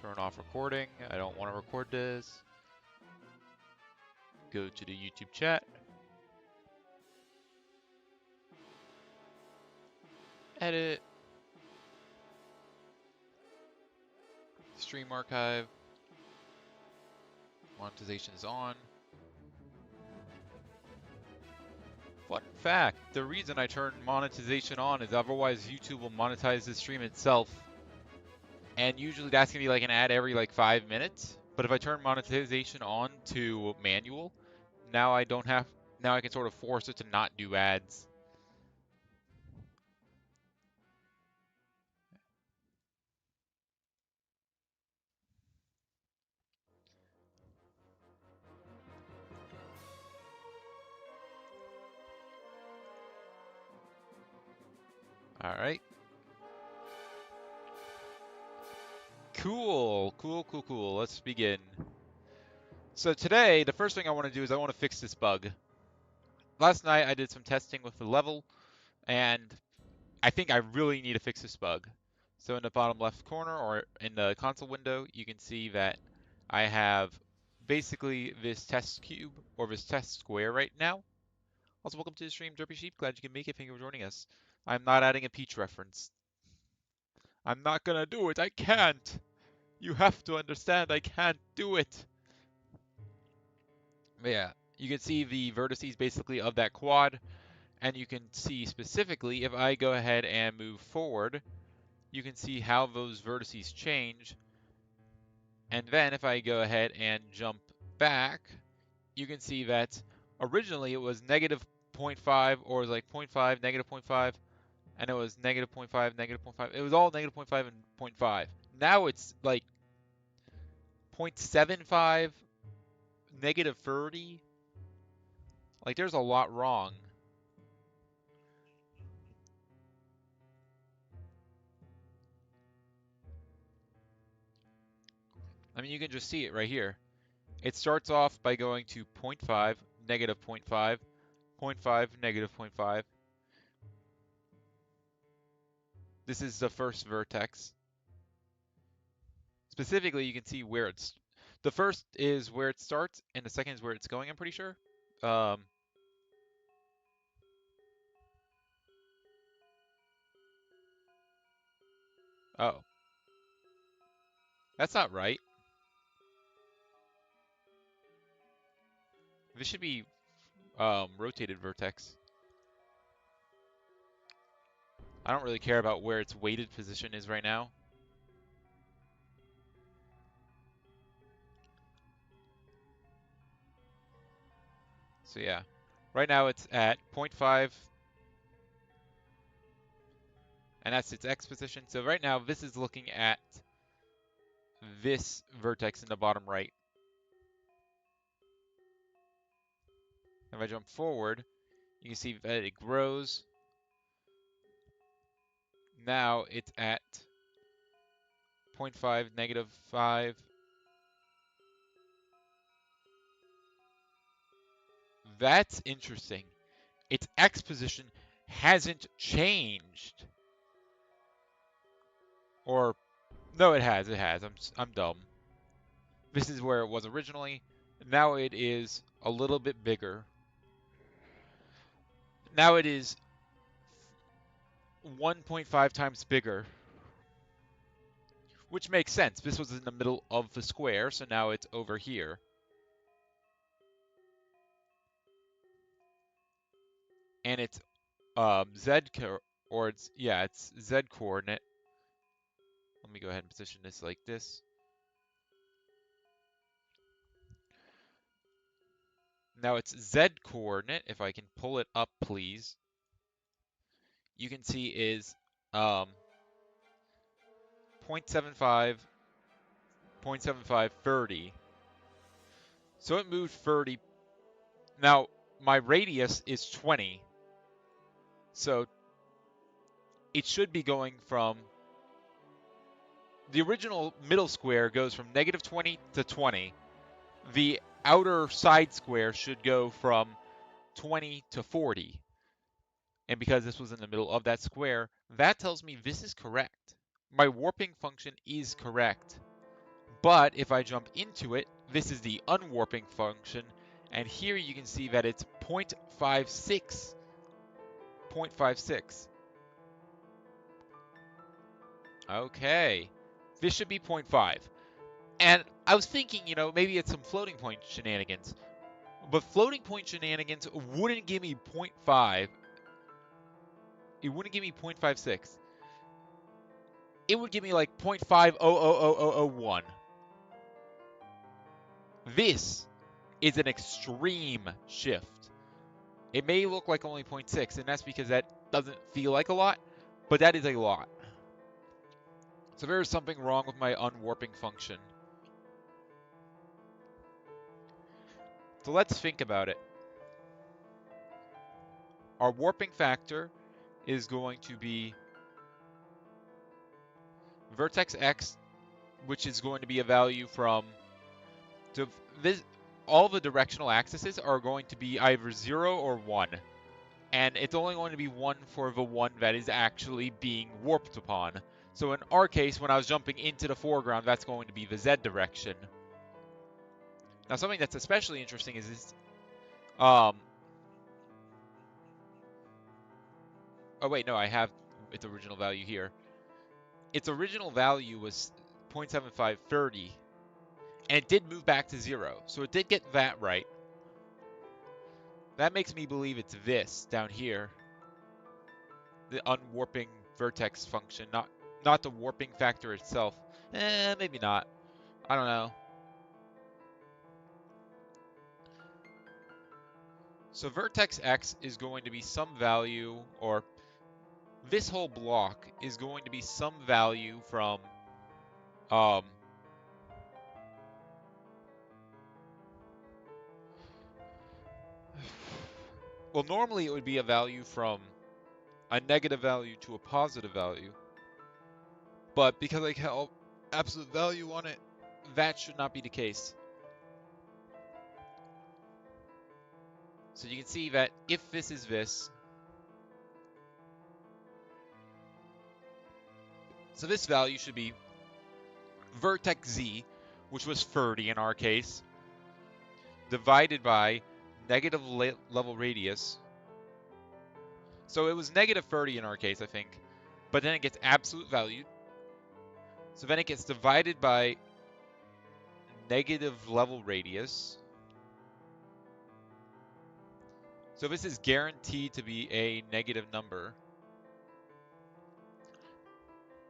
Turn off recording. I don't want to record this. Go to the YouTube chat. Edit. Stream archive. Monetization is on. Fun fact, the reason I turn monetization on is otherwise YouTube will monetize the stream itself. And usually that's going to be like an ad every like 5 minutes. But if I turn monetization on to manual, now I can sort of force it to not do ads. All right. Cool. Let's begin. So today, the first thing I want to do is I want to fix this bug. Last night I did some testing with the level, and I think I really need to fix this bug. So in the bottom left corner or in the console window, you can see that I have basically this test cube or this test square right now. Also, welcome to the stream, Derpy Sheep. Glad you can make it. Thank you for joining us. I'm not adding a Peach reference. I'm not gonna do it. I can't. You have to understand. I can't do it. But yeah, you can see the vertices basically of that quad, and you can see specifically if I go ahead and move forward, you can see how those vertices change. And then if I go ahead and jump back, you can see that originally it was negative 0.5 or it was like 0.5, negative 0.5, and it was negative 0.5, negative 0.5. It was all negative 0.5 and 0.5. Now it's like 0.75, negative 30. Like there's a lot wrong. I mean, you can just see it right here. It starts off by going to 0.5, negative 0.5, 0.5, negative 0.5. This is the first vertex. Specifically, you can see where it's... The first is where it starts, and the second is where it's going, I'm pretty sure. Oh. That's not right. This should be rotated vertex. I don't really care about where its weighted position is right now. So yeah, right now it's at 0.5, and that's its x position. So right now this is looking at this vertex in the bottom right. If I jump forward, you can see that it grows. Now it's at 0.5, negative 5. That's interesting. Its x position hasn't changed. Or, no, it has. It has. I'm dumb. This is where it was originally. Now it is a little bit bigger. Now it is 1.5 times bigger, which makes sense. This was in the middle of the square, so now it's over here. And it's it's z coordinate. Let me go ahead and position this like this. Now it's z coordinate. If I can pull it up, please. You can see is 0.75, 0.75, 30. So it moved 30. Now my radius is 20. So it should be going from the original middle square goes from negative 20 to 20. The outer side square should go from 20 to 40. And because this was in the middle of that square, that tells me this is correct. My warping function is correct. But if I jump into it, this is the unwarping function, and here you can see that it's 0.56. 0.56. Okay. This should be 0.5. And I was thinking, maybe it's some floating point shenanigans. But floating point shenanigans wouldn't give me 0.5. It wouldn't give me 0.56. It would give me like 0.5000001. This is an extreme shift. It may look like only 0.6, and that's because that doesn't feel like a lot, but that is a lot. So there is something wrong with my unwarping function. So let's think about it. Our warping factor is going to be vertex x, which is going to be a value from this. All the directional axes are going to be either 0 or 1. And it's only going to be 1 for the one that is actually being warped upon. So in our case, when I was jumping into the foreground, that's going to be the Z direction. Now something that's especially interesting is this, oh wait, no, I have its original value here. Its original value was 0.7530, and it did move back to 0, so it did get that right. That makes me believe it's this down here, the unwarping vertex function, not the warping factor itself. Maybe not. I don't know. So vertex x is going to be some value, or this whole block is going to be some value from, well, normally it would be a value from a negative value to a positive value. But because I have absolute value on it, that should not be the case. So you can see that if this is this, so this value should be vertex z, which was 30 in our case, divided by negative level radius. So it was negative 30 in our case, I think, but then it gets absolute value. So then it gets divided by negative level radius. So this is guaranteed to be a negative number,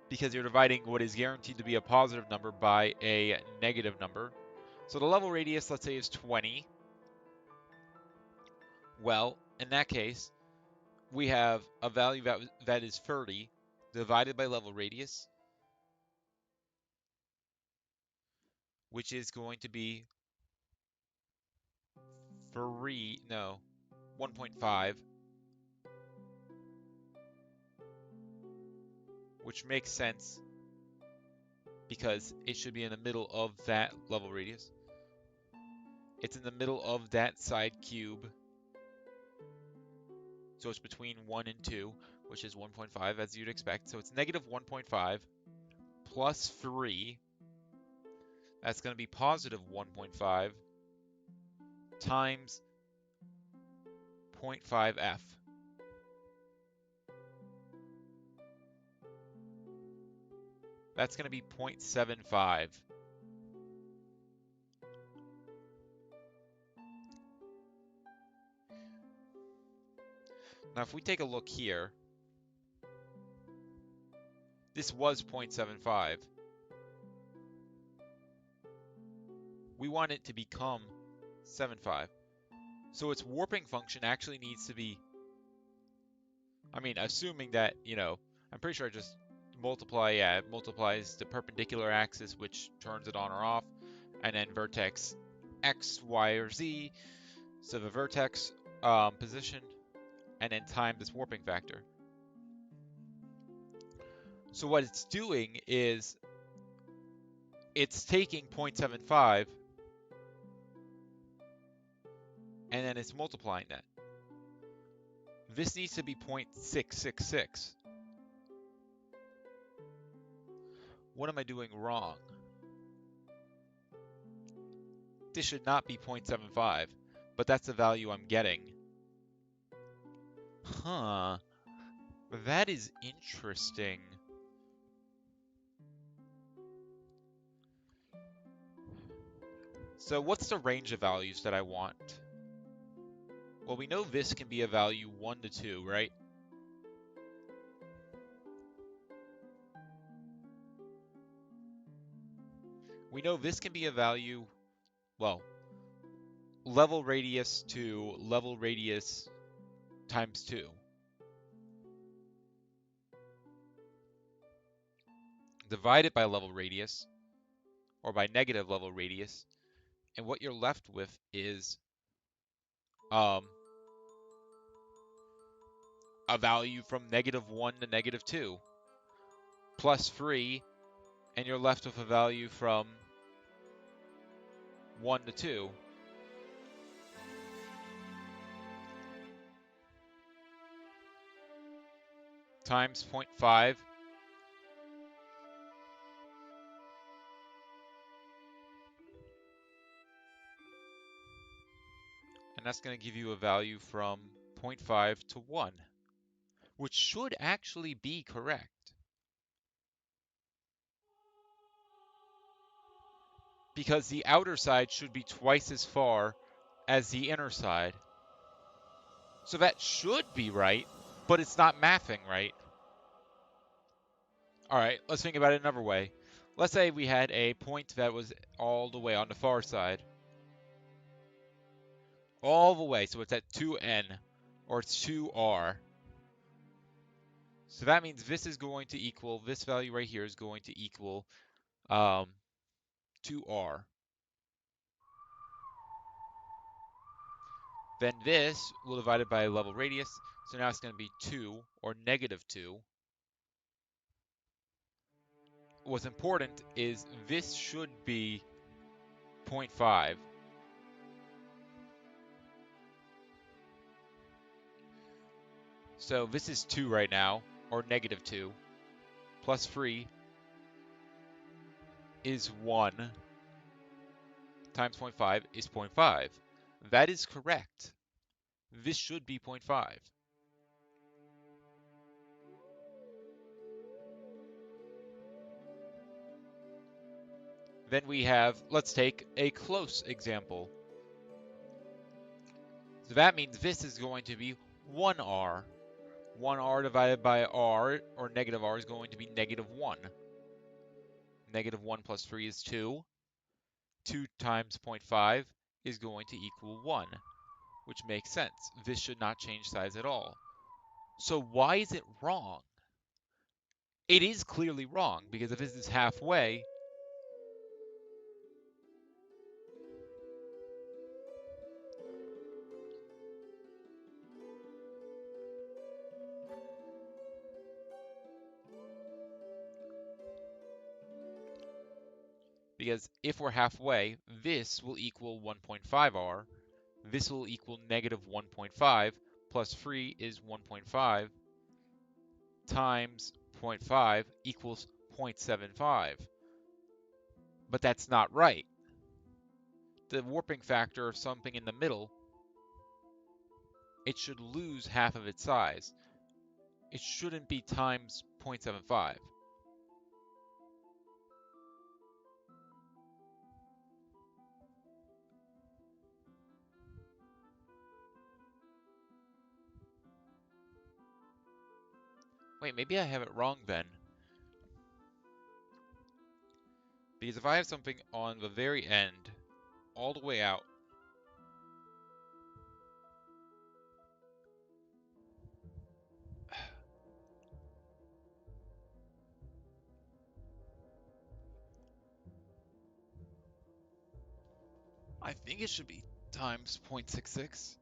because you're dividing what is guaranteed to be a positive number by a negative number. So the level radius, let's say, is 20. Well, in that case, we have a value that is 30 divided by level radius, which is going to be 1.5, which makes sense because it should be in the middle of that level radius. It's in the middle of that side cube. So it's between 1 and 2, which is 1.5 as you'd expect. So it's negative 1.5 plus 3. That's going to be positive 1.5 times 0.5f. That's going to be 0.75. Now, if we take a look here, this was 0.75. We want it to become 7.5. So its warping function actually needs to be, assuming that, I'm pretty sure I just it multiplies the perpendicular axis, which turns it on or off, and then vertex x, y, or z, so the vertex position, and then time this warping factor. So what it's doing is it's taking 0.75 and then it's multiplying that. This needs to be 0.666. What am I doing wrong? this should not be 0.75, but that's the value I'm getting. Huh. That is interesting. So what's the range of values that I want? Well, we know this can be a value 1 to 2, right? We know this can be a value, well, level radius to level radius times 2. Divide it by level radius, or by negative level radius, and what you're left with is a value from -1 to -2, plus 3, and you're left with a value from 1 to 2. Times 0.5. And that's going to give you a value from 0.5 to 1, which should actually be correct. Because the outer side should be twice as far as the inner side. So that should be right, but it's not mathing right. All right, let's think about it another way. Let's say we had a point that was all the way on the far side. All the way, so it's at 2n, or it's 2r. So that means this is going to equal, this value right here is going to equal 2r. Then this will divide it by a level radius, so now it's going to be 2, or -2. What's important is this should be 0.5. So this is 2 right now, or -2, plus 3 is 1, times 0.5 is 0.5. That is correct. This should be 0.5. Then we have, let's take a close example. So that means this is going to be 1r. 1r divided by r, or -r, is going to be -1. -1 plus 3 is 2. 2 times 0.5 is going to equal 1, which makes sense. This should not change size at all. So why is it wrong? It is clearly wrong, because if this is halfway, because if we're halfway, this will equal 1.5r, this will equal -1.5, plus 3 is 1.5, times 0.5 equals 0.75. But that's not right. The warping factor of something in the middle, it should lose half of its size. It shouldn't be times 0.75. Wait, maybe I have it wrong then. Because if I have something on the very end, all the way out, I think it should be times 0.66.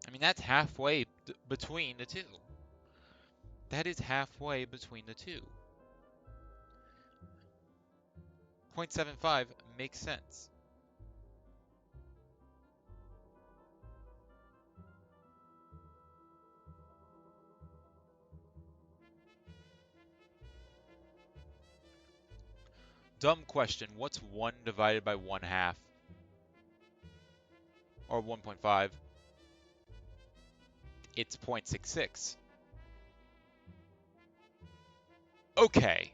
I mean, that's halfway between the two. That is halfway between the two. 0.75 makes sense. Dumb question. What's 1 divided by 1/2? Or 1.5? It's 0.66. Okay.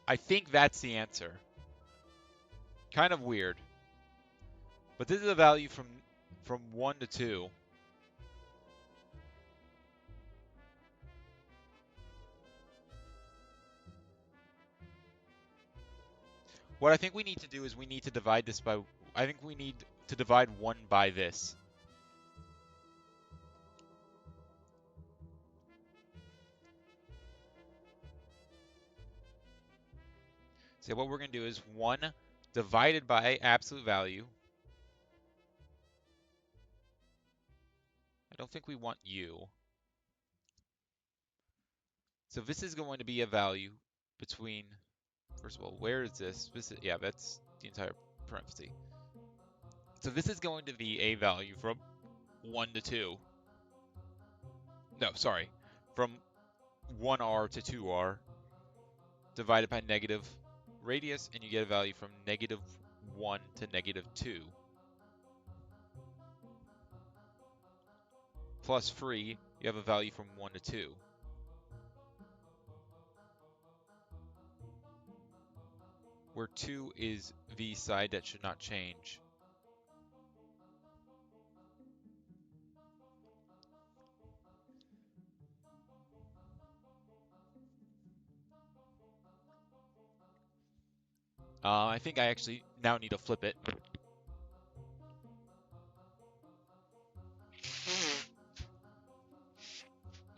I think that's the answer. Kind of weird. But this is a value from 1 to 2. What I think we need to do is we need to divide this by... I think we need to divide 1 by this. So what we're going to do is 1 divided by absolute value. I don't think we want u. So this is going to be a value between... First of all, where is this? Yeah, that's the entire parenthesis. So this is going to be a value from 1 to 2. No, sorry. From 1r to 2r divided by negative radius, and you get a value from -1 to -2. Plus 3, you have a value from 1 to 2. Where 2 is the side that should not change. I think I actually now need to flip it.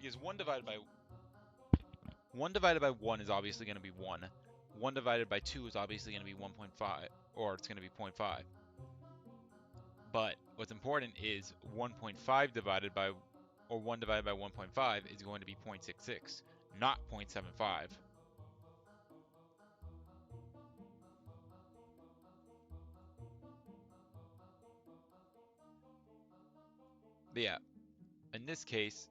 Because 1 divided by 1 is obviously going to be 1. 1 divided by 2 is obviously going to be 1.5, or it's going to be 0.5. But what's important is 1.5 divided by, or 1 divided by 1.5 is going to be 0.66, not 0.75. But yeah, in this case,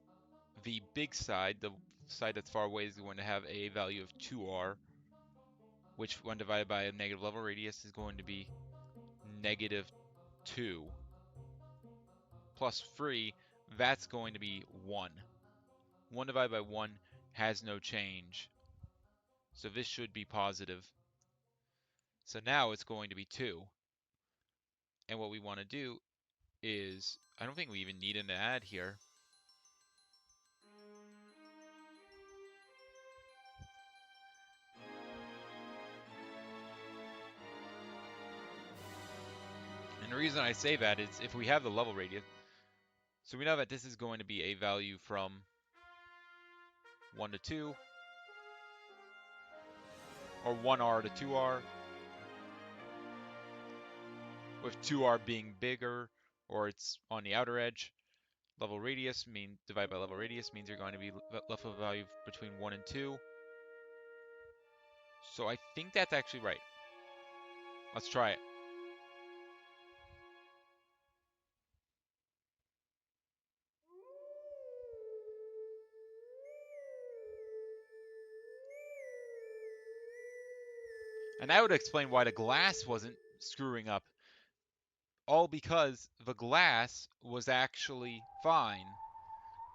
the big side, the side that's far away, is going to have a value of 2r, which when divided by a negative level radius is going to be -2 plus 3, that's going to be 1. 1 divided by 1 has no change. So this should be positive. So now it's going to be 2. And what we want to do is, I don't think we even need an add here. And the reason I say that is if we have the level radius, so we know that this is going to be a value from 1 to 2, or 1r to 2r, with 2r being bigger, or it's on the outer edge. Level radius divided by level radius means you're going to be left with a value between 1 and 2. So I think that's actually right. Let's try it. And that would explain why the glass wasn't screwing up. All because the glass was actually fine.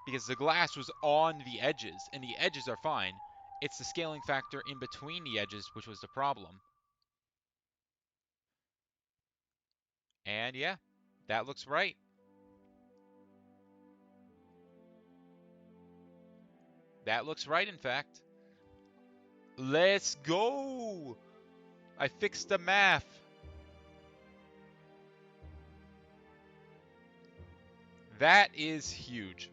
Because the glass was on the edges, and the edges are fine. It's the scaling factor in between the edges which was the problem. And yeah, that looks right. That looks right, in fact. Let's go! I fixed the math. That is huge.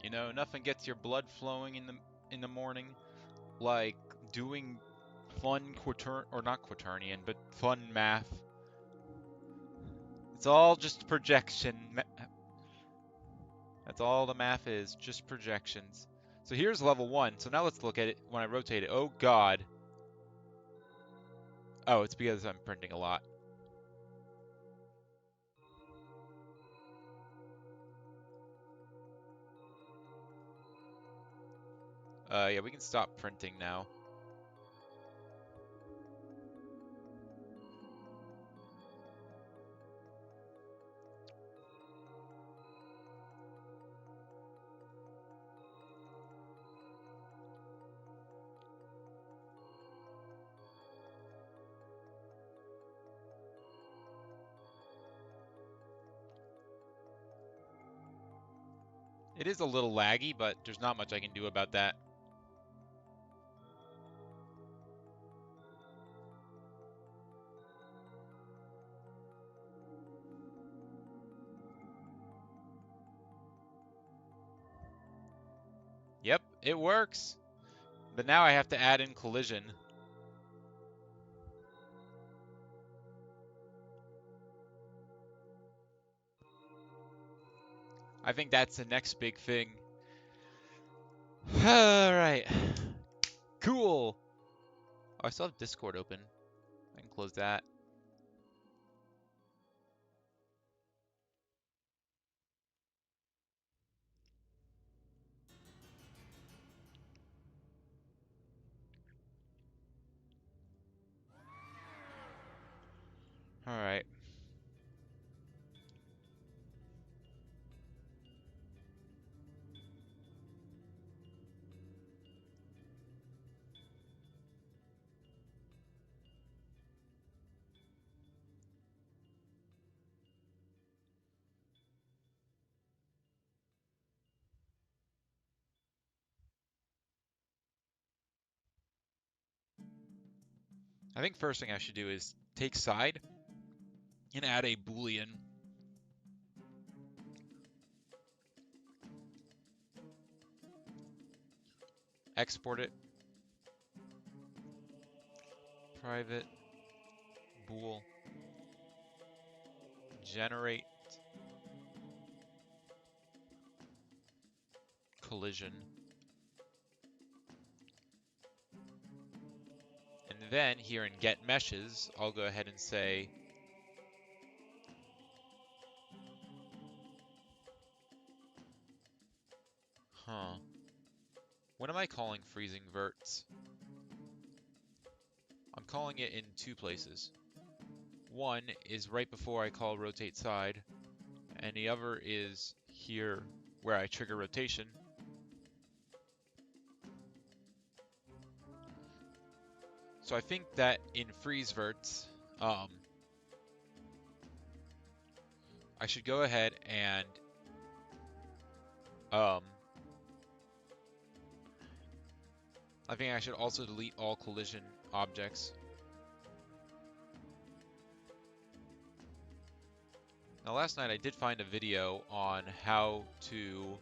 You know, nothing gets your blood flowing in the morning like doing fun or not quaternion, but fun math. It's all just projection. That's all the math is, just projections. So here's level 1. So now let's look at it when I rotate it. Oh god. Oh, it's because I'm printing a lot. Yeah, we can stop printing now. It is a little laggy, but there's not much I can do about that. Yep, it works. But now I have to add in collision. I think that's the next big thing. Alright. Cool. Oh, I still have Discord open. I can close that. Alright. I think first thing I should do is take side and add a Boolean. Export it. Private bool generate collision. And then here in get meshes, I'll go ahead and say what am I calling freezing verts? I'm calling it in two places. One is right before I call rotate side, and the other is here where I trigger rotation. So I think that in freeze verts, I should go ahead and I think I should also delete all collision objects. Now last night I did find a video on how to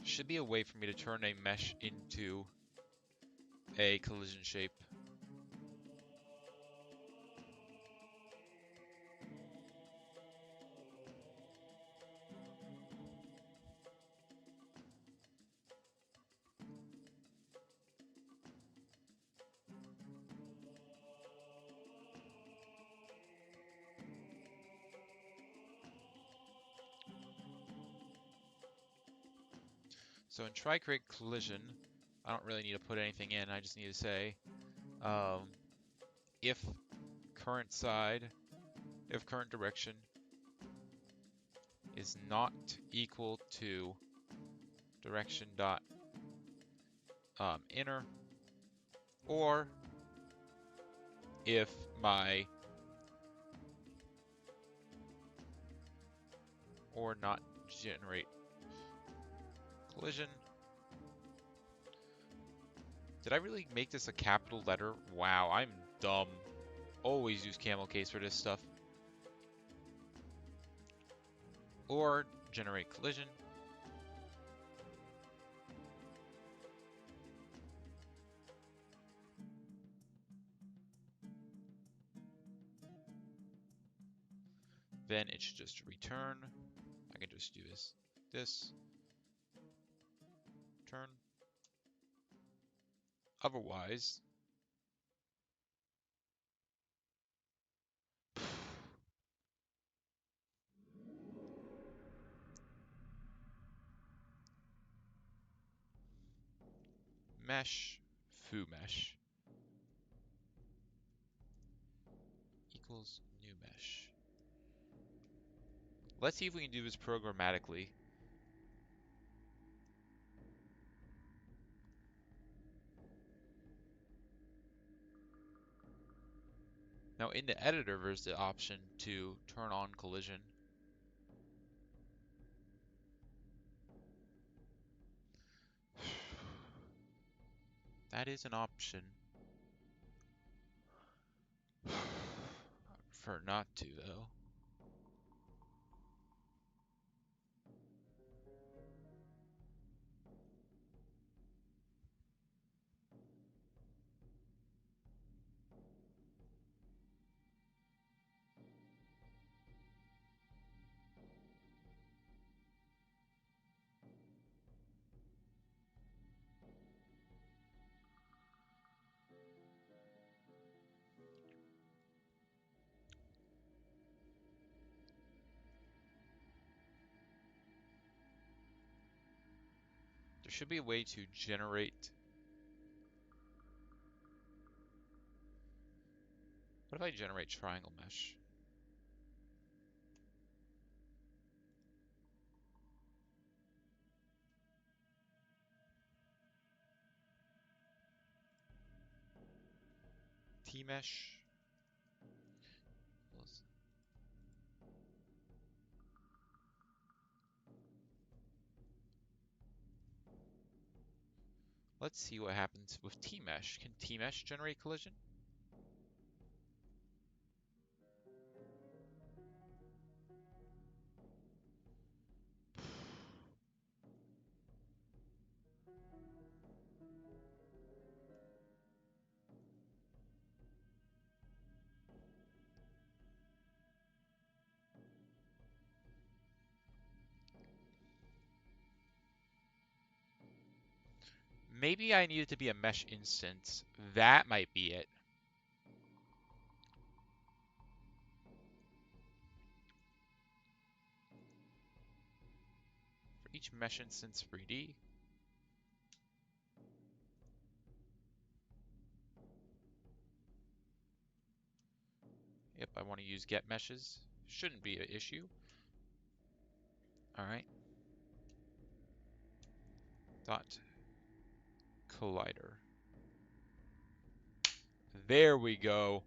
should be a way for me to turn a mesh into a collision shape. So in try create collision, I don't really need to put anything in. I just need to say if current side, if current direction is not equal to direction dot inner, or if my or not generate collision. Did I really make this a capital letter? Wow, I'm dumb. Always use camel case for this stuff. Or generate collision. Then it should just return. I can just do this, return. Otherwise, mesh foo mesh equals new mesh. Let's see if we can do this programmatically. Now in the editor, there's the option to turn on collision. That is an option. I prefer not to, though. There should be a way to generate. What if I generate triangle mesh? T-mesh. Let's see what happens with T-mesh. Can T-mesh generate collision? Maybe I need it to be a mesh instance. That might be it. For each mesh instance 3D. Yep, I want to use get meshes. Shouldn't be an issue. All right. Dot collider. There we go.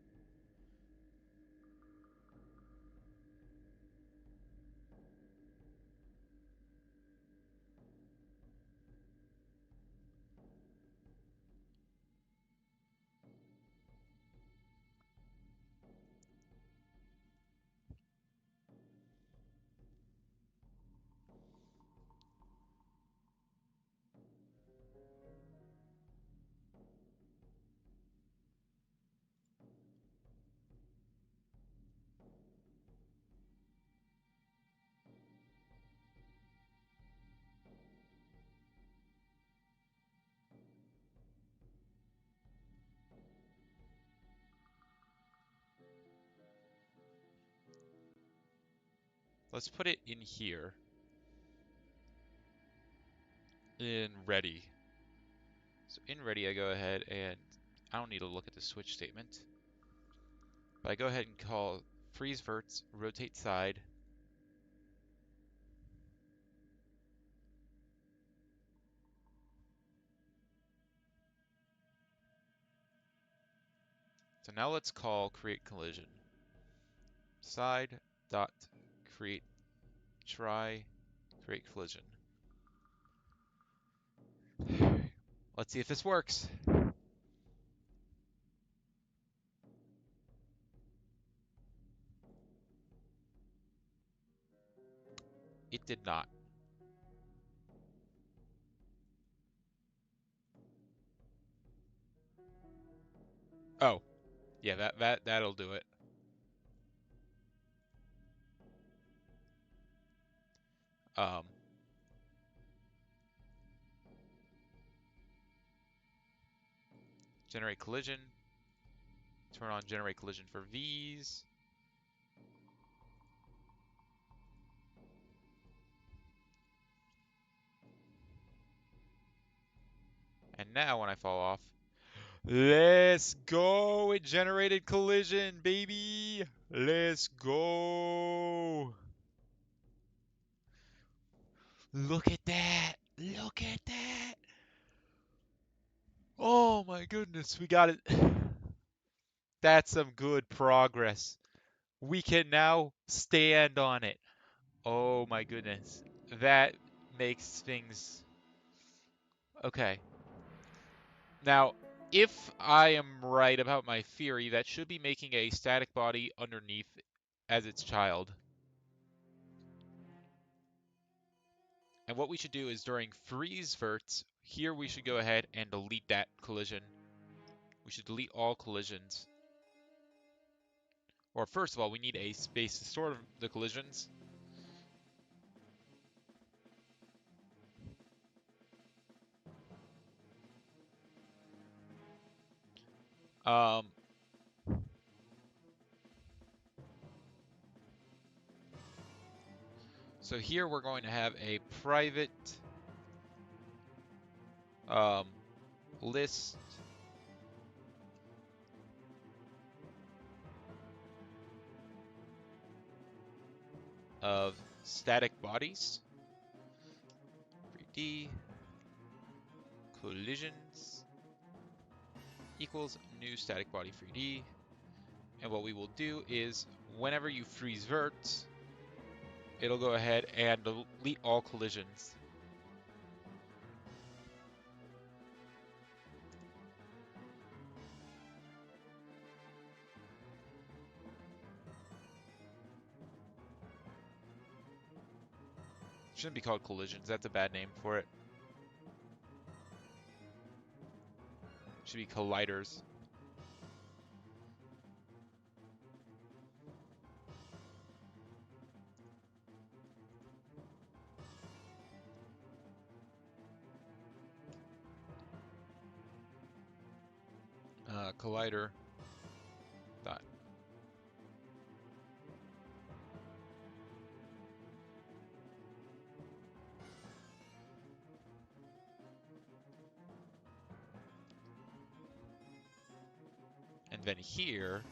Let's put it in here. In ready. So in ready, I go ahead and I don't need to look at the switch statement. But I go ahead and call freeze verts, rotate side. So now let's call create collision. Side dot create Try create collision. Let's see if this works. It did not. Oh, yeah, that'll do it. Um, generate collision. Turn on generate collision for V's. And now when I fall off, let's go! It generated collision, baby! Let's go! Look at that! Look at that! Oh my goodness, we got it. That's some good progress. We can now stand on it. Oh my goodness. That makes things okay. Now, if I am right about my theory, that should be making a static body underneath as its child. And what we should do is during freeze verts, here we should go ahead and delete that collision. We should delete all collisions. Or first of all, we need a space to store the collisions. Um, so here we're going to have a private list of static bodies. 3D collisions equals new static body 3D. And what we will do is whenever you freeze vert, it'll go ahead and delete all collisions. Shouldn't be called collisions, that's a bad name for it. Should be colliders. Collider dot. And then here,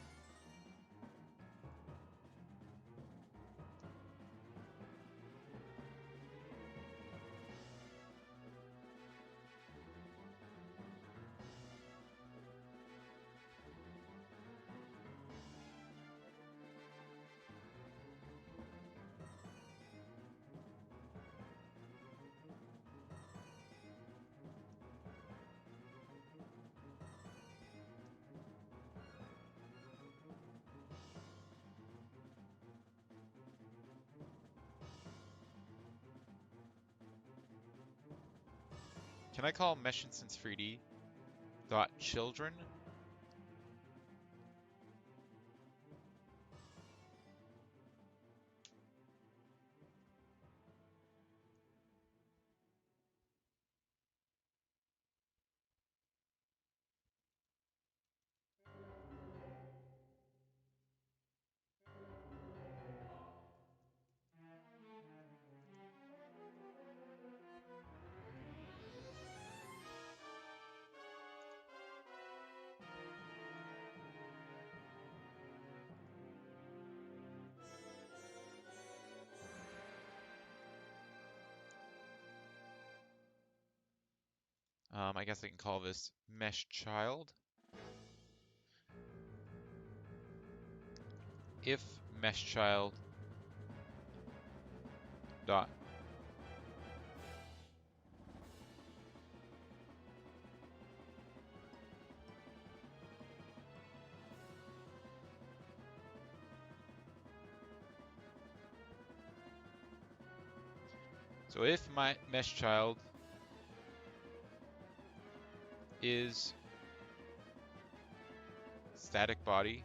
can I call mesh instance 3D dot children? I guess I can call this mesh child. If mesh child dot. So if my mesh child is static body,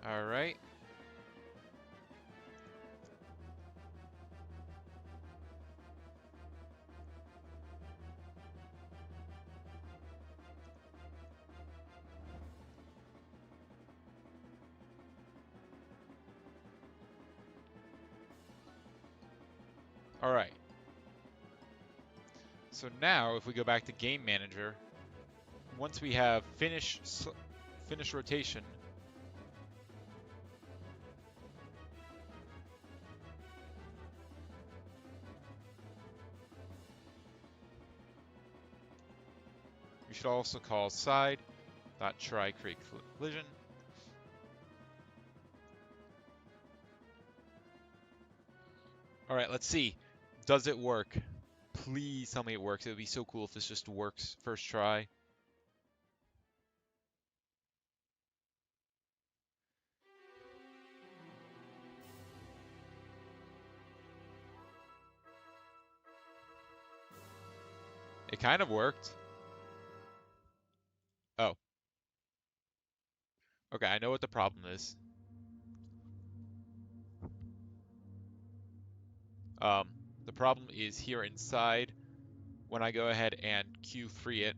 all right. All right. So now if we go back to game manager, once we have finish rotation, we should also call side dot try create collision. All right, let's see. Does it work? Please tell me it works. It would be so cool if this just works first try. It kind of worked. Oh. Okay, I know what the problem is. The problem is here inside, when I go ahead and Q3 it,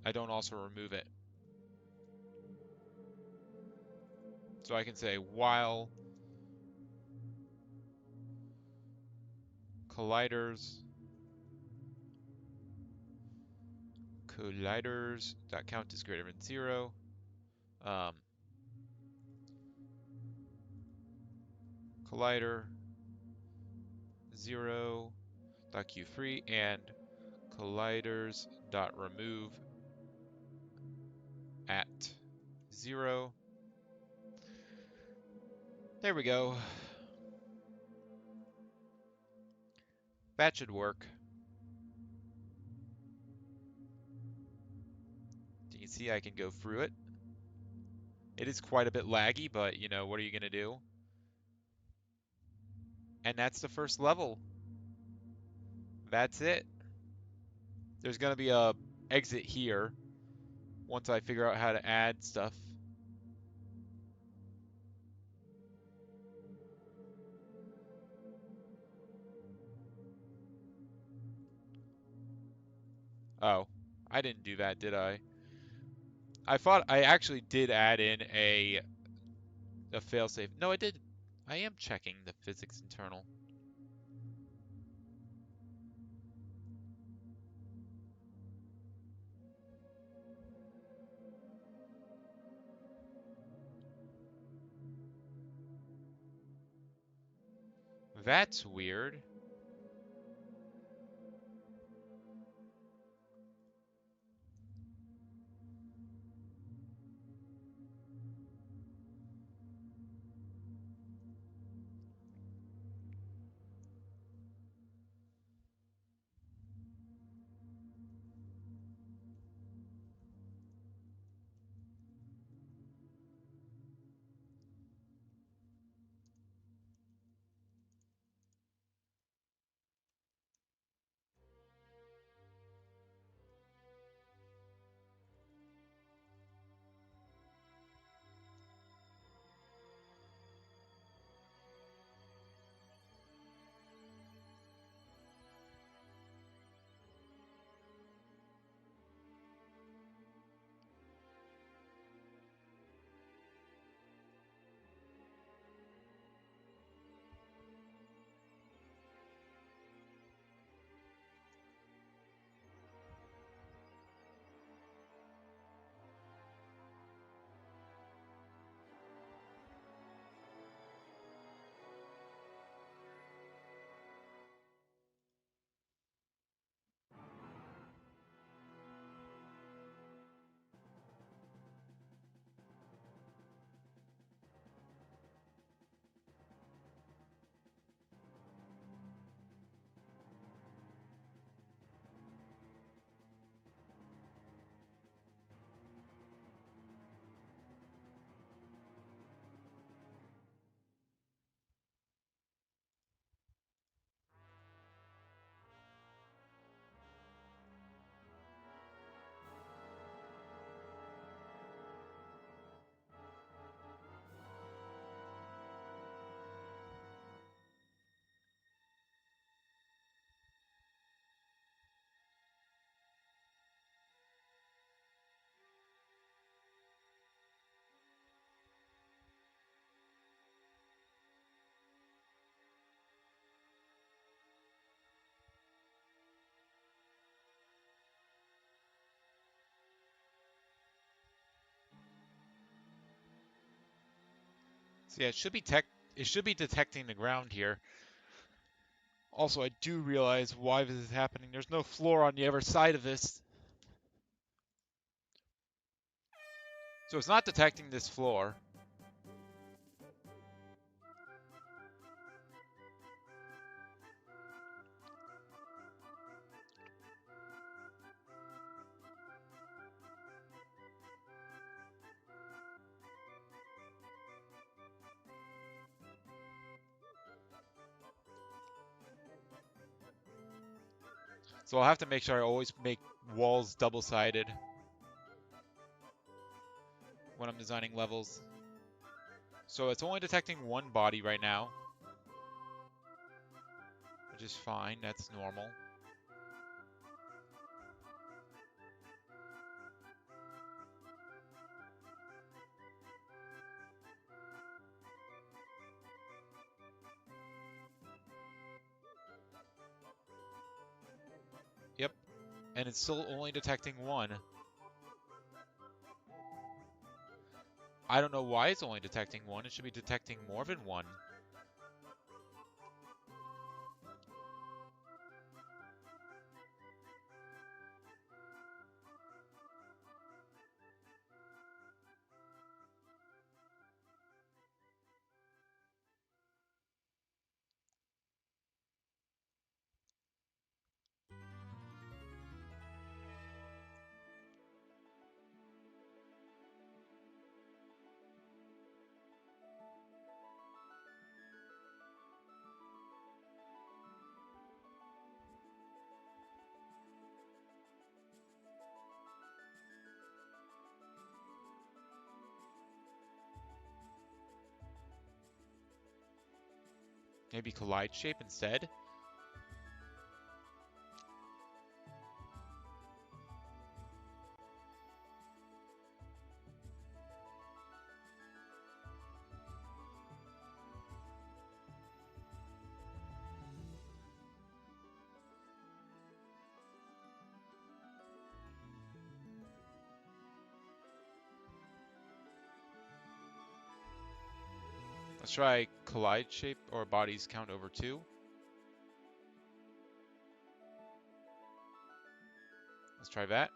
I don't also remove it. So I can say while colliders dot count is greater than 0. Collider 0 dot Q3 and colliders dot remove at 0. There we go. That should work. You can see I can go through it. It is quite a bit laggy, but you know, what are you going to do? And that's the first level. That's it. There's going to be a exit here once I figure out how to add stuff. Oh, I didn't do that, did I? I thought I actually did add in a failsafe. No, I did. I am checking the physics internal. That's weird. So yeah, it should be detecting the ground here. Also, I do realize why this is happening. There's no floor on the other side of this. So it's not detecting this floor. So I'll have to make sure I always make walls double-sided when I'm designing levels. So it's only detecting one body right now, which is fine. That's normal. Yep. And it's still only detecting one. I don't know why it's only detecting one. It should be detecting more than one. Maybe collide shape instead? Let's try collide shape or bodies count over 2. Let's try that.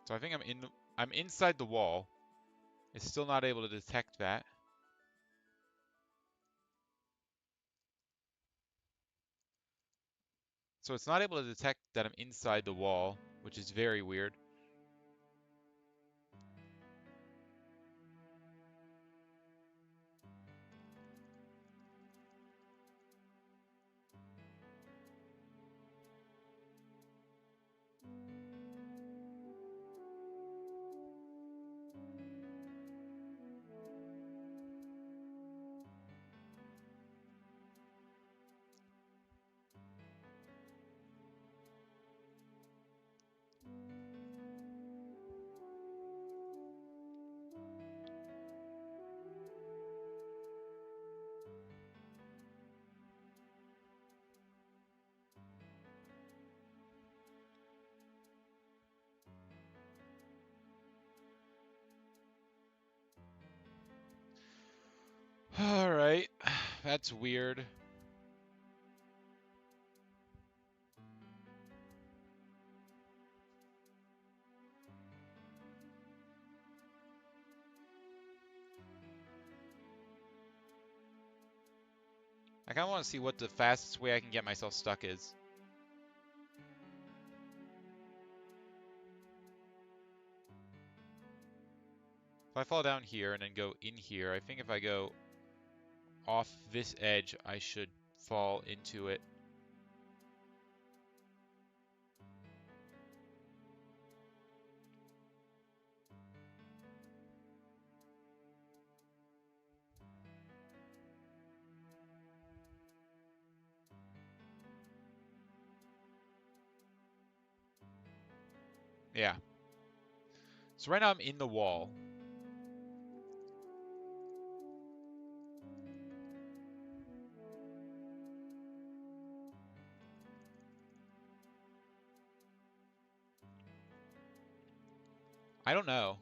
So I think I'm inside the wall. It's still not able to detect that. So it's not able to detect that I'm inside the wall, which is very weird. Alright, that's weird. I kind of want to see what the fastest way I can get myself stuck is. If I fall down here and then go in here, I think if I go off this edge, I should fall into it. Yeah. So right now I'm in the wall. I don't know.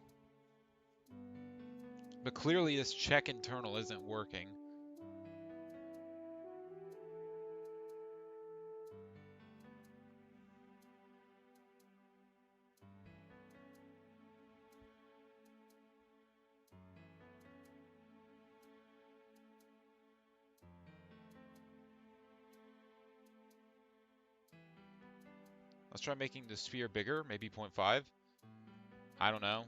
But clearly this check internal isn't working. Let's try making the sphere bigger, maybe 0.5. I don't know.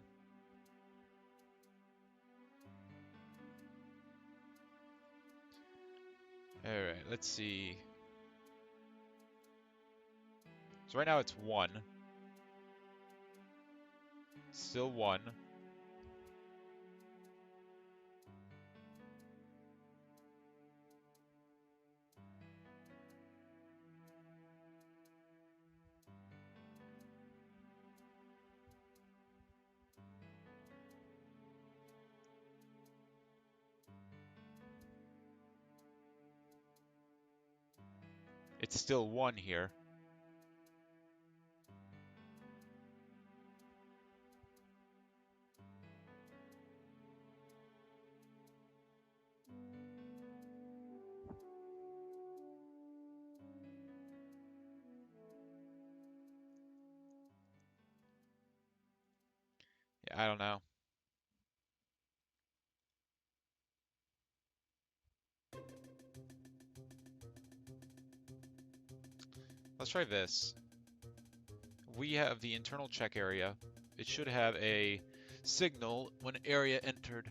Alright, let's see. So right now it's 1. Still 1. It's still 1 here. Yeah, I don't know. Let's try this. We have the internal check area. It should have a signal when area entered.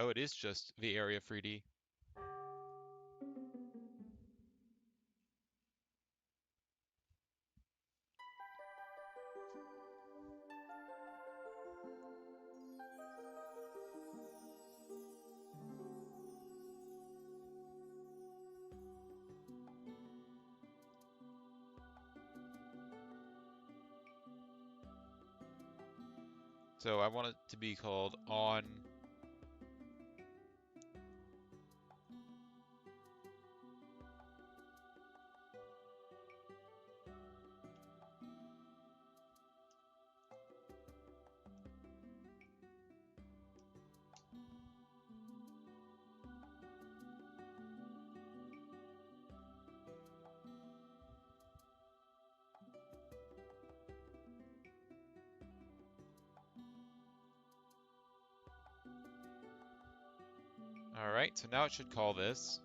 Oh, it is just the area 3D. So I want it to be called on. Alright, so now it should call this.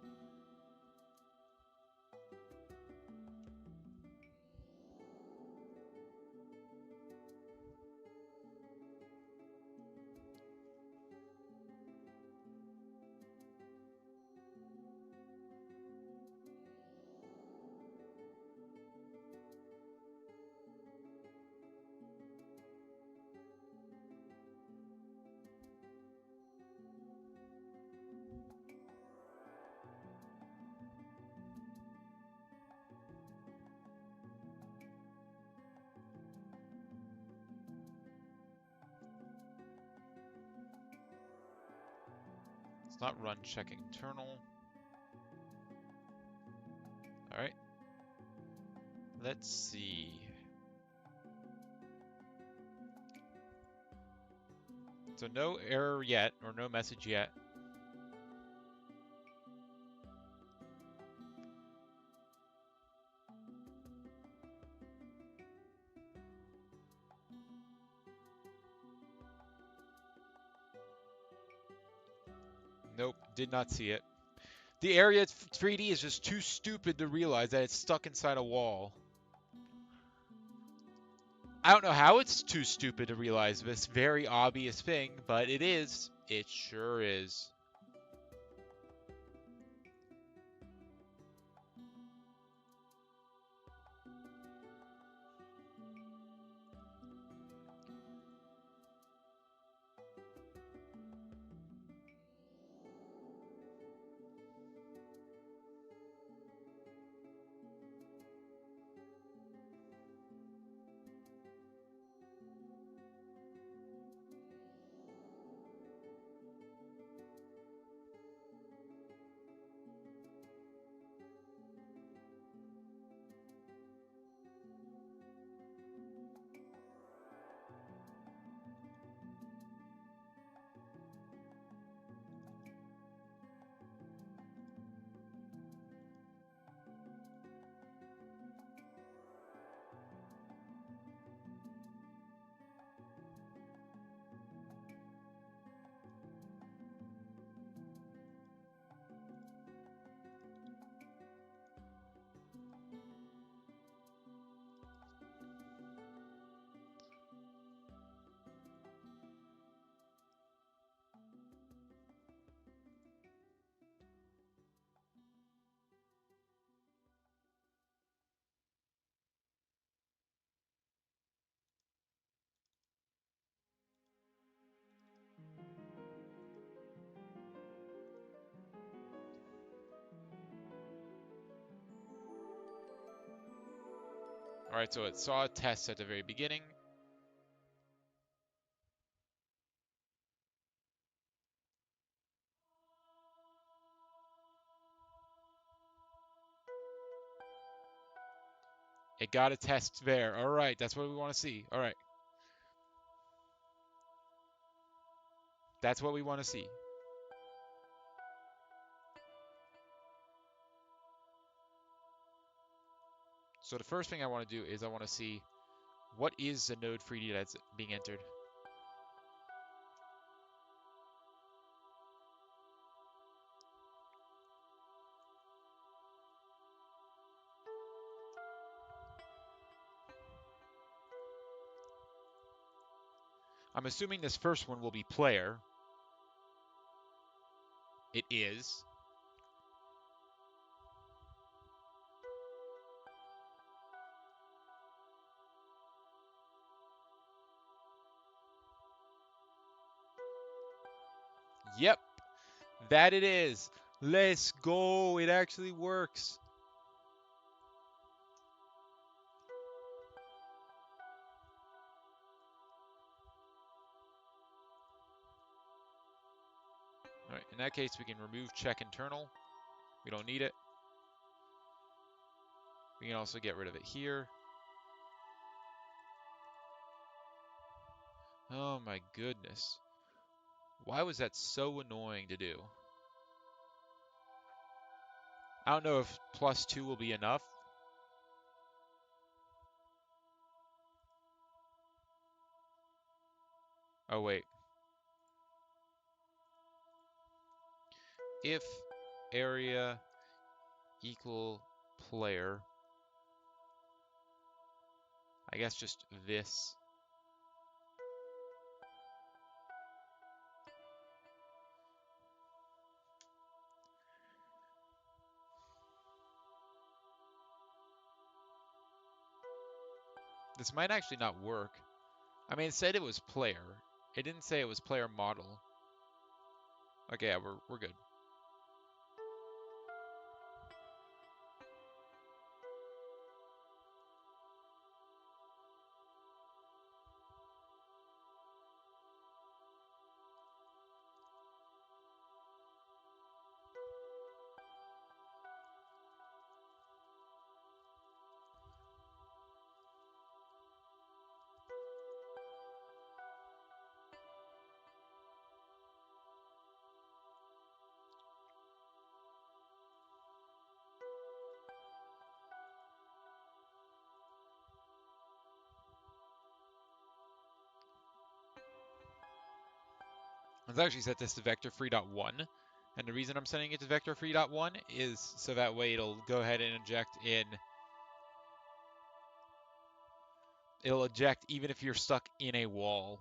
It's not run checking internal. Alright. Let's see. So no error yet, or no message yet. Nope, did not see it. The area 3D is just too stupid to realize that it's stuck inside a wall. I don't know how it's too stupid to realize this very obvious thing, but it is. It sure is. Alright, so it saw a test at the very beginning. It got a test there. Alright, that's what we want to see. Alright. That's what we want to see. So the first thing I want to do is I want to see what is the node 3D that's being entered. I'm assuming this first one will be player. It is. Yep, that it is. Let's go. It actually works. All right, in that case, we can remove check internal. We don't need it. We can also get rid of it here. Oh my goodness. Why was that so annoying to do? I don't know if +2 will be enough. Oh wait. if area equal player, I guess just this. This might actually not work. I mean, it said it was player. It didn't say it was player model. Okay, yeah, we're good. Let's actually set this to vector free.1. And the reason I'm setting it to vector free.1 is so that way it'll go ahead and inject in. It'll eject even if you're stuck in a wall.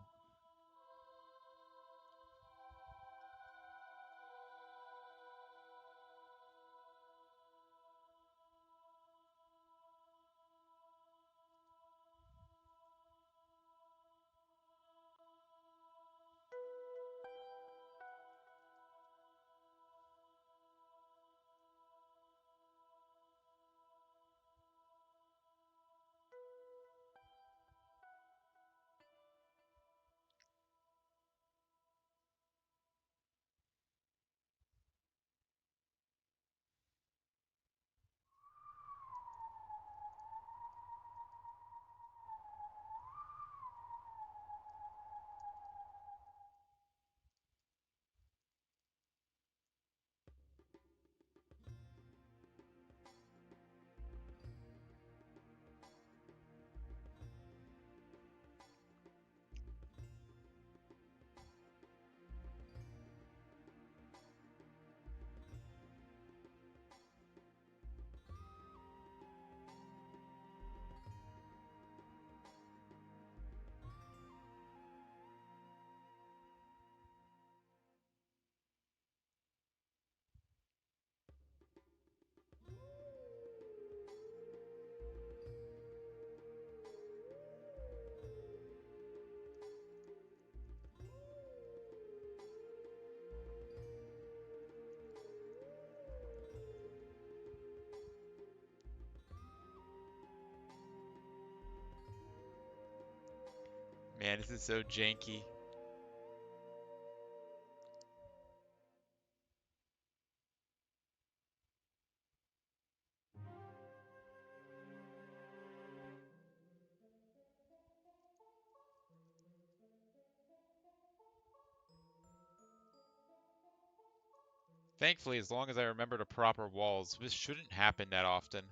Man, this is so janky. Thankfully, as long as I remember the proper walls, this shouldn't happen that often.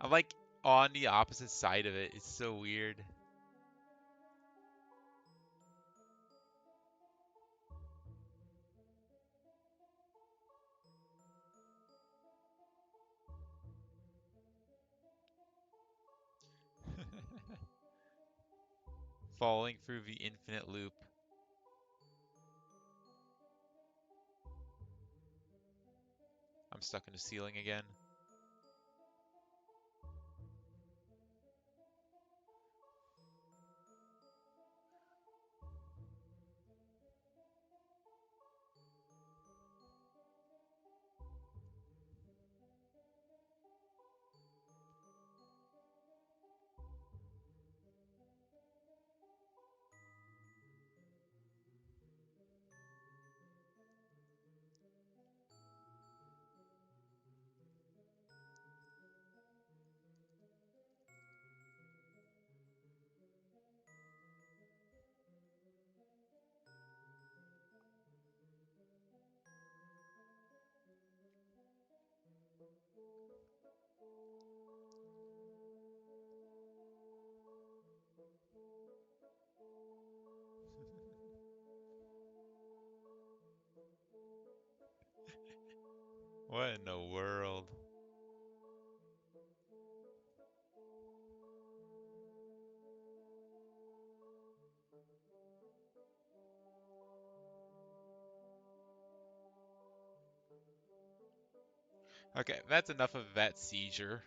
I'm like on the opposite side of it. It's so weird. Falling through the infinite loop. I'm stuck in the ceiling again. What in the world? Okay, that's enough of that seizure.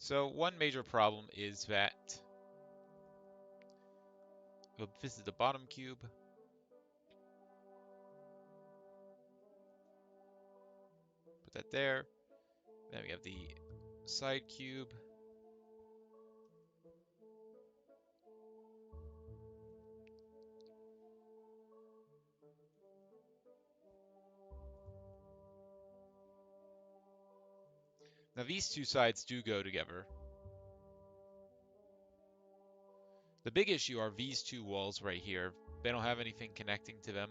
So one major problem is that this is the bottom cube. Put that there. Then we have the side cube. Now these two sides do go together. The big issue are these two walls right here. They don't have anything connecting to them.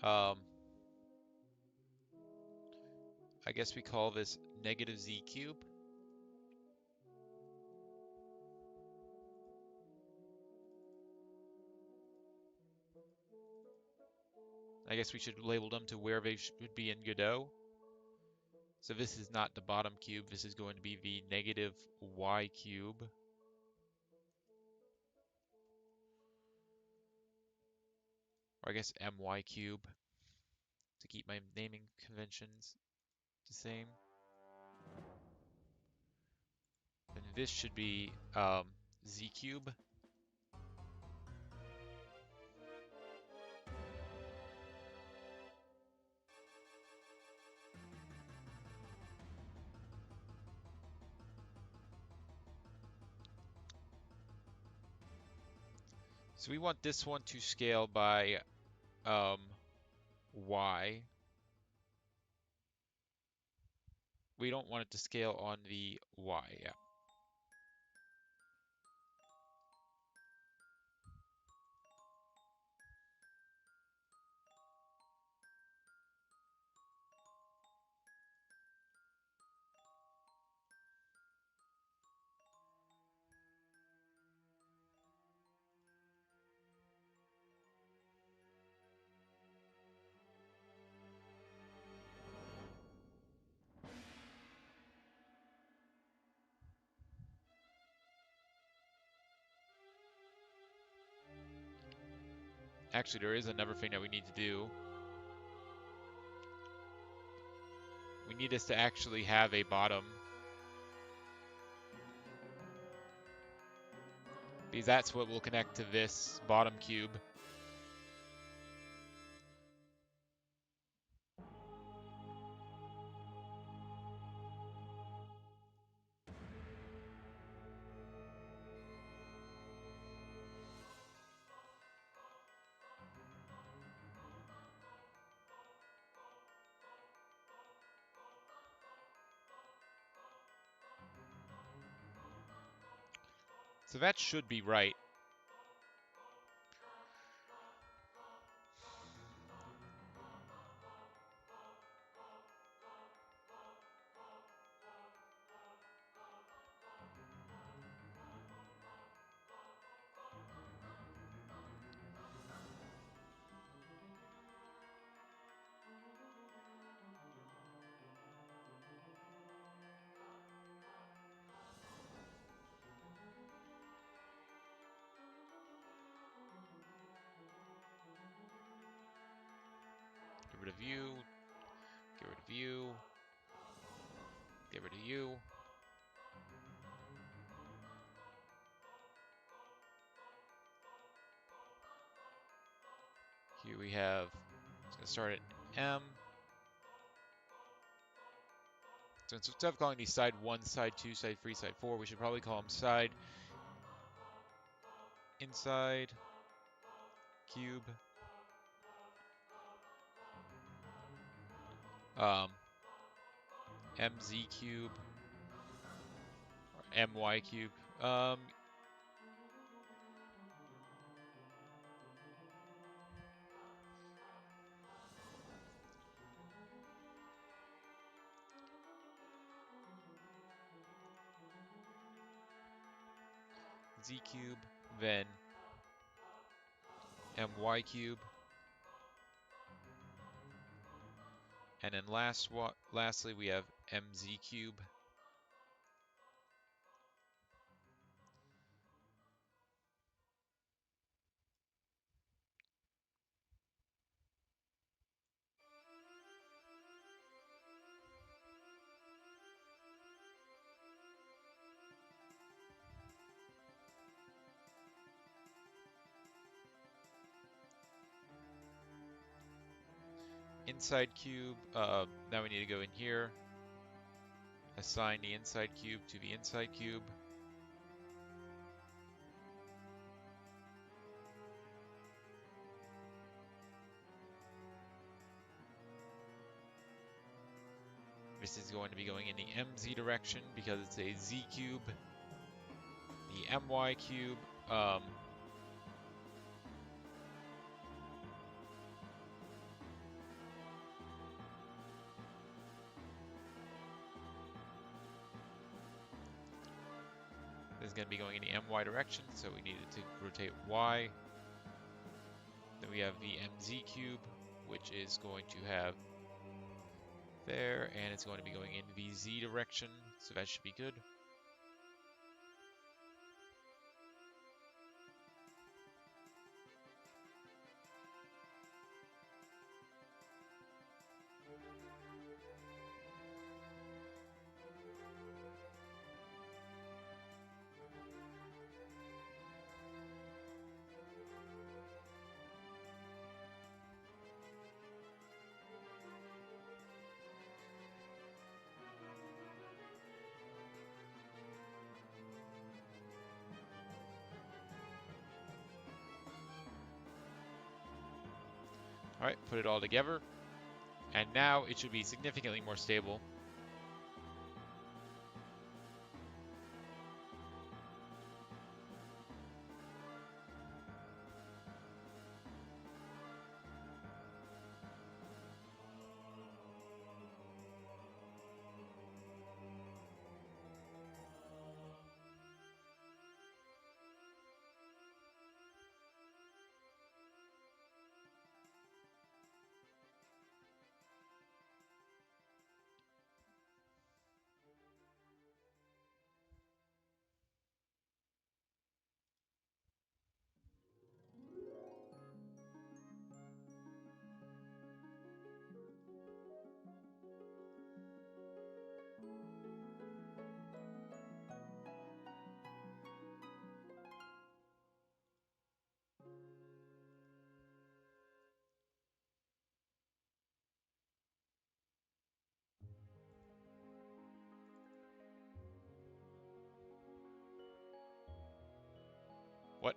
Um, I guess we call this negative z cube. I guess we should label them to where they should be in Godot. So this is not the bottom cube. This is going to be the negative y cube. Or I guess my cube to keep my naming conventions the same. And this should be z cube. So we want this one to scale by y. We don't want it to scale on the y. Yeah. Actually, there is another thing that we need to do. We need this to actually have a bottom. Because that's what will connect to this bottom cube. So that should be right. Get rid of you. Get rid of you. Get rid of you. Here we have, it's going to start at M. So instead of calling these side 1, side 2, side 3, side 4, we should probably call them side inside cube, um, mz cube, or my cube. Z cube, then my cube, and then lastly we have mz cube. Inside cube, now we need to go in here, assign the inside cube to the inside cube. This is going to be going in the mz direction because it's a z cube. The my cube, is going to be going in the my direction, so we needed to rotate y. Then we have the mz cube, which is going to have there, and it's going to be going in the z direction, so that should be good. Alright, put it all together, and now it should be significantly more stable. What?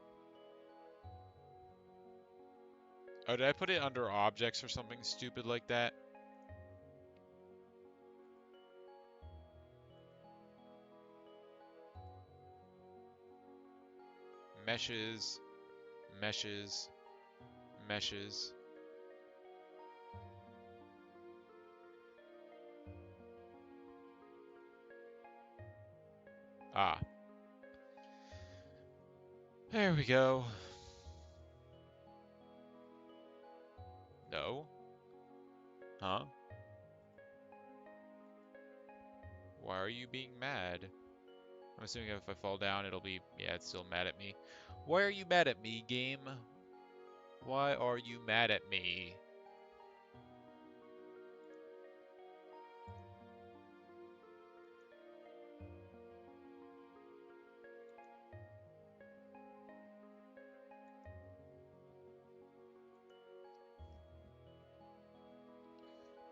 Oh, did I put it under objects or something stupid like that? Meshes, meshes, meshes. Ah. There we go. No. Huh? Why are you being mad? I'm assuming if I fall down, it'll be... Yeah, it's still mad at me. Why are you mad at me, game? Why are you mad at me?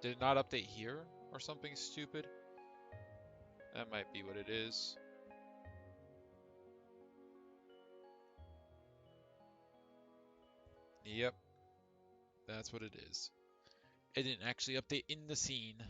Did it not update here? Or something stupid? That might be what it is. Yep, that's what it is. It didn't actually update in the scene.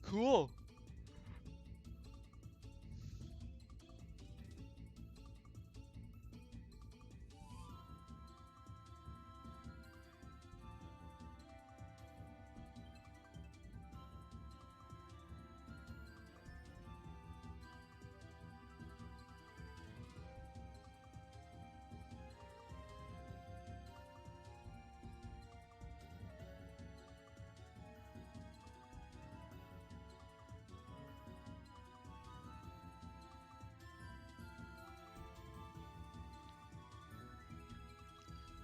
Cool.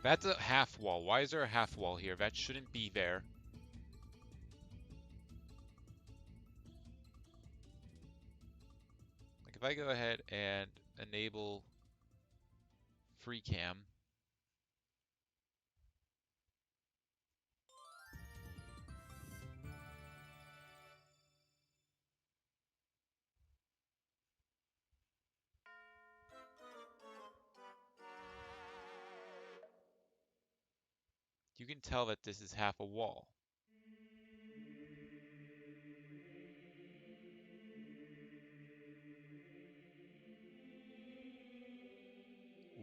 That's a half wall. Why is there a half wall here? That shouldn't be there. Like if I go ahead and enable free cam, you can tell that this is half a wall.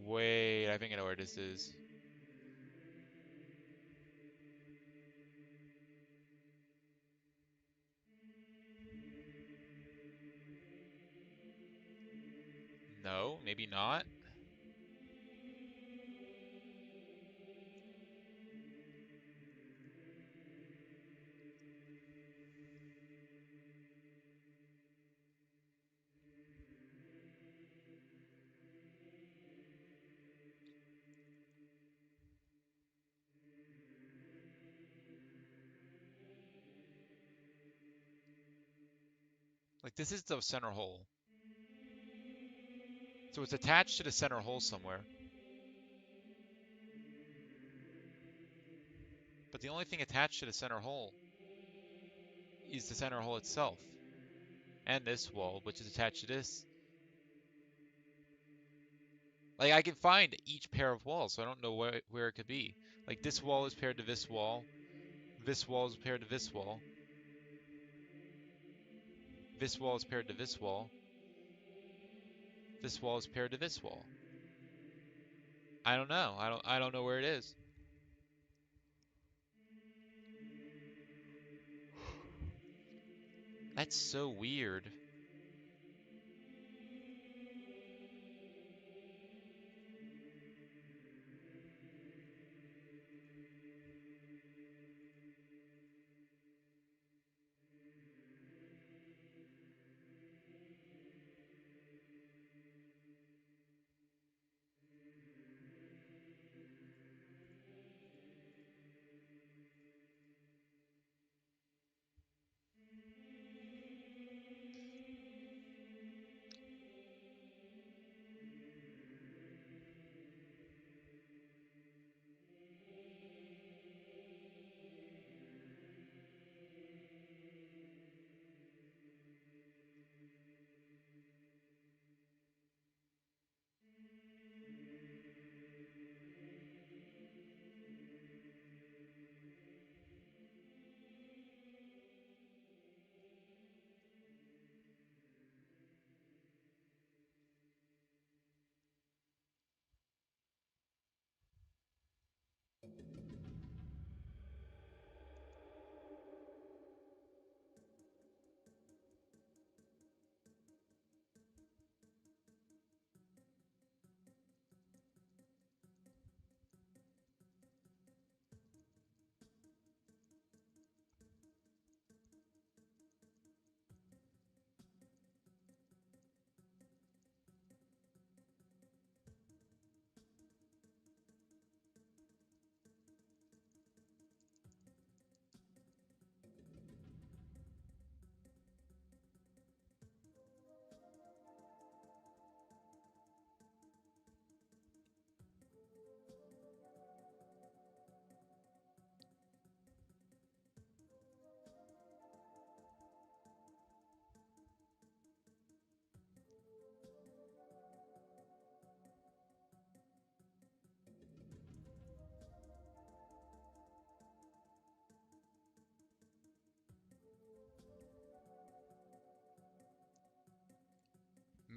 Wait, I think I know where this is. No, maybe not. Like this is the center hole. So it's attached to the center hole somewhere. But the only thing attached to the center hole is the center hole itself. And this wall, which is attached to this. Like I can find each pair of walls, so I don't know where it could be. Like this wall is paired to this wall. This wall is paired to this wall. This wall is paired to this wall. This wall is paired to this wall. I don't know. I don't know where it is. That's so weird.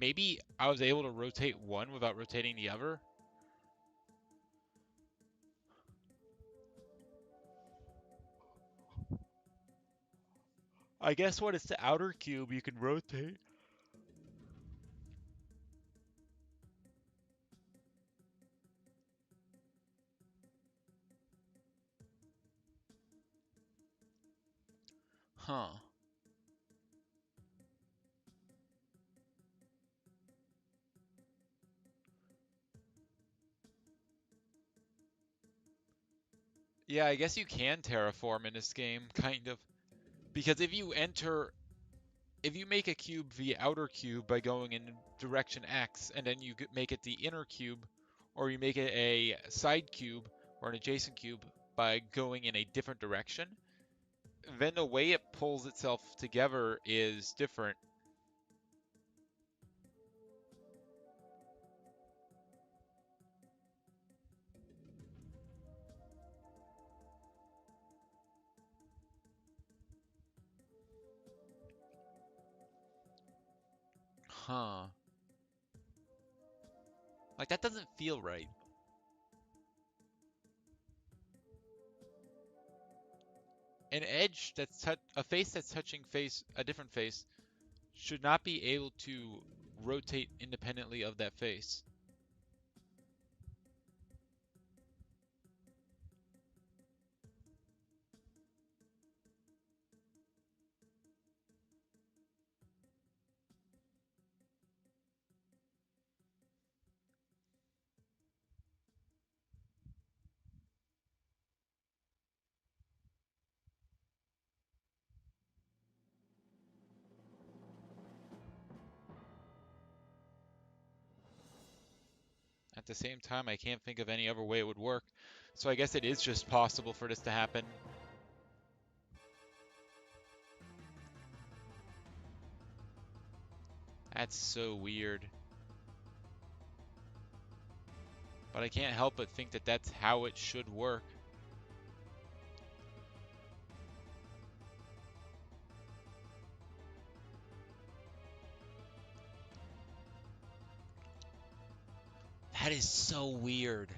maybe I was able to rotate one without rotating the other. I guess when it's the outer cube, you can rotate. Huh. Yeah, I guess you can terraform in this game, kind of. Because if you make a cube via outer cube by going in direction X, and then you make it the inner cube, or you make it a side cube or an adjacent cube by going in a different direction, then the way it pulls itself together is different. Huh. Like, that doesn't feel right. An edge that's a face that's touching a different face should not be able to rotate independently of that face. At the same time, I can't think of any other way it would work. So I guess it is just possible for this to happen. That's so weird. But I can't help but think that that's how it should work. That is so weird.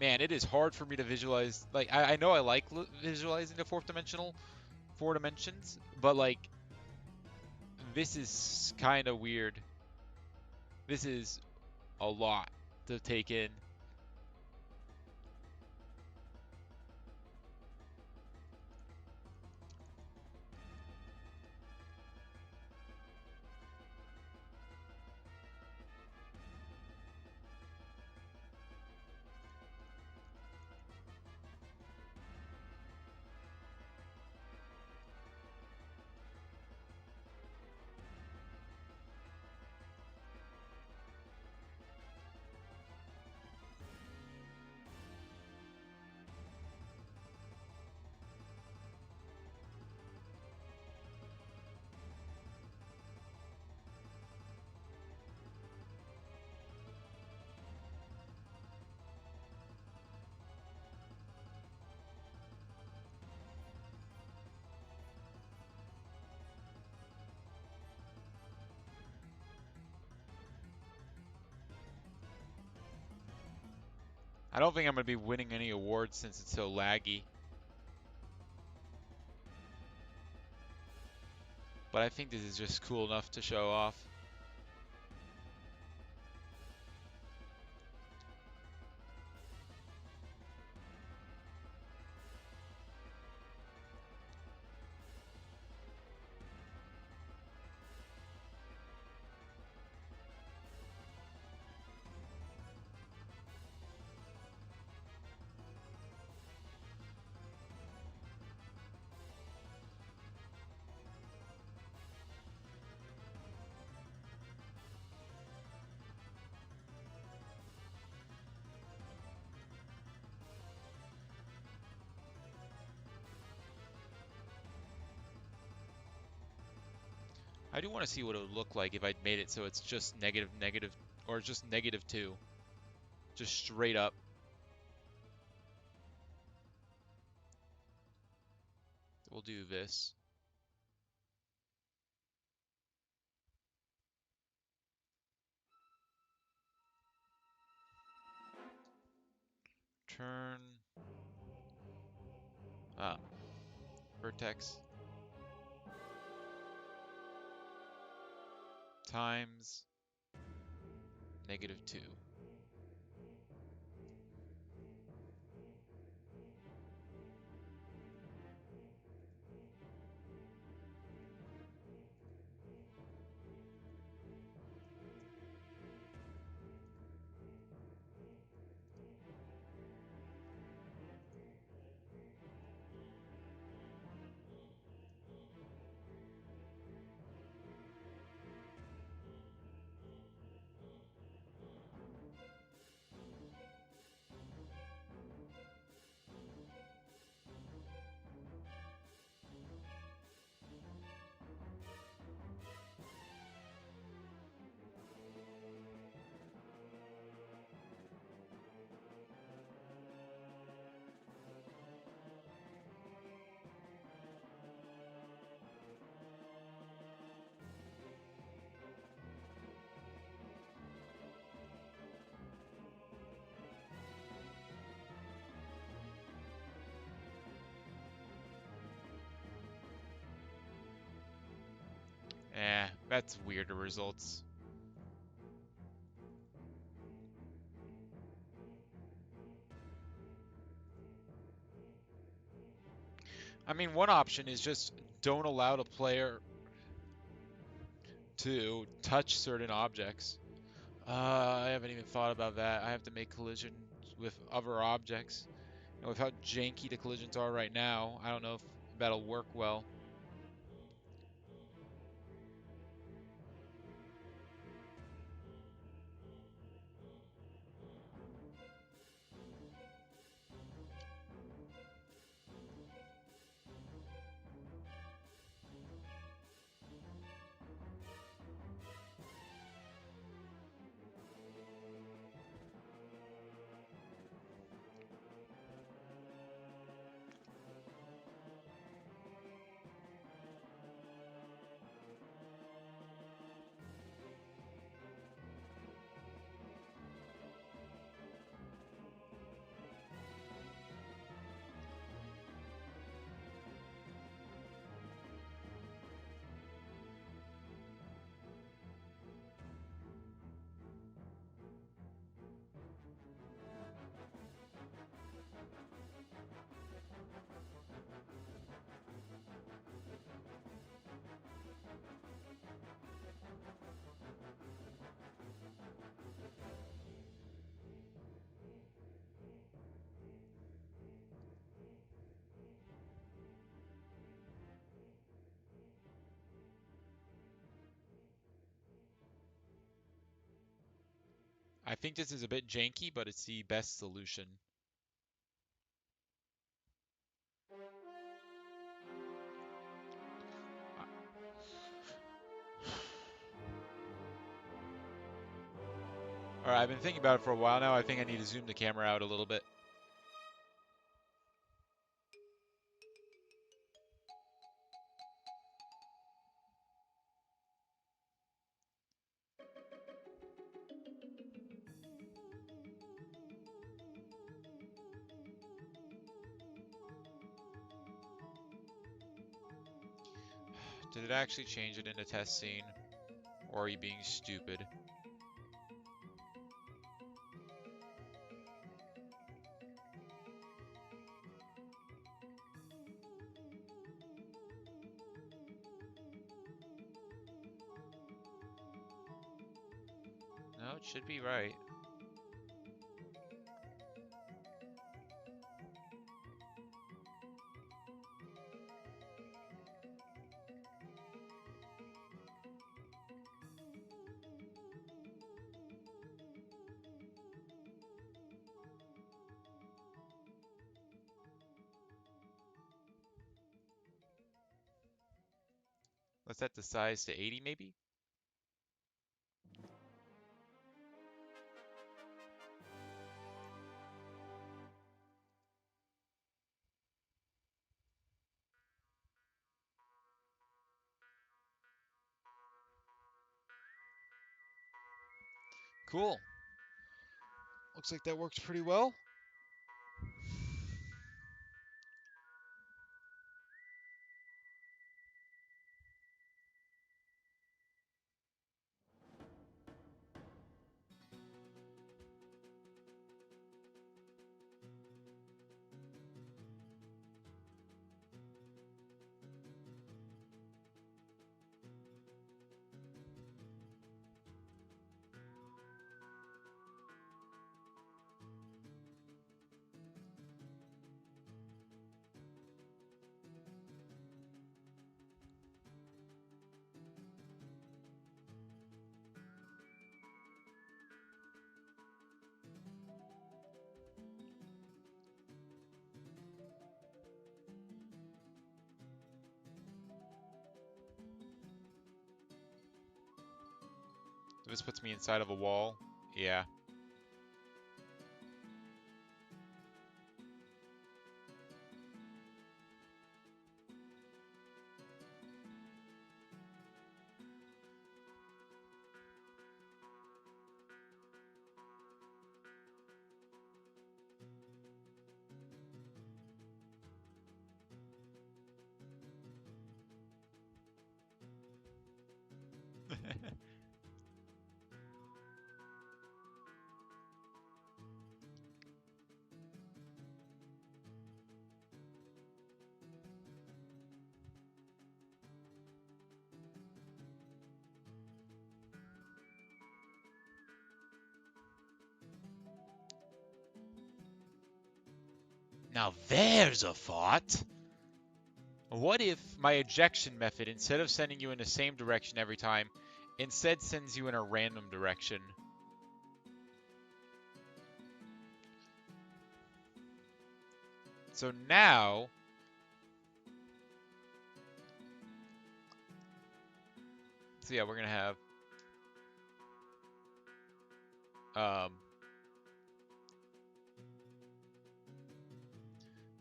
Man, it is hard for me to visualize. Like, I know I like visualizing the four dimensions, but like, this is kind of weird. This is a lot to take in. I don't think I'm going to be winning any awards since it's so laggy. But I think this is just cool enough to show off. I do want to see what it would look like if I'd made it so it's just negative, negative, or just -2. Just straight up. We'll do this. Turn vertex times -2. That's weirder results. I mean, one option is just don't allow the player to touch certain objects. I haven't even thought about that. I have to make collisions with other objects. And with how janky the collisions are right now, I don't know if that'll work well. I think this is a bit janky, but it's the best solution. All right, I've been thinking about it for a while now. I think I need to zoom the camera out a little bit. Did it actually change it in the test scene? Or are you being stupid? No, it should be right. Let's set the size to 80 maybe? Cool. Looks like that works pretty well. This puts me inside of a wall. Yeah. Now there's a thought. What if my ejection method, instead of sending you in the same direction every time, instead sends you in a random direction? So now, so yeah, we're gonna have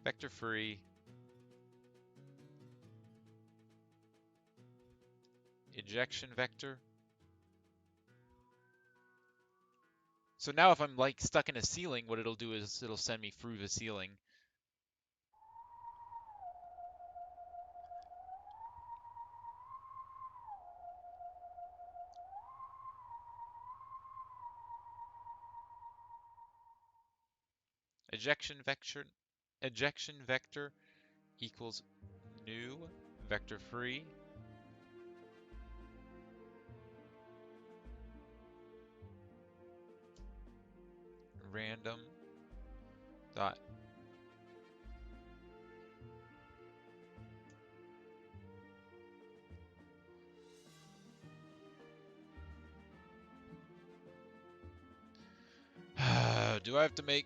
vector free ejection vector. So now if I'm like stuck in a ceiling, what it'll do is it'll send me through the ceiling. Ejection vector equals new vector free random dot do I have to make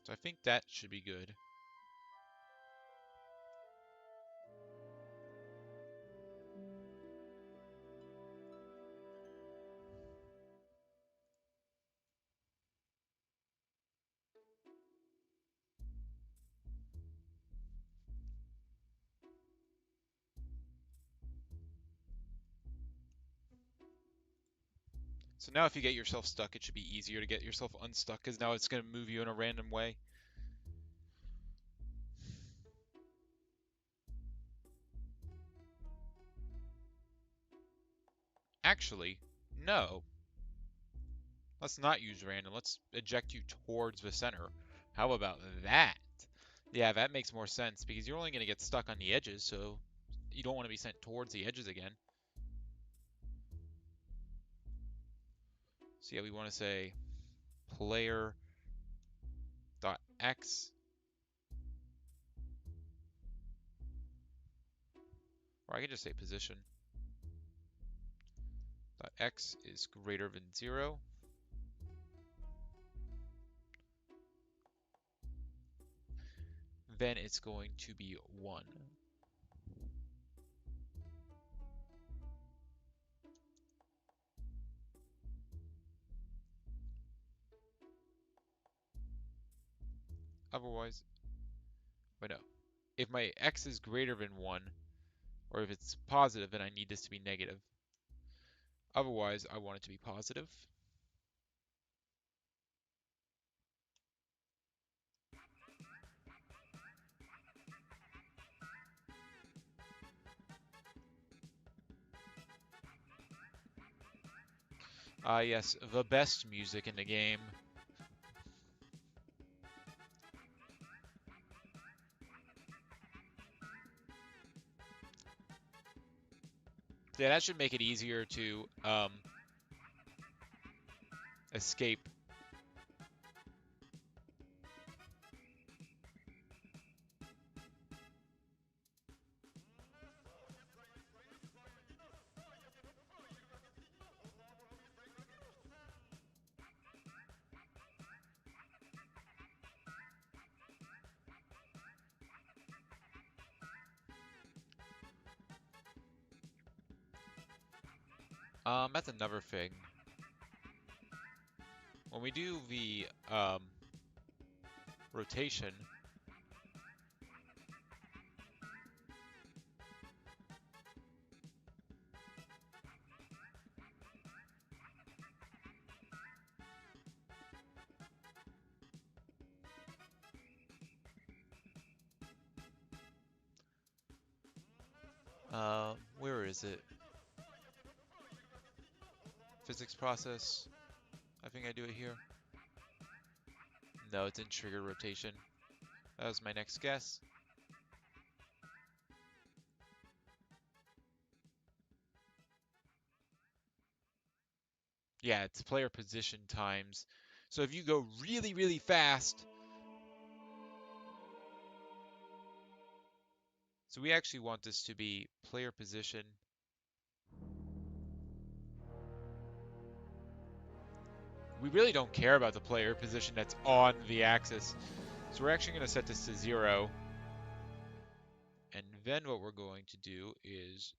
so I think that should be good. So now if you get yourself stuck, it should be easier to get yourself unstuck because now it's going to move you in a random way. Actually, no. Let's not use random. Let's eject you towards the center. How about that? Yeah, that makes more sense because you're only going to get stuck on the edges, so you don't want to be sent towards the edges again. So yeah, we want to say player dot x, or I can just say position dot x is greater than 0. Then it's going to be 1. Otherwise, but no. If my x is greater than 1, or if it's positive, then I need this to be negative. Otherwise, I want it to be positive. Yes, the best music in the game. Yeah, that should make it easier to escape. That's another thing. When we do the rotation, where is it? Physics process. I think I do it here. No, it's in trigger rotation. That was my next guess. Yeah, it's player position times. So if you go really, really fast, so we actually want this to be player position. We really don't care about the player position that's on the axis. So we're actually going to set this to 0. And then what we're going to do is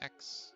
X.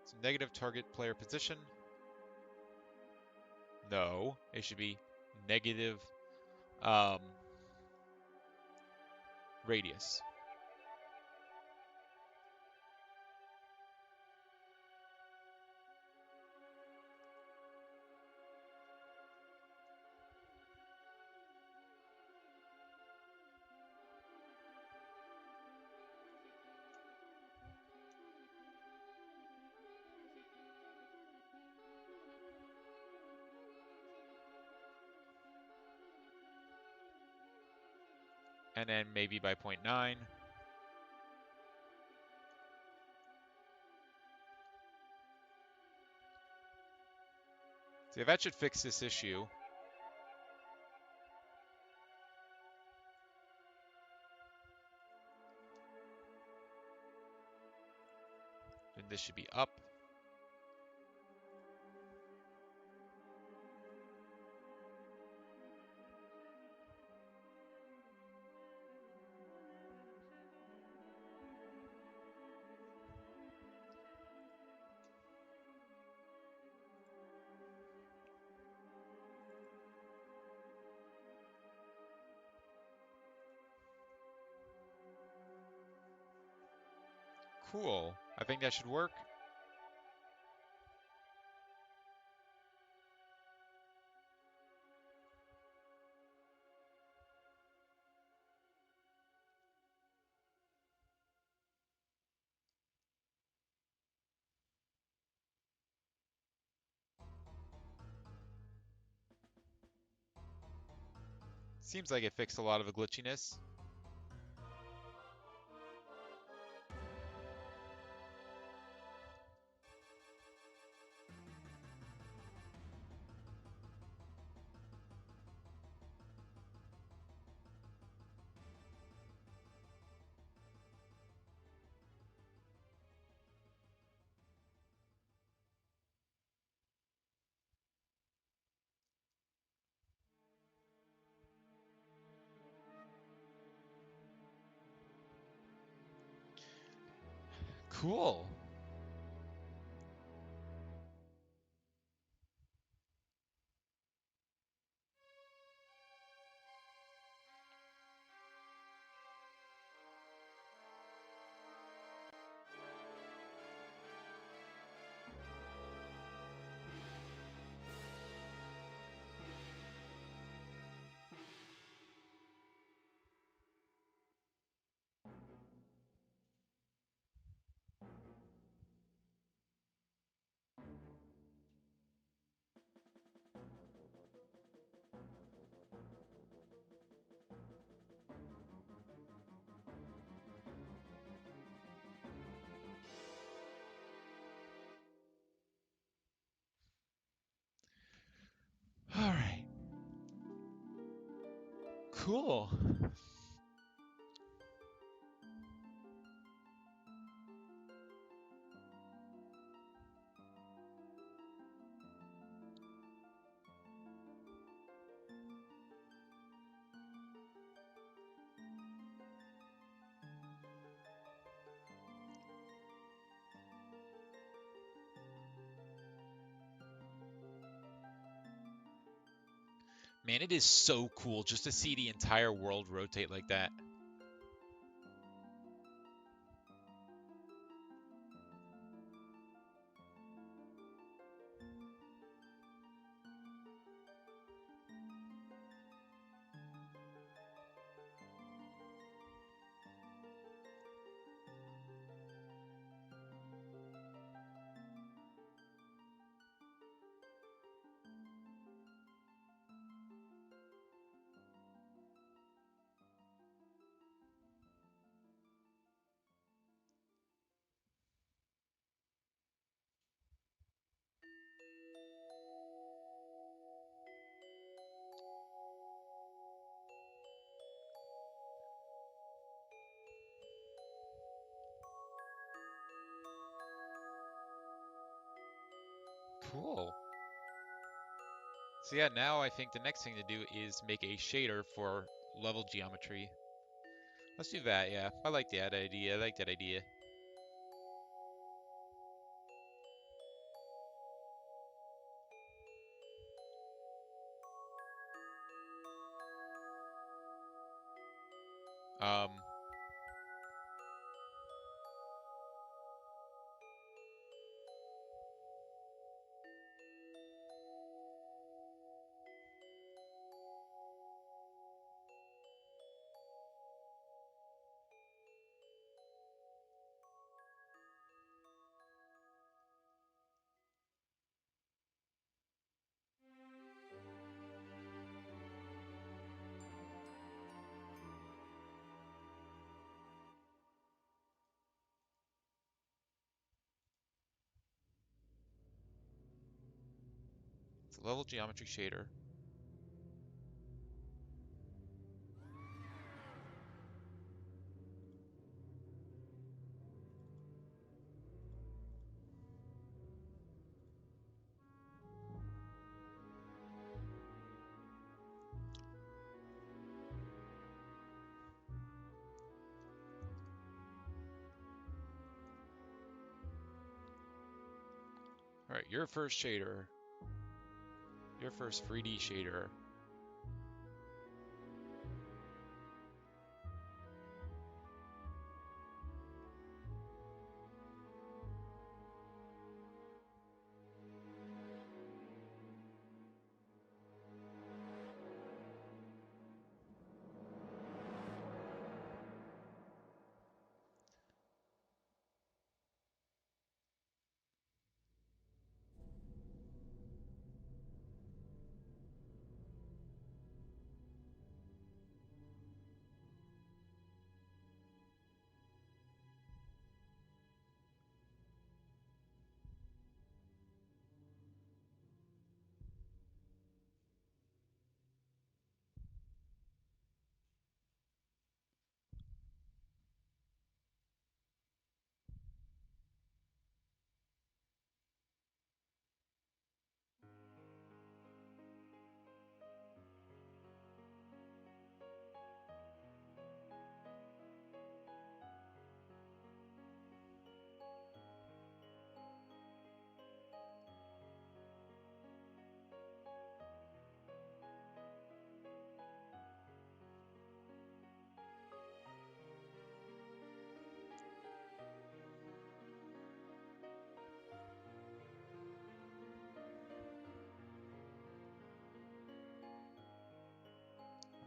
So negative target player position. No, it should be negative radius. And then maybe by 0.9. So that should fix this issue. this should be up. Cool. I think that should work. Seems like it fixed a lot of the glitchiness. Cool. All right. Cool. Man, it is so cool just to see the entire world rotate like that. Cool. So yeah, now I think the next thing to do is make a shader for level geometry. Let's do that, yeah. I like that idea. I like that idea. Um, it's a level geometry shader. All right, your first shader. Your first 3D shader.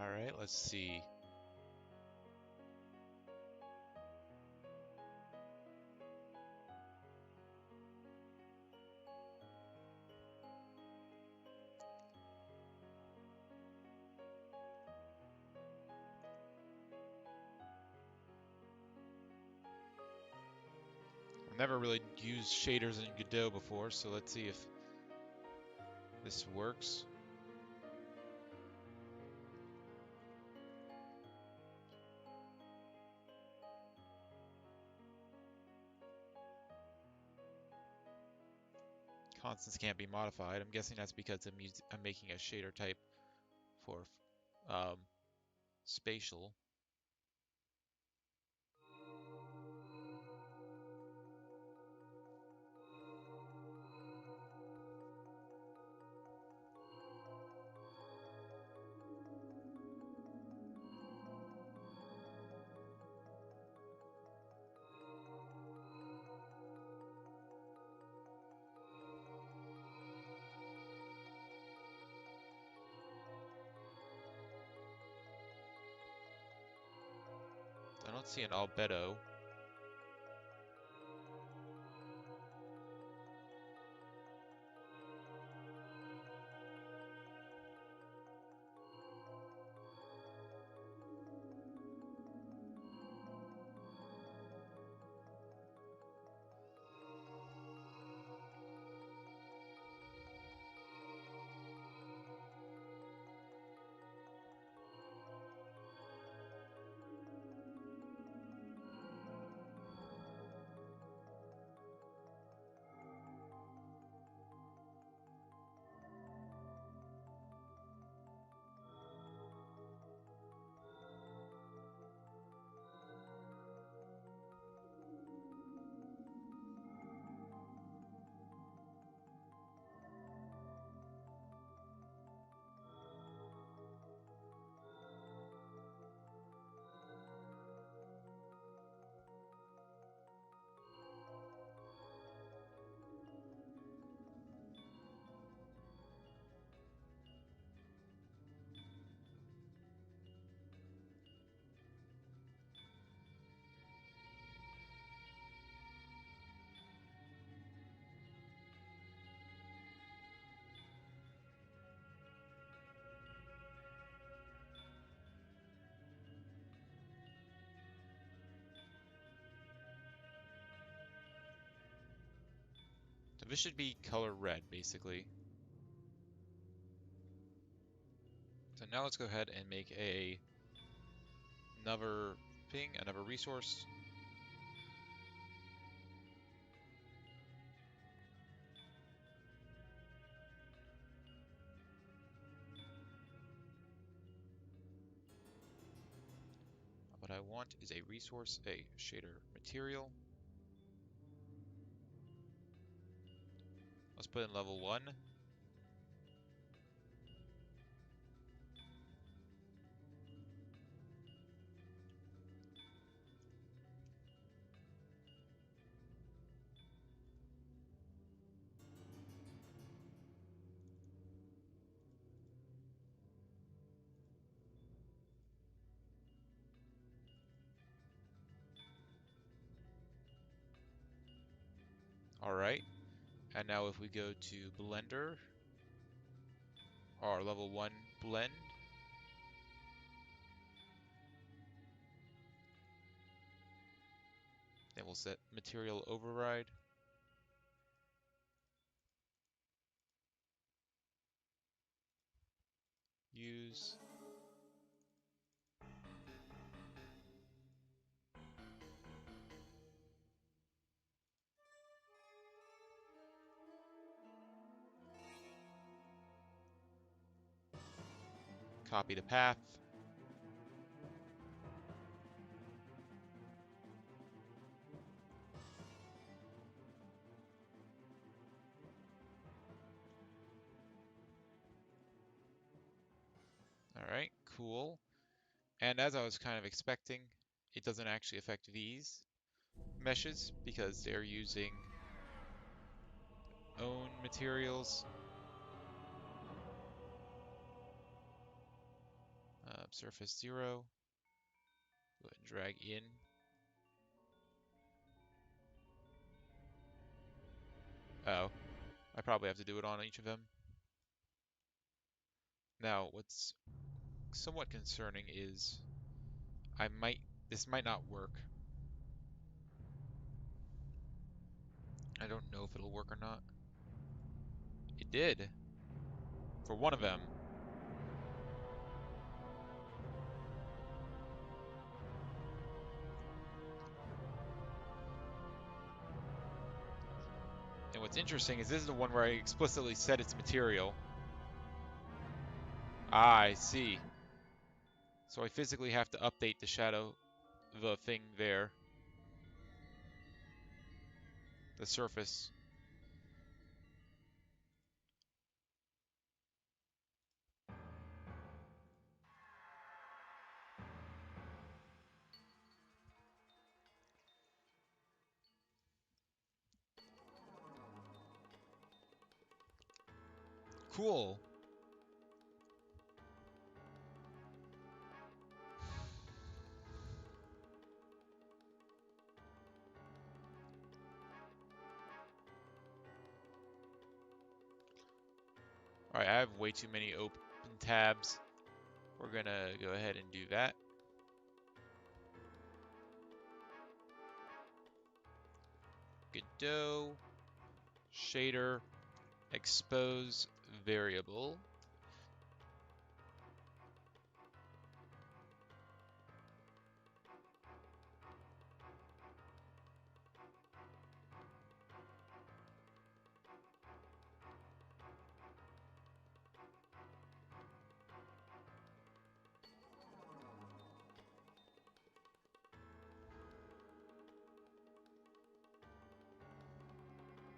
All right, let's see. I've never really used shaders in Godot before, so let's see if this works. Constants can't be modified. I'm guessing that's because I'm making a shader type for um, spatial. I don't see an albedo. So this should be color red, basically. So now let's go ahead and make another thing, another resource. What I want is a resource, a shader material. put in level 1. Alright, and now if we go to Blender, or level 1 blend, then we'll set material override. Use. Copy the path. Alright, cool. And as I was kind of expecting, it doesn't actually affect these meshes because they're using own materials. Surface 0. Go ahead and drag in. Oh, I probably have to do it on each of them. Now, what's somewhat concerning is this might not work. I don't know if it'll work or not. It did. For one of them. And what's interesting is this is the one where I explicitly set its material. Ah, I see. So I physically have to update the shadow, the thing there. The surface. Cool. Alright, I have way too many open tabs. We're gonna go ahead and do that. Godot, shader, expose variable.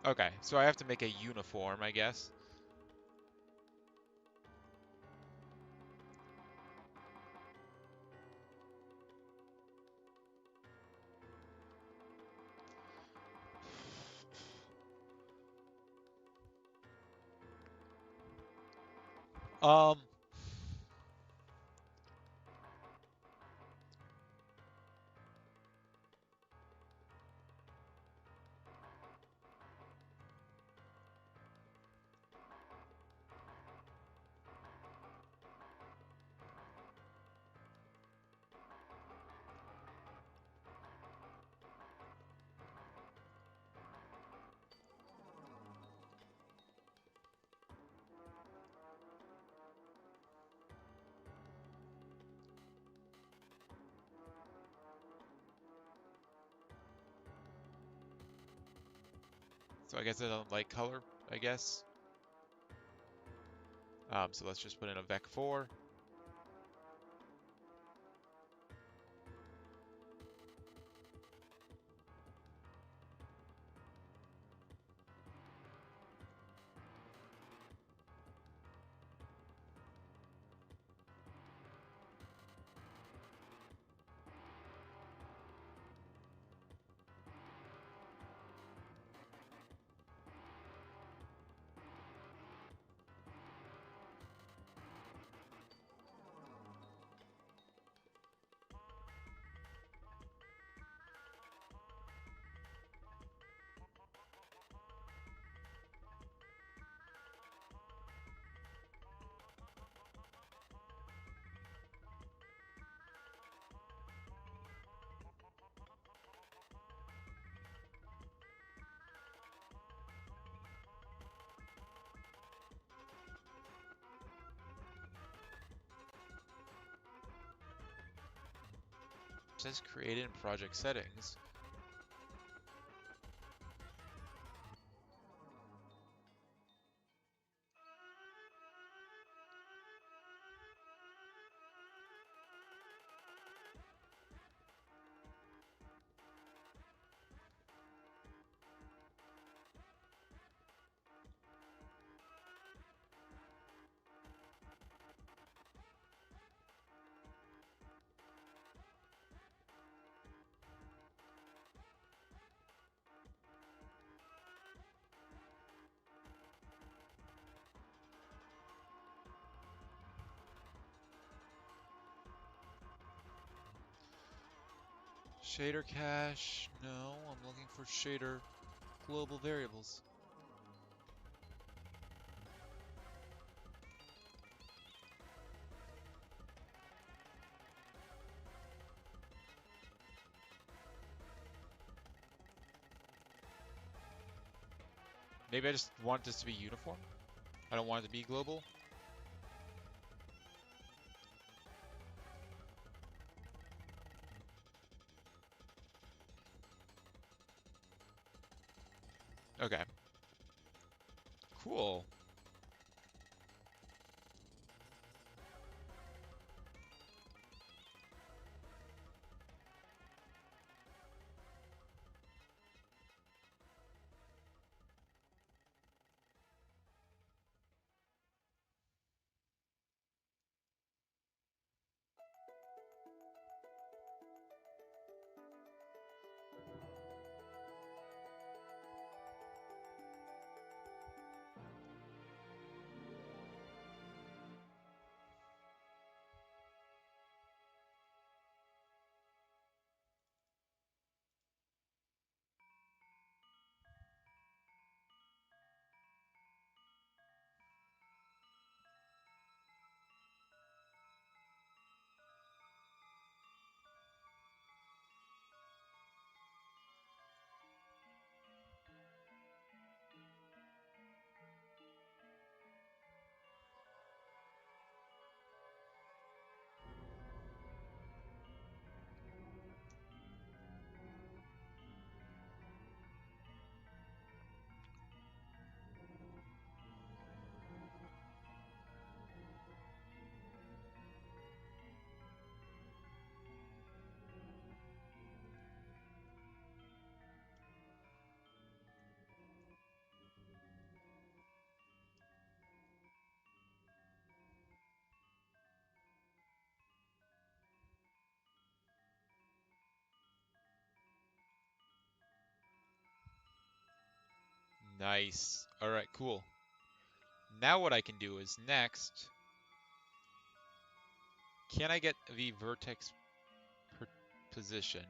Okay, so I have to make a uniform, I guess. Um, so I guess I don't like color, I guess. So let's just put in a vec4. says created in project settings. Shader cache, no, I'm looking for shader global variables. Maybe I just want this to be uniform. I don't want it to be global. Okay. Cool. Nice. All right, cool. Now what I can do is next, can I get the vertex position?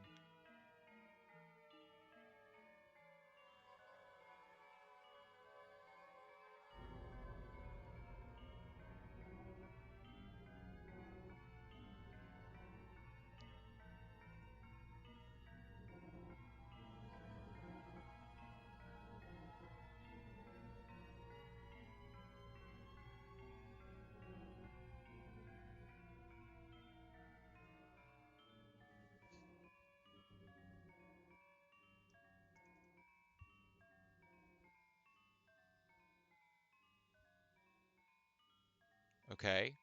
Okay.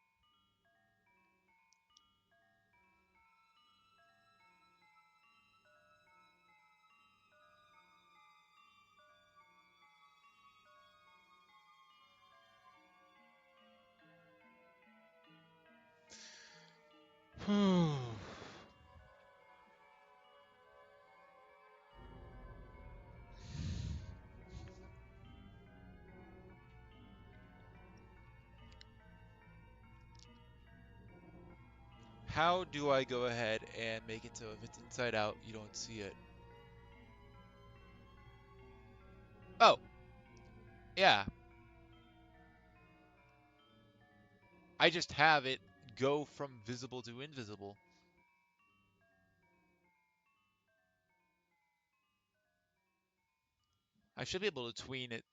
How do I go ahead and make it so if it's inside out, you don't see it? Oh, yeah. I just have it go from visible to invisible. I should be able to tween it.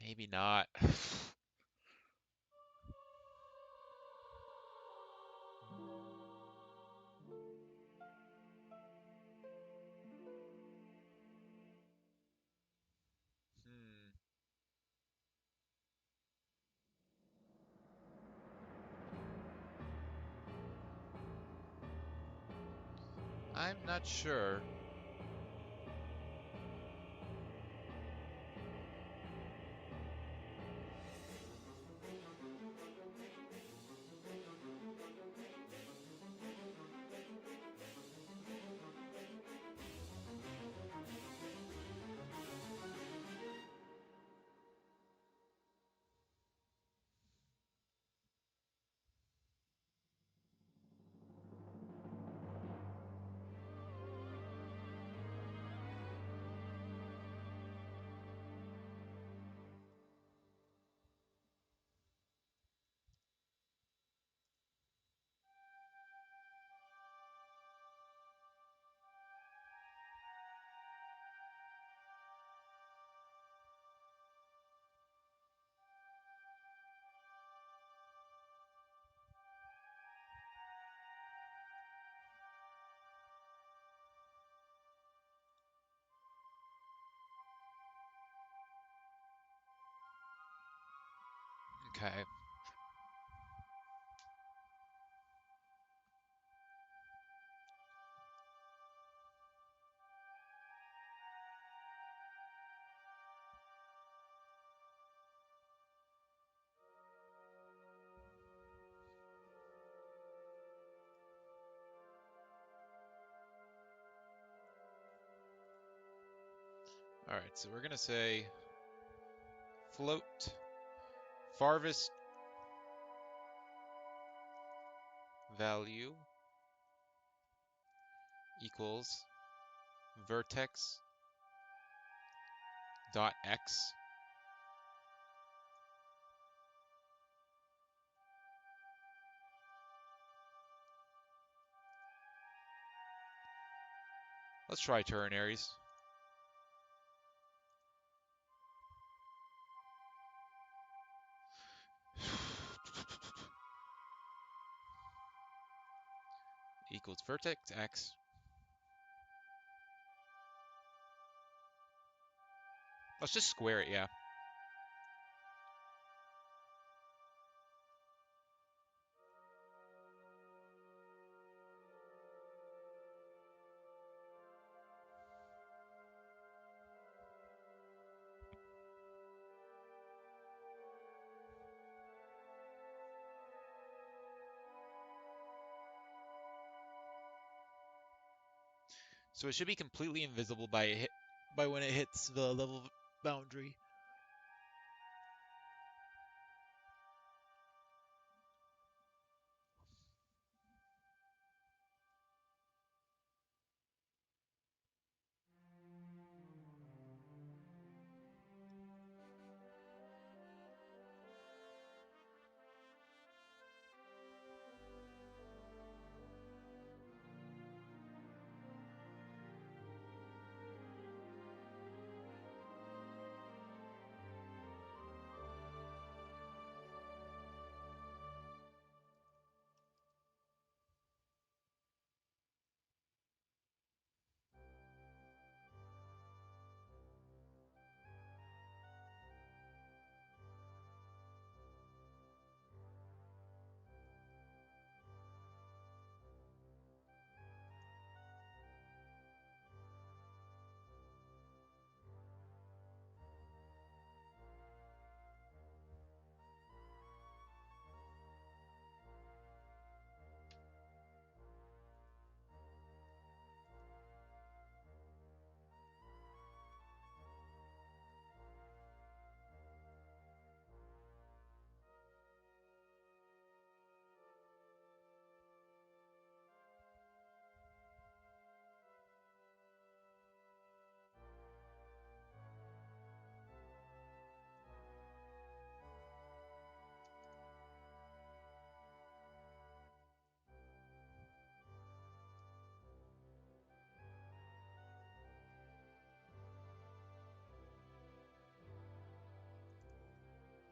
Maybe not. I'm not sure. Okay. All right, so we're gonna say float farthest value equals vertex dot x. Let's try ternaries. Equals vertex x. Let's just square it, yeah. So it should be completely invisible by when it hits the level boundary.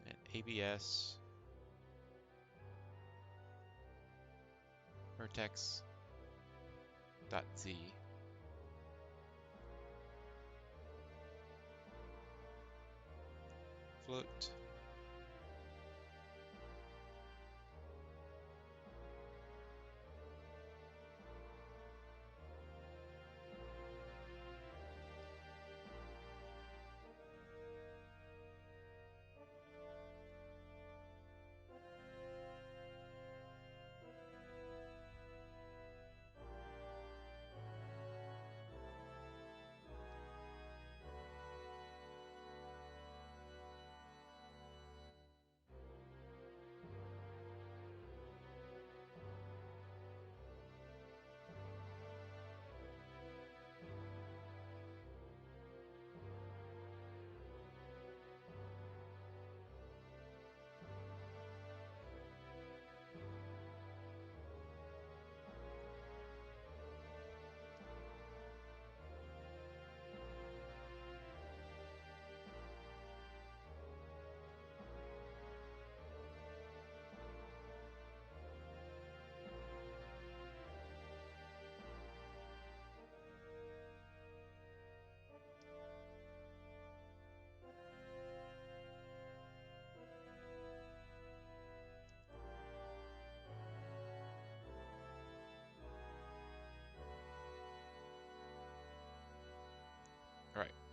And ABS vertex dot z float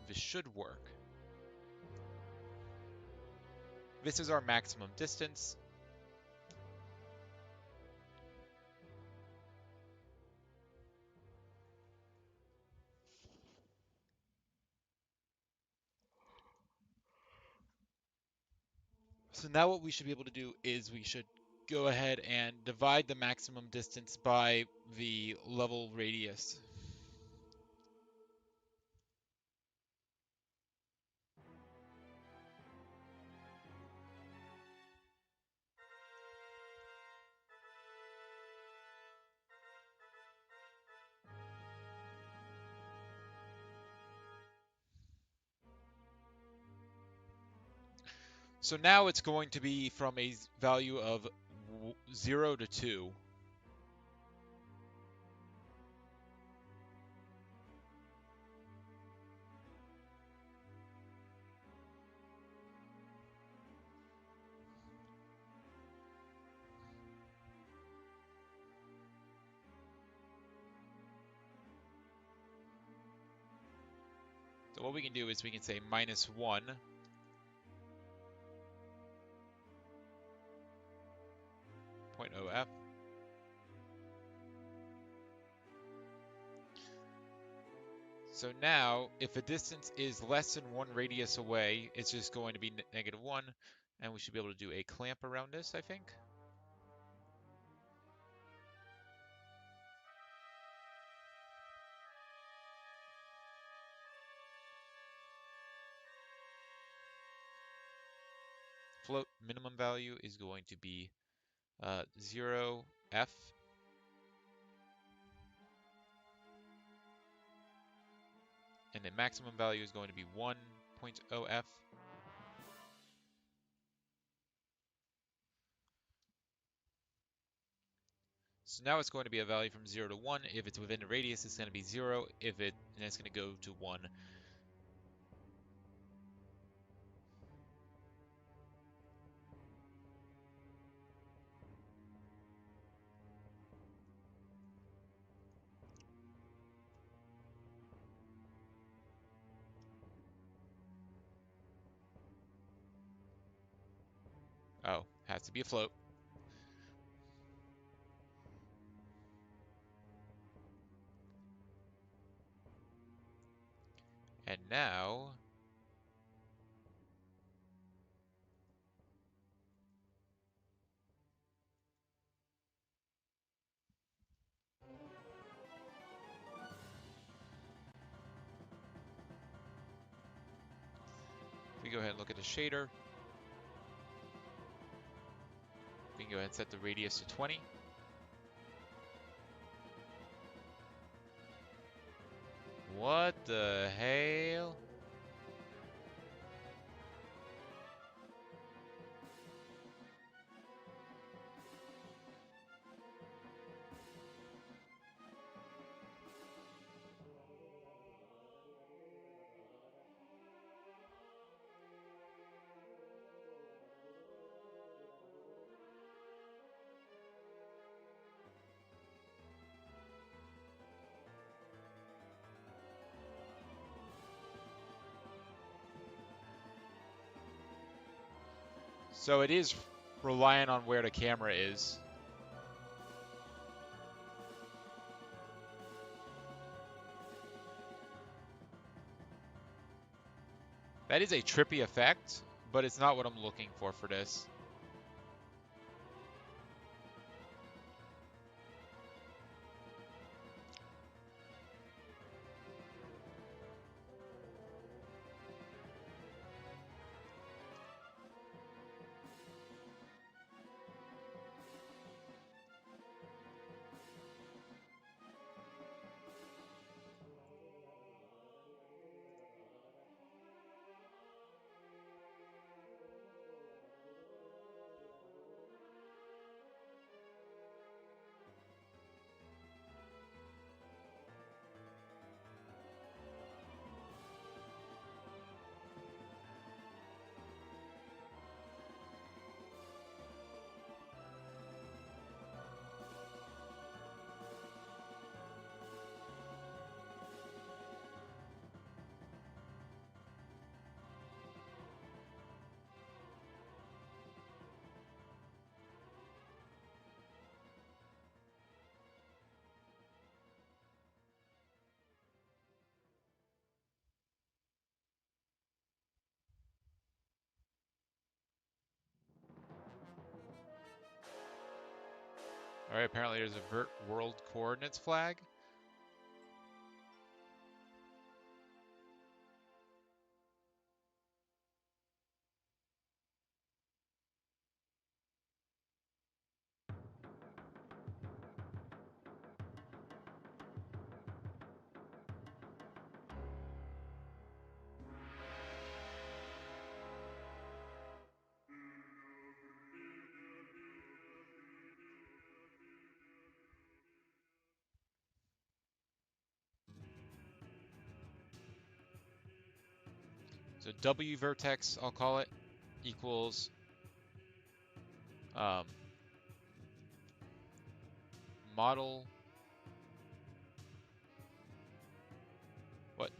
this should work. This is our maximum distance. So now what we should be able to do is we should go ahead and divide the maximum distance by the level radius. So now it's going to be from a value of 0 to 2. So what we can do is we can say minus 1 0.0f. So now, if a distance is less than 1 radius away, it's just going to be negative 1, and we should be able to do a clamp around this, I think. Float minimum value is going to be 0f. And the maximum value is going to be 1.0f. So now it's going to be a value from 0 to 1. If it's within the radius, it's going to be 0. And it's going to go to 1. Oh, has to be a float. And now we go ahead and look at the shader. We can go ahead and set the radius to 20. What the hell? So it is reliant on where the camera is. That is a trippy effect, but it's not what I'm looking for this. Alright, apparently there's a vert world coordinates flag. So W vertex, I'll call it, equals model. What?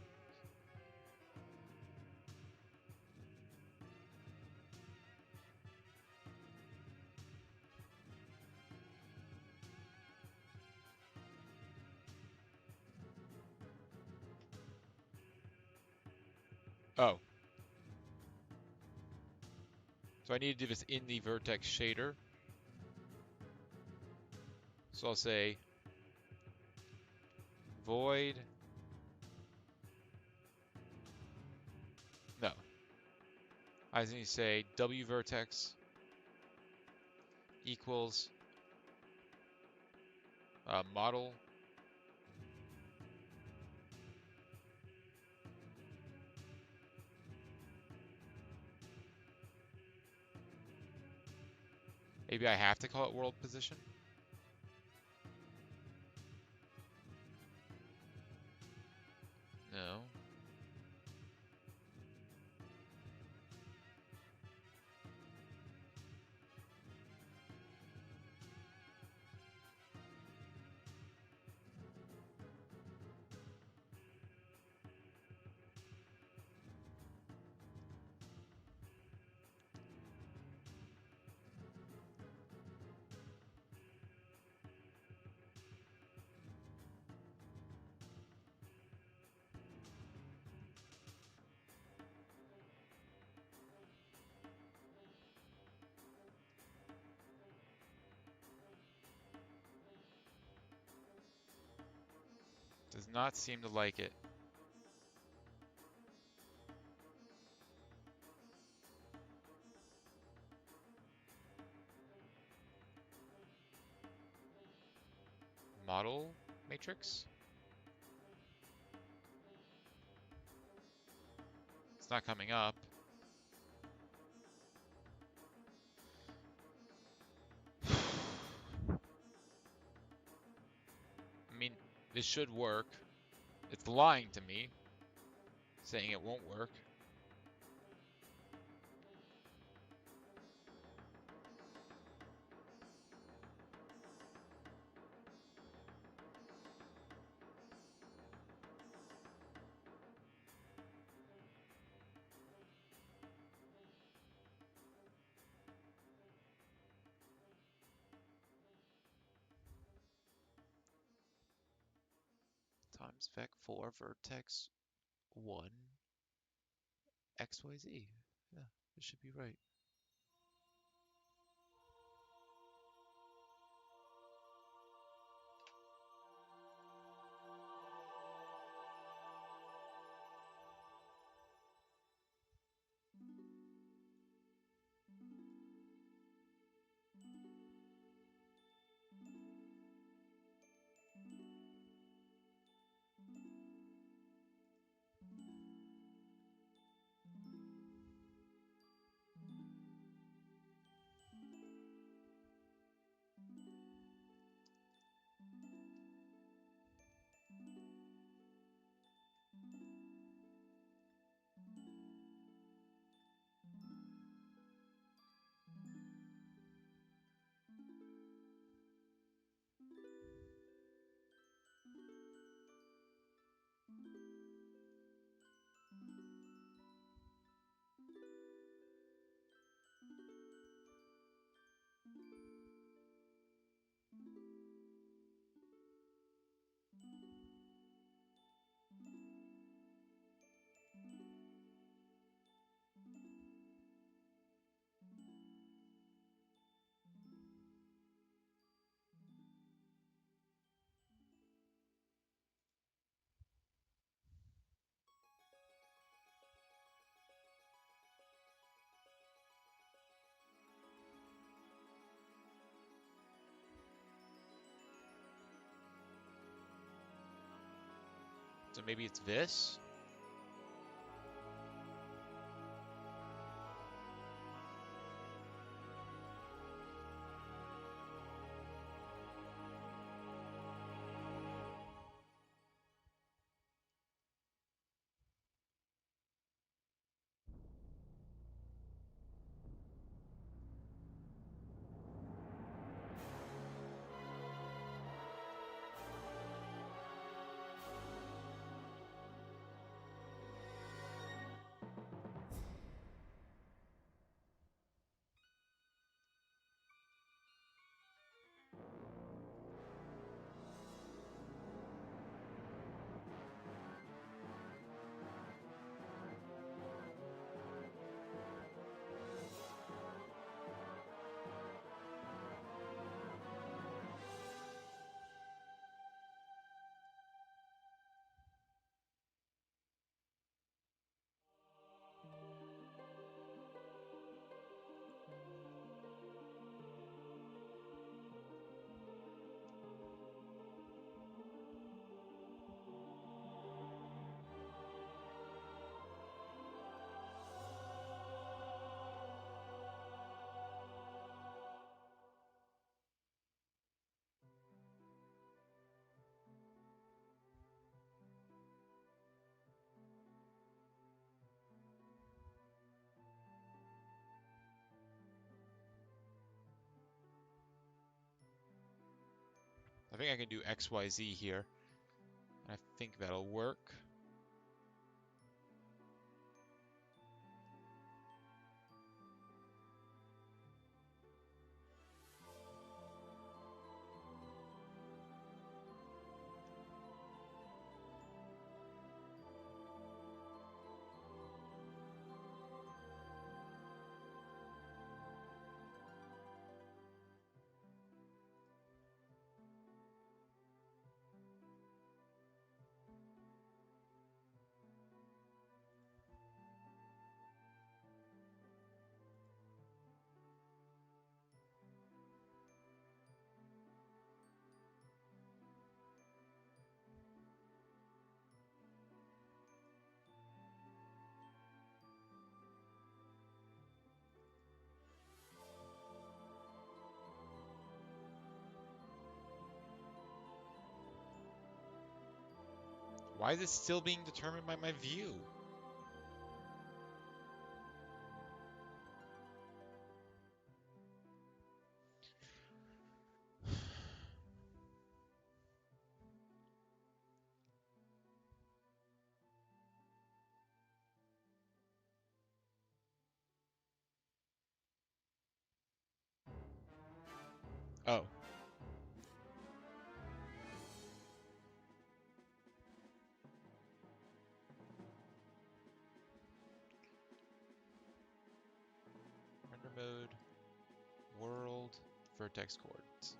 Oh. So I need to do this in the vertex shader. So I'll say void. No. I just need to say W vertex equals model. Maybe I have to call it world position. No. Does not seem to like it. Model matrix? It's not coming up. I mean, this should work. It's lying to me, saying it won't work. Times vec4 vertex 1 xyz. Yeah, this should be right. So maybe it's this? I think I can do XYZ here. I think that'll work. Why is it still being determined by my view? Oh. Render mode, world, vertex coordinates.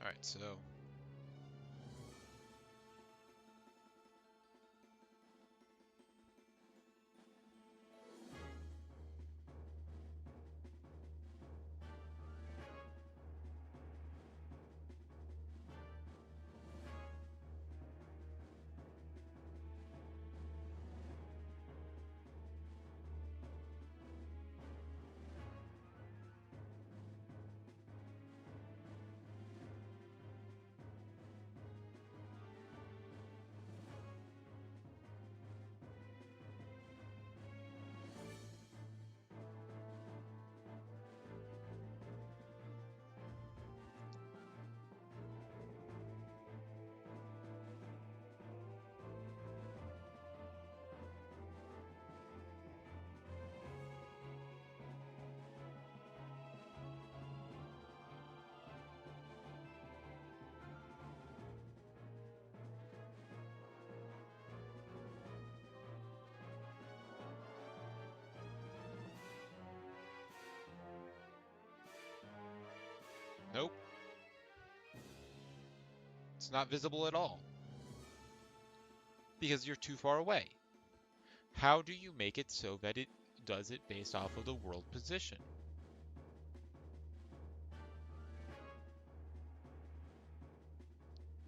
Alright, so It's not visible at all because you're too far away. How do you make it so that it does it based off of the world position?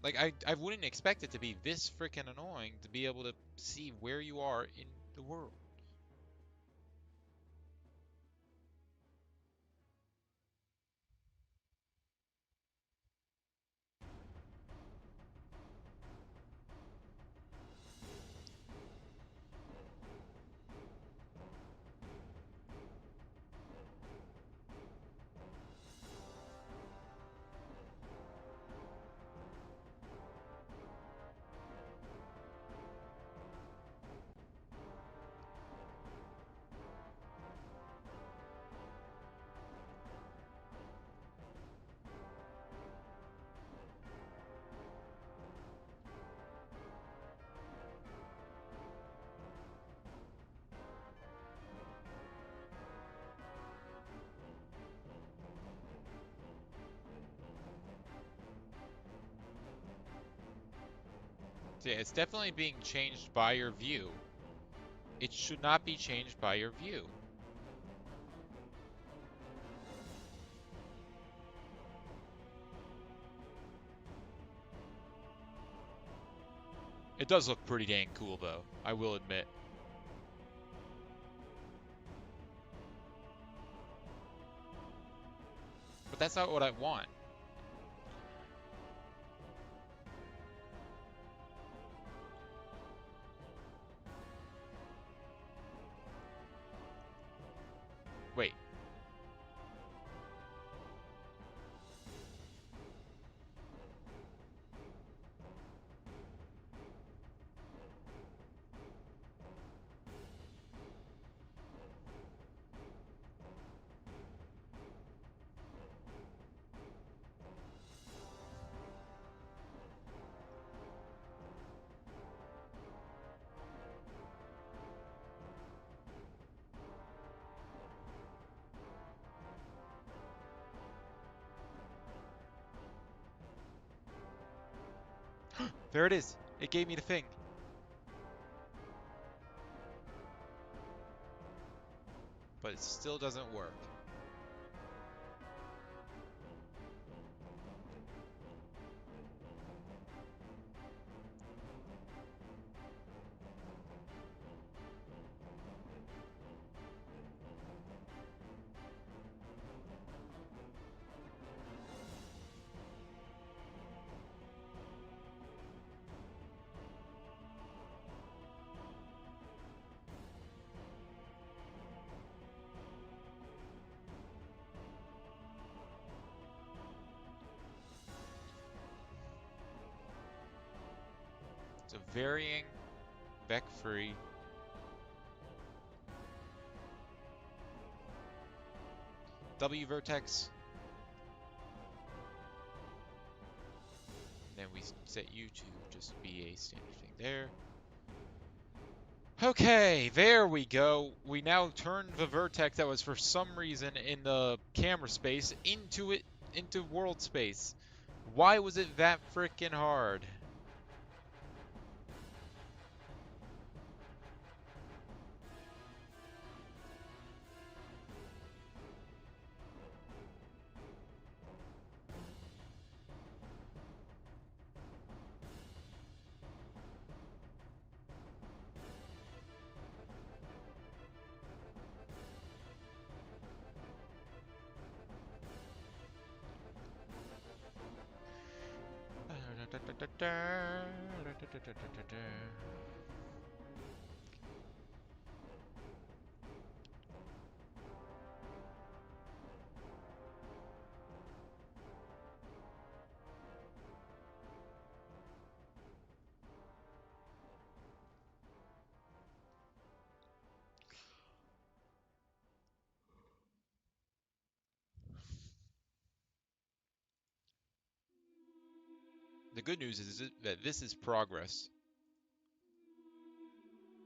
Like, I wouldn't expect it to be this freaking annoying to be able to see where you are in the world. So yeah, it's definitely being changed by your view. It should not be changed by your view. It does look pretty dang cool, though, I will admit. But that's not what I want. Wait. There it is. It gave me the thing. But it still doesn't work. It's a varying, vec-free W vertex. And then we set you to just be a standard thing there. Okay, there we go. We now turned the vertex that was for some reason in the camera space into world space. Why was it that freaking hard? The good news is that this is progress.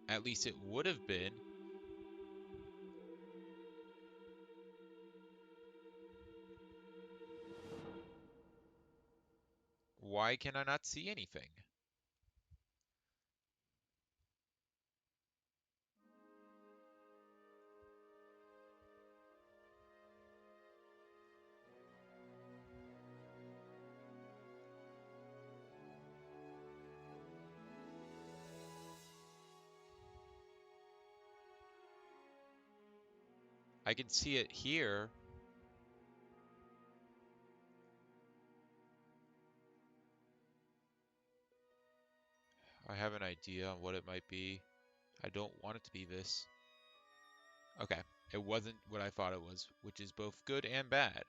At least it would have been. Why can I not see anything? I can see it here. I have an idea on what it might be. I don't want it to be this. Okay, it wasn't what I thought it was, which is both good and bad.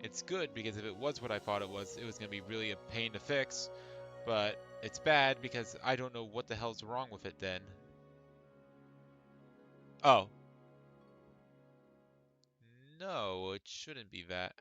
It's good because if it was what I thought it was going to be really a pain to fix, but it's bad because I don't know what the hell's wrong with it then. Oh. No, it shouldn't be that.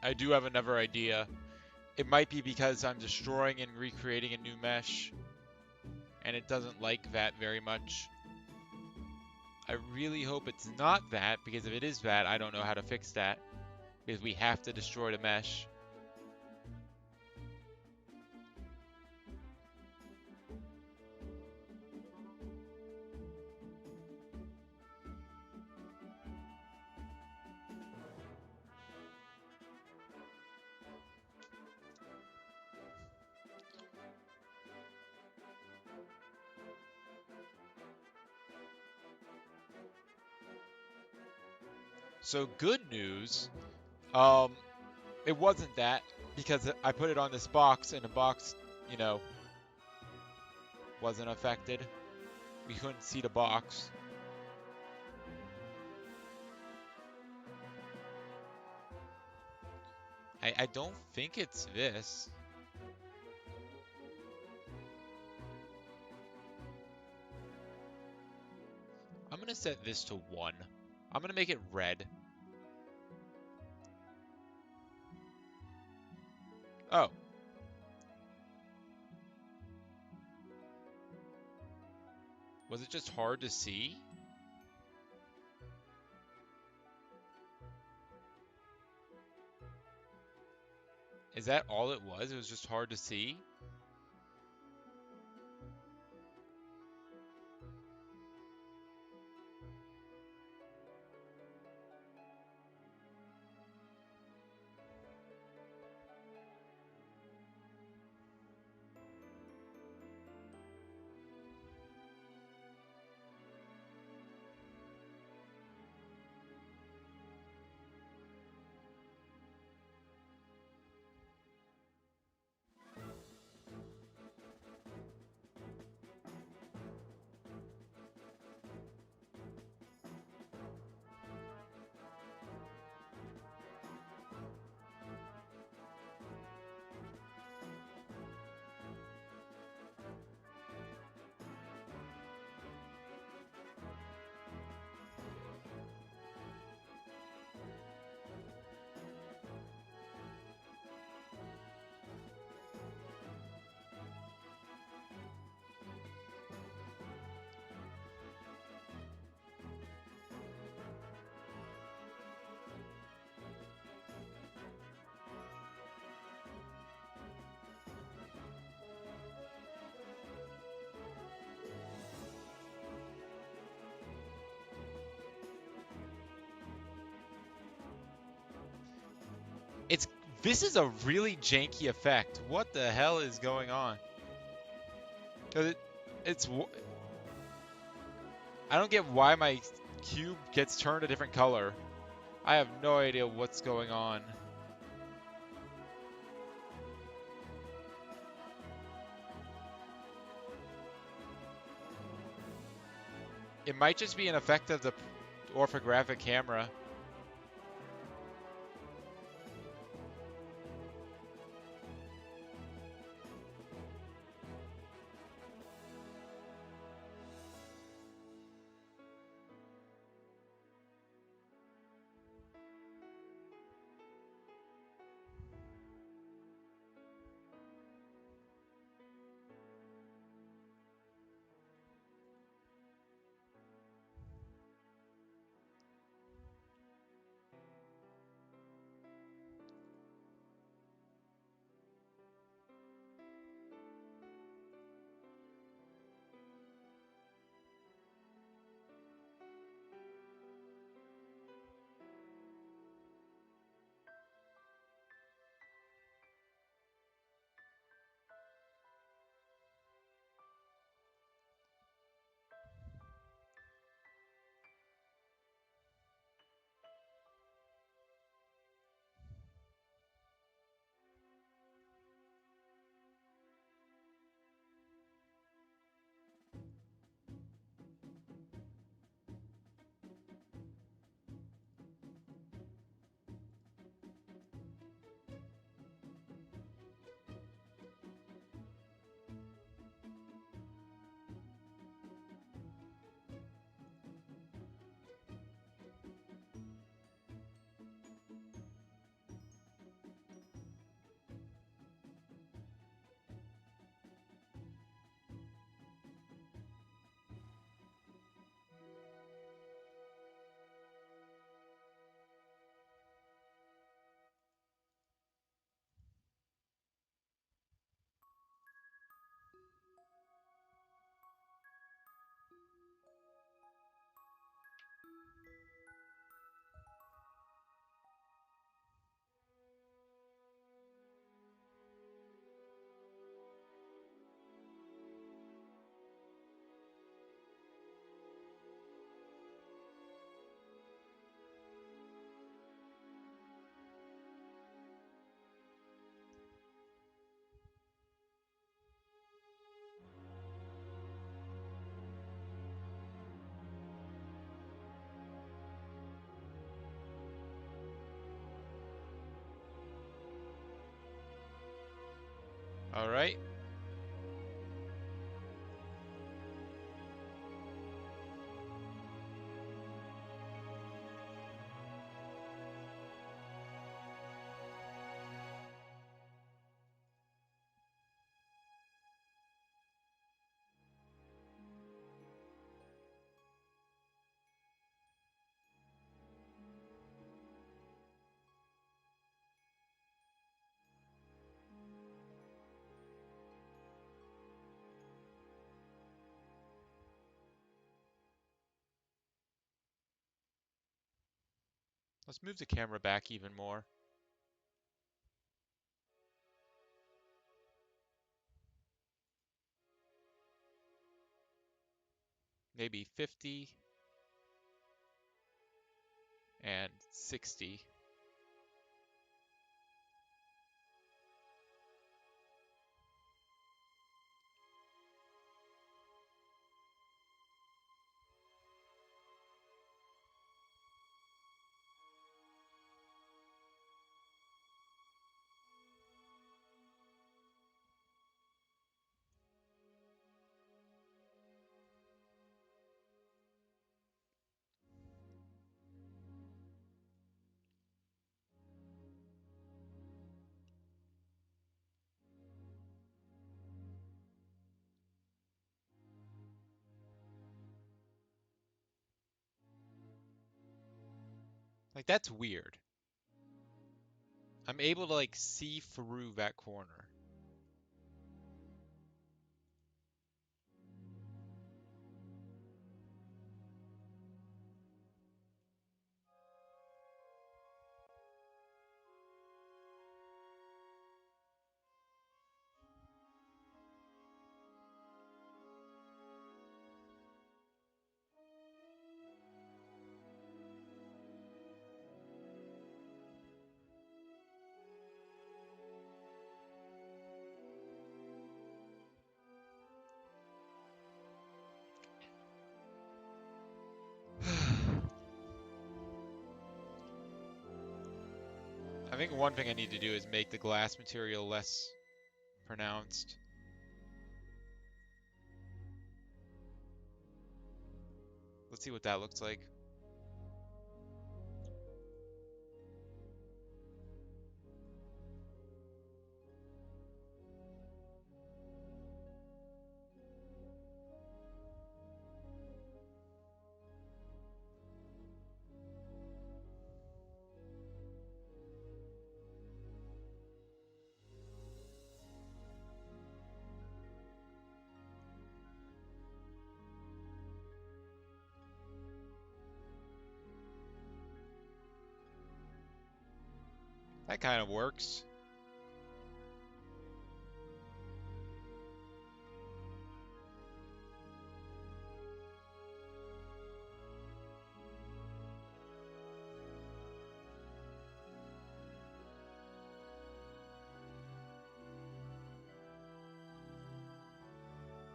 I do have another idea. It might be because I'm destroying and recreating a new mesh, and it doesn't like that very much. I really hope it's not that, because if it is that, I don't know how to fix that, because we have to destroy the mesh. So good news, um, it wasn't that, because I put it on this box, and the box, you know, wasn't affected. We couldn't see the box. I don't think it's this. I'm gonna set this to 1. I'm gonna make it red. Oh. Was it just hard to see? Is that all it was? It was just hard to see? It's this is a really janky effect. What the hell is going on? 'Cause it's I don't get why my cube gets turned a different color. I have no idea what's going on. It might just be an effect of the orthographic camera. All right. Let's move the camera back even more. Maybe 50 and 60. Like that's weird. I'm able to like see through that corner. think one thing I need to do is make the glass material less pronounced. Let's see what that looks like. That kind of works.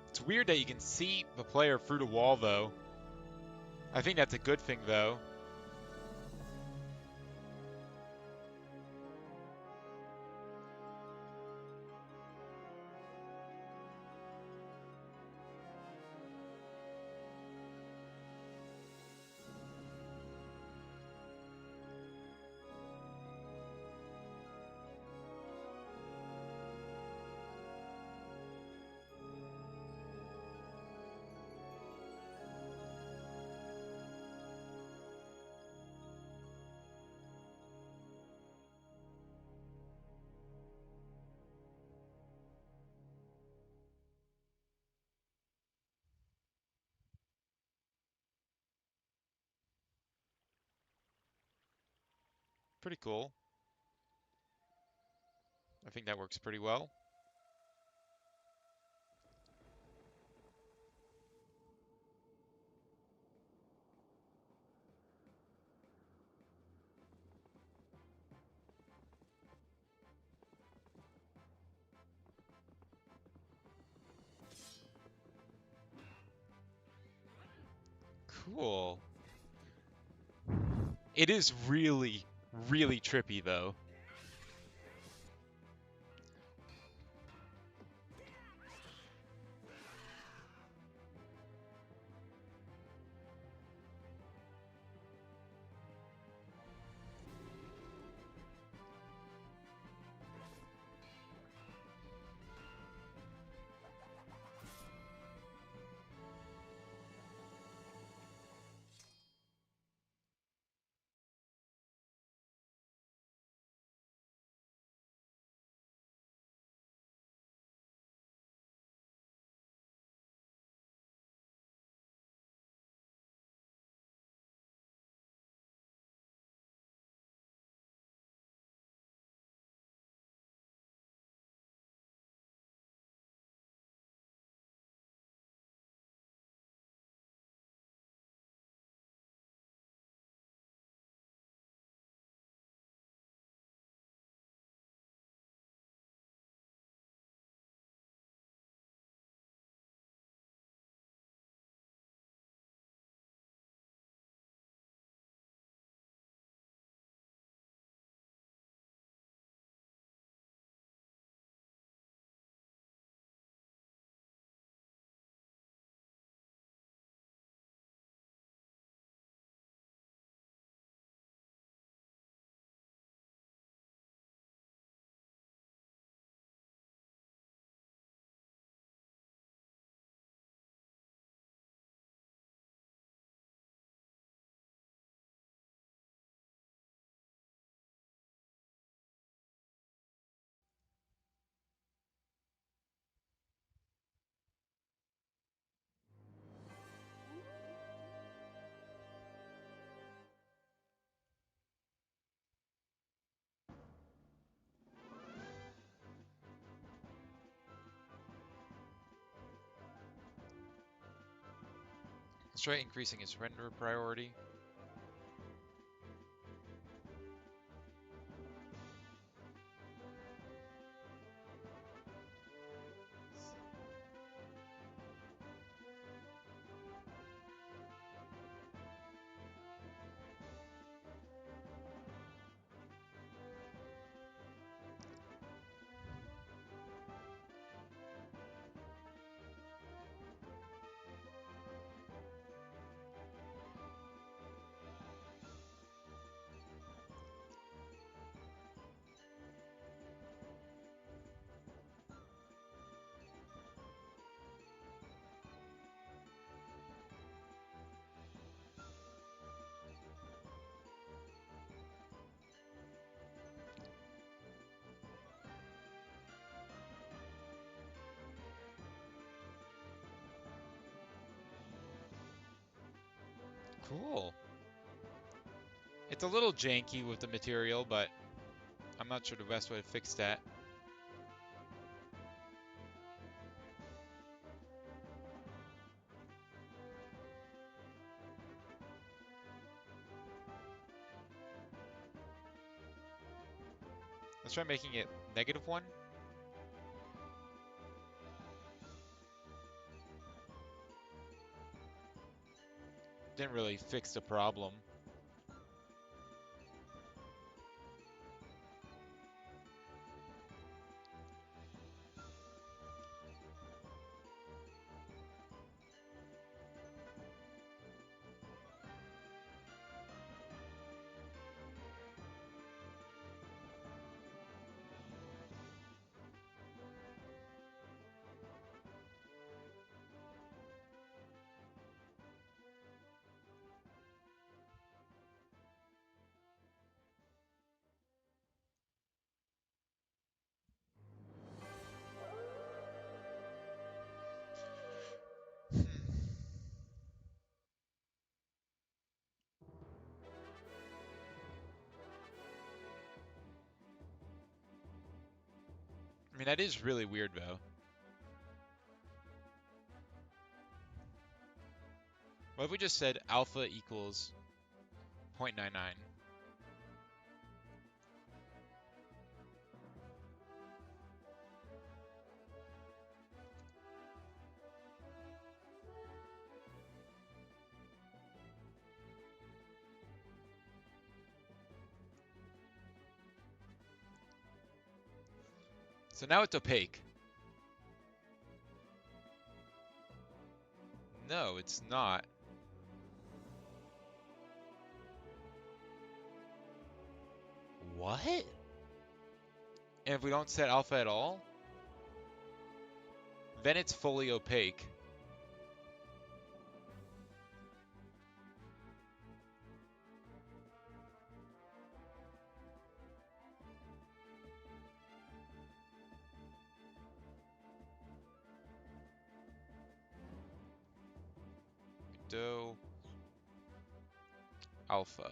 It's weird that you can see the player through the wall, though. I think that's a good thing, though. Pretty cool. I think that works pretty well. Cool. It is really, really trippy, though. Let's try increasing its render priority. Cool. It's a little janky with the material, but I'm not sure the best way to fix that. Let's try making it -1. Didn't really fix the problem. Hmm. I mean, that is really weird, though. What if we just said alpha equals 0.99? So now it's opaque. No, it's not. What? And if we don't set alpha at all, then it's fully opaque. Do alpha.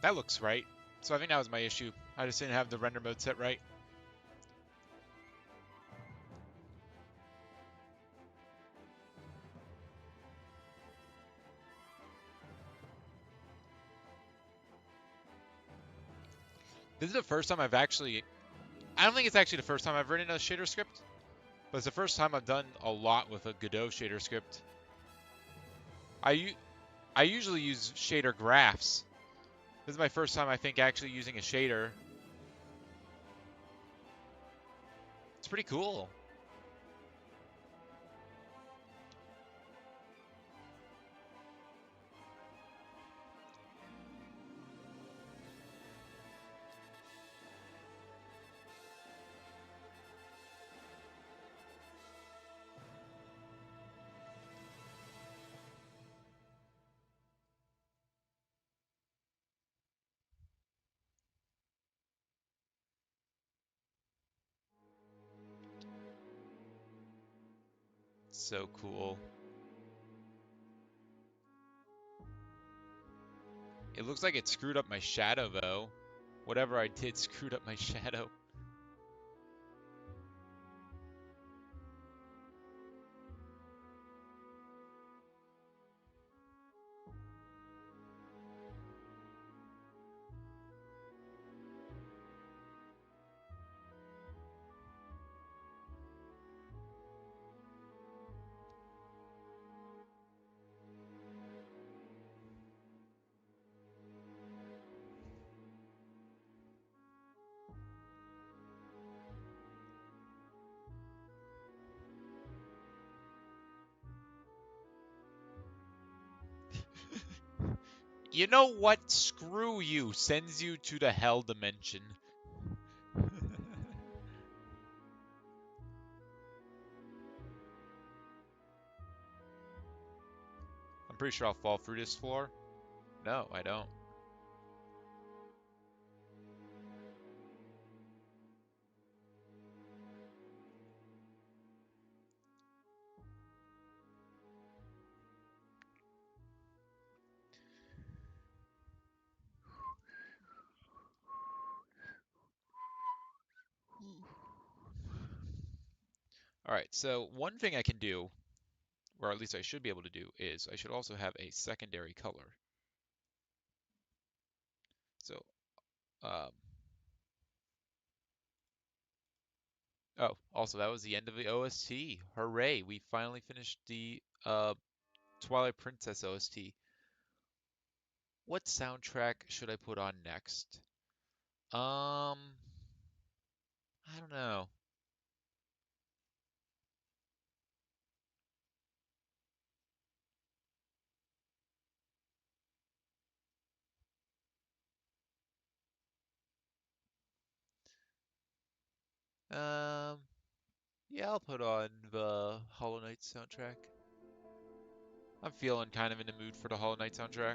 That looks right. So I think that was my issue. I just didn't have the render mode set right. This is the first time I've actually, I don't think it's actually the first time I've written a shader script, but it's the first time I've done a lot with a Godot shader script. I usually use shader graphs. This is my first time, I think, actually using a shader. It's pretty cool. So cool. It looks like it screwed up my shadow, though. Whatever I did screwed up my shadow. You know what? Screw you. Sends you to the hell dimension. I'm pretty sure I'll fall through this floor. No, I don't. Alright, so one thing I can do, or at least I should be able to do, is I should also have a secondary color. So, um, oh, also that was the end of the OST. Hooray, we finally finished the Twilight Princess OST. What soundtrack should I put on next? I don't know. Um, yeah, I'll put on the Hollow Knight soundtrack. I'm feeling kind of in the mood for the Hollow Knight soundtrack.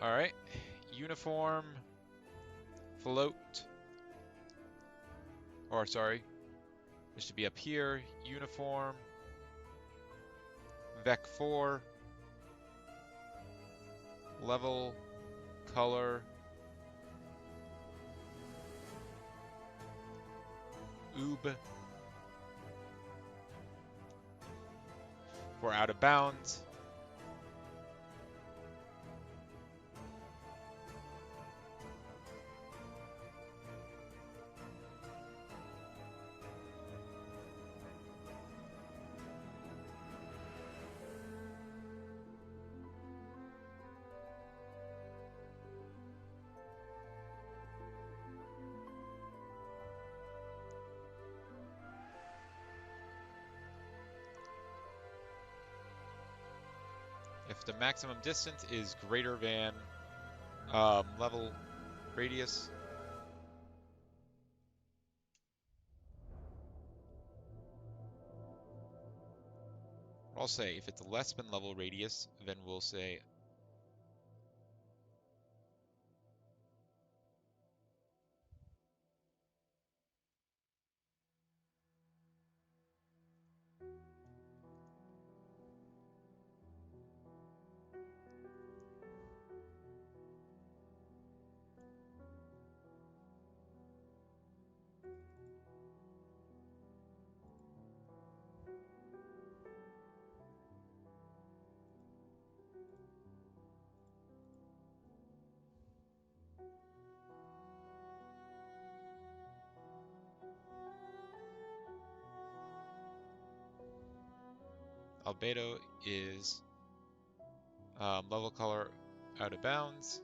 Alright. Uniform. Float. Or, sorry. It should be up here. Uniform. Vec 4. Level. Color. Oob. For out of bounds. If the maximum distance is greater than level radius. I'll say if it's less than level radius, then we'll say albedo is level color out of bounds.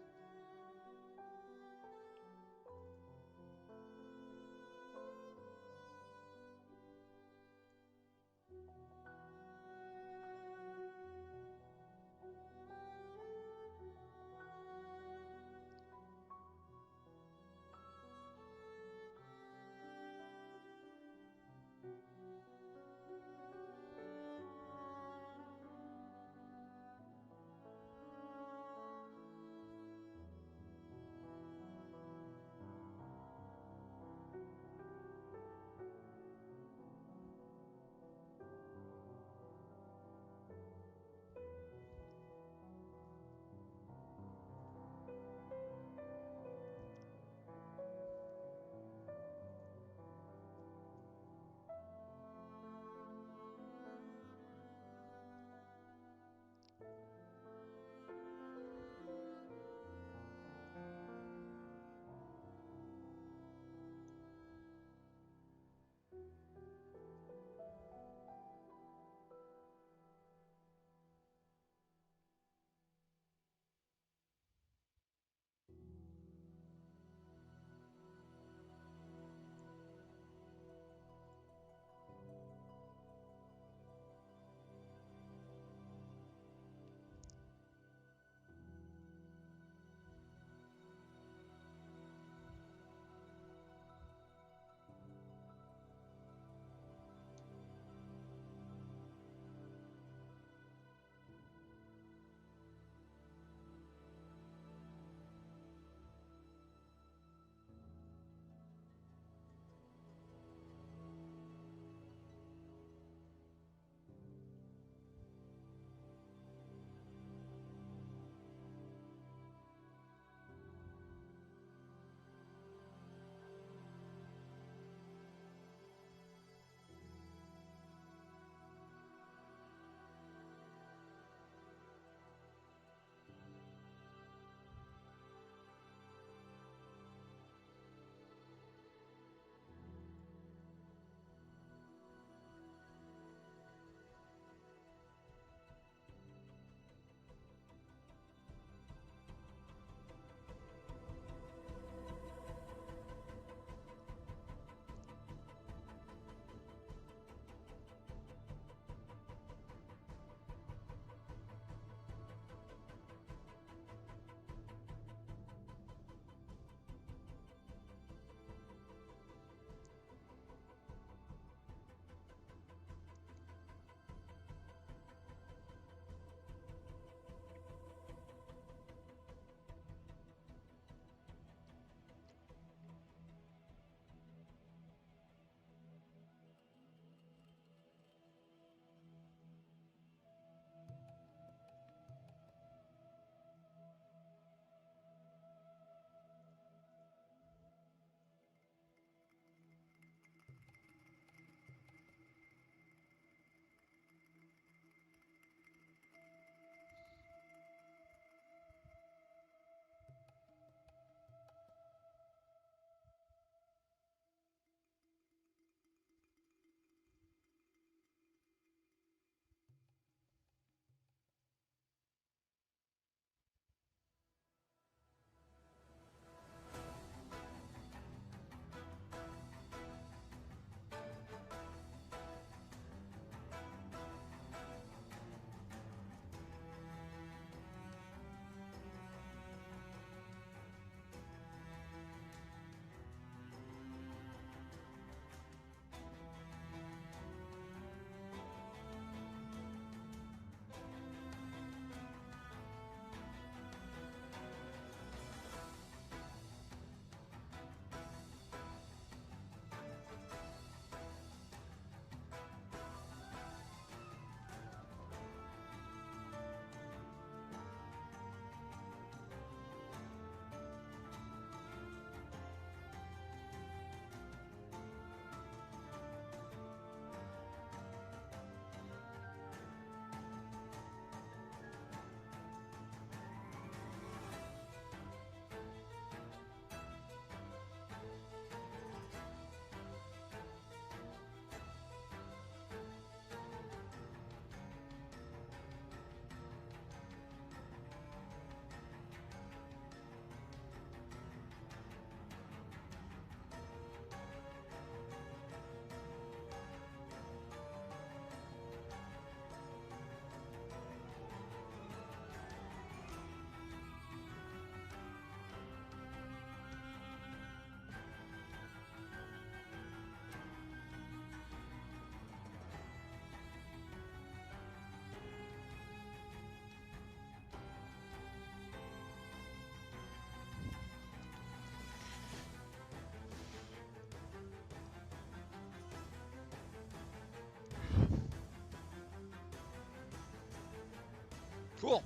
Cool.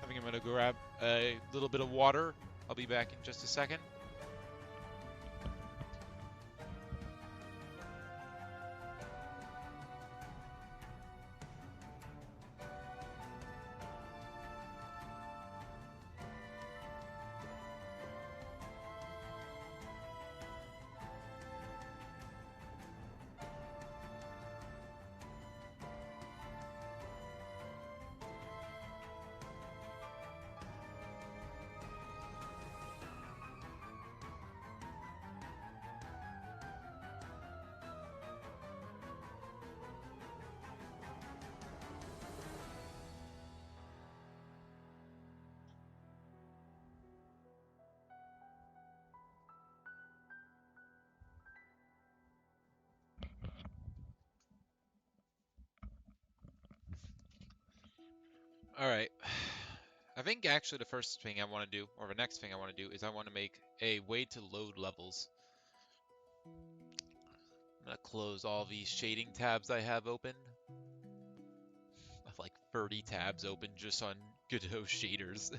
I think I'm gonna grab a little bit of water. I'll be back in just a second. All right. I think actually the first thing I want to do, or the next thing I want to do, is I want to make a way to load levels. I'm gonna close all these shading tabs I have open. I have like 30 tabs open just on Godot shaders.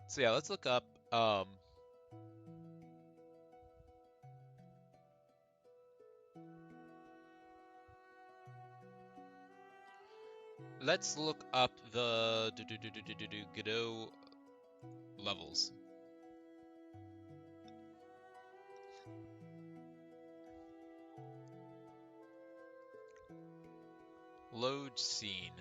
So yeah, let's look up. Let's look up the Godot levels. Load scene.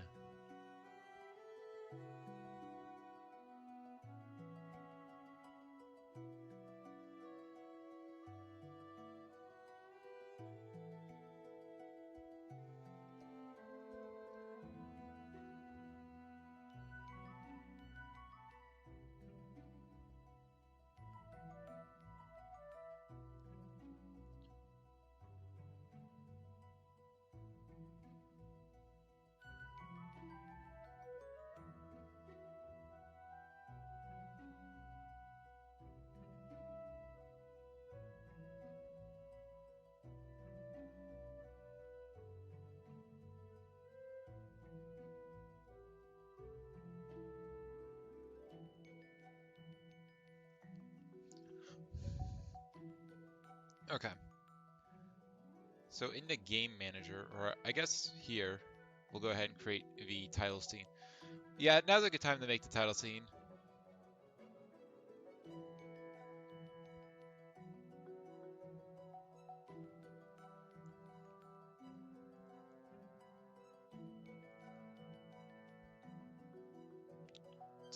Okay. So in the game manager, or I guess here, we'll go ahead and create the title scene. Yeah, now's a good time to make the title scene.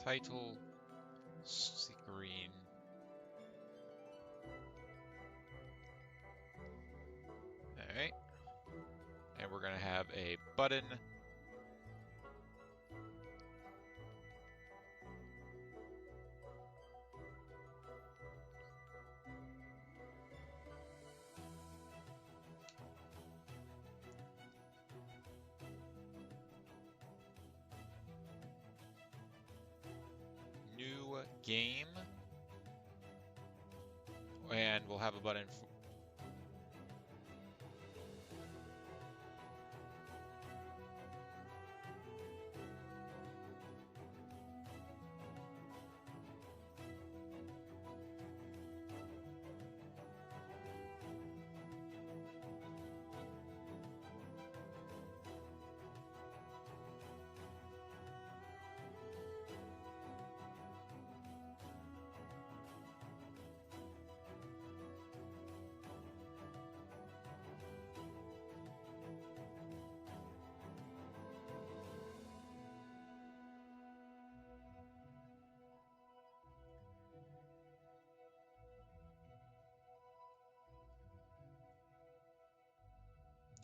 Title screen. Alright. And we're gonna have a button. New game. And we'll have a button for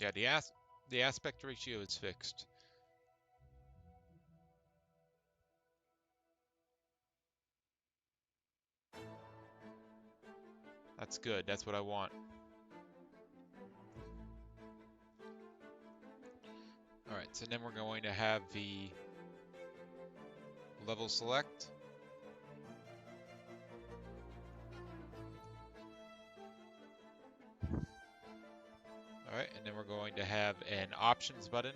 yeah, the aspect ratio is fixed. That's good. That's what I want. All right, so then we're going to have the level select. Alright, and then we're going to have an options button.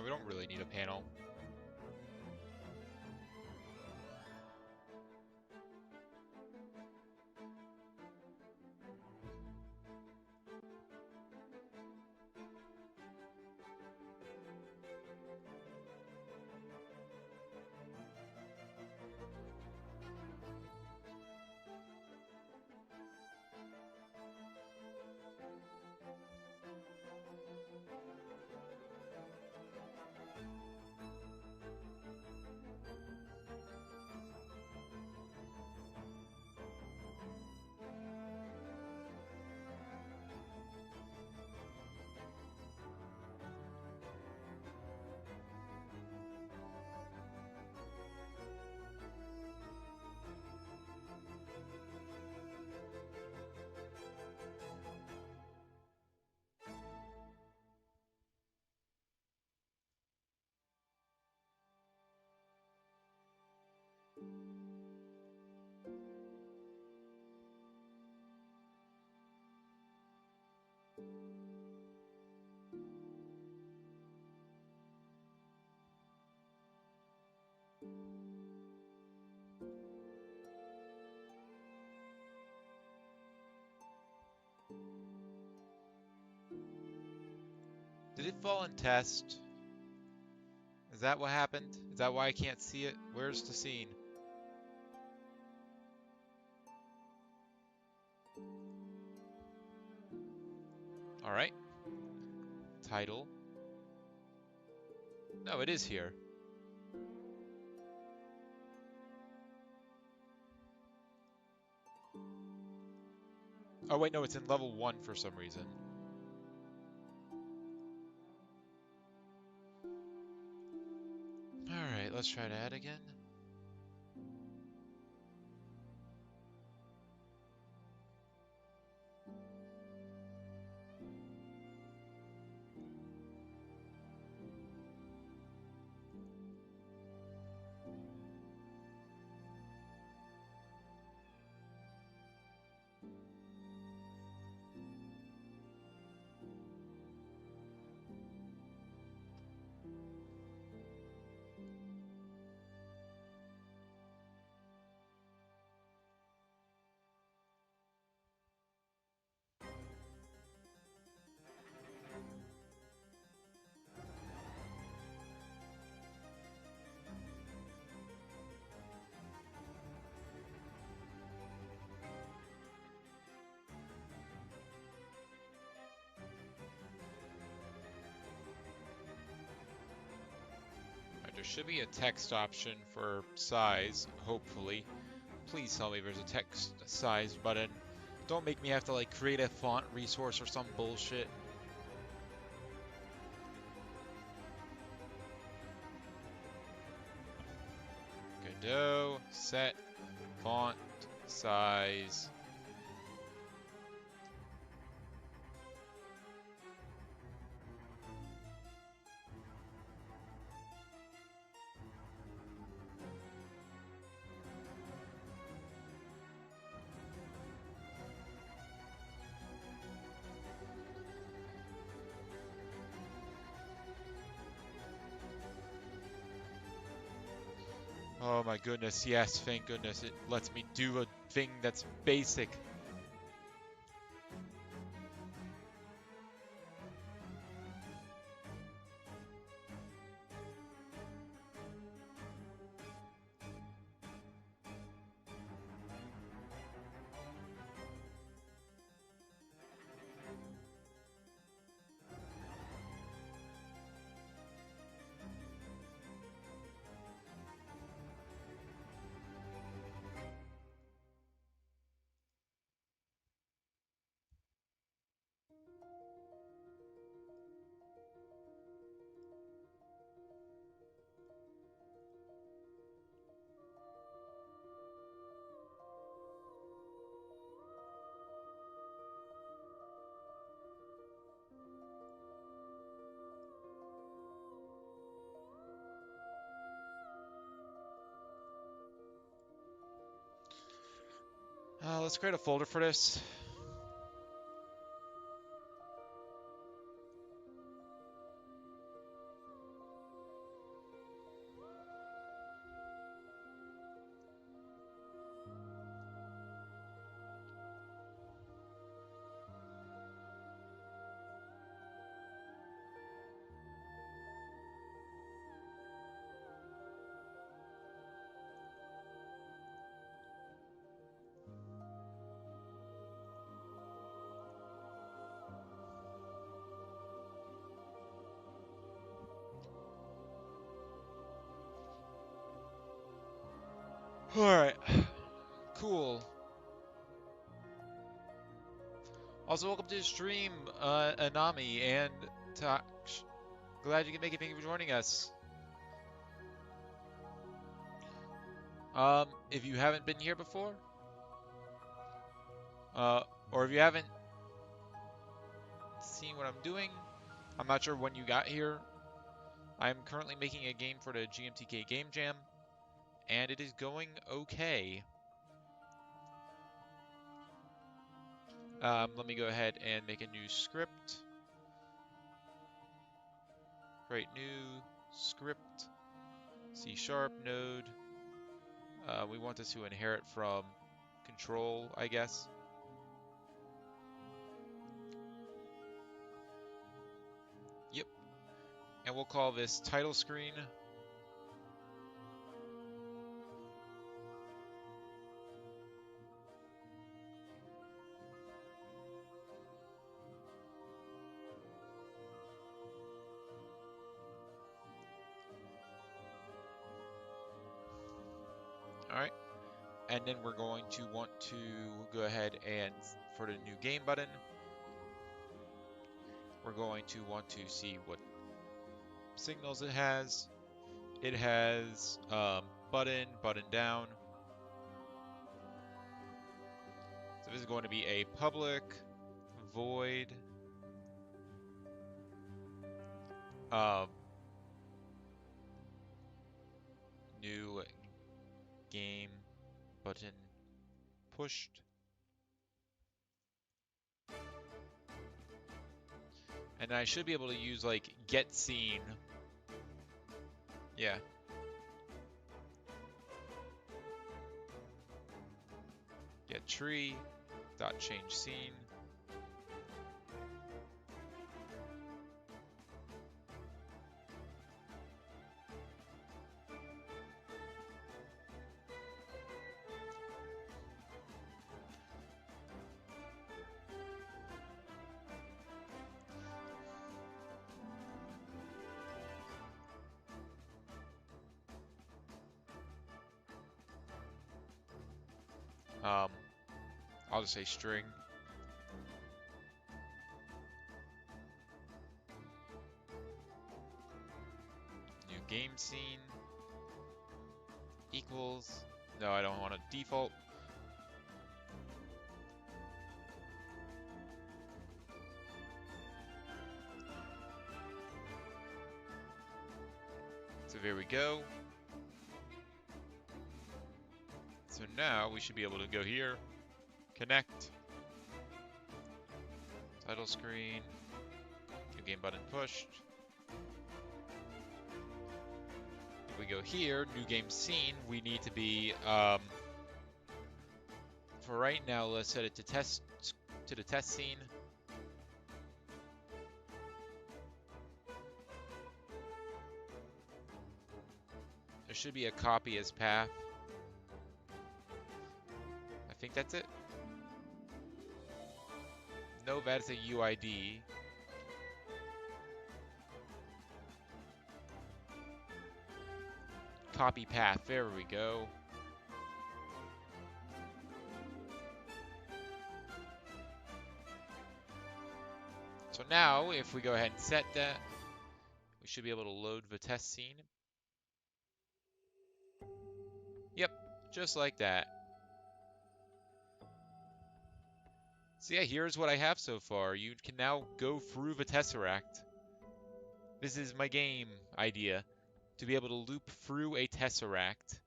We don't really need a panel. Did it fall in test? Is that what happened? Is that why I can't see it? Where's the scene? Alright. Title. No, it is here. Oh wait, no, it's in level 1 for some reason. Alright, let's try to add again. There should be a text option for size, hopefully. Please tell me there's a text size button. Don't make me have to like create a font resource or some bullshit. Go set font size. Oh my goodness, yes, thank goodness. It lets me do a thing that's basic. Let's create a folder for this. Alright, cool. Also, welcome to the stream, Anami and Taksh. Glad you can make it. Thank you for joining us. If you haven't been here before, or if you haven't seen what I'm doing, I'm not sure when you got here. I'm currently making a game for the GMTK Gamejam, and it is going okay. Let me go ahead and make a new script. Create new script, C# node. We want this to inherit from control, I guess. Yep. And we'll call this title screen. All right. And then we're going to want to go ahead and, for the new game button, we're going to want to see what signals it has. It has button, button down. So this is going to be a public void new game button pushed. And I should be able to use like get scene. Yeah. Get tree dot change scene. I'll just say string. New game scene equals. No, I don't want a default. So there we go. So now we should be able to go here, connect, title screen, new game button pushed. we go here, new game scene, we need to be, for right now, let's set it to the test scene. There should be a copy as path. I think that's it. No, that's a UID. Copy path, there we go. So now, if we go ahead and set that, we should be able to load the test scene. Yep, just like that. So yeah, here's what I have so far. You can now go through the Tesseract. This is my game idea, to be able to loop through a Tesseract.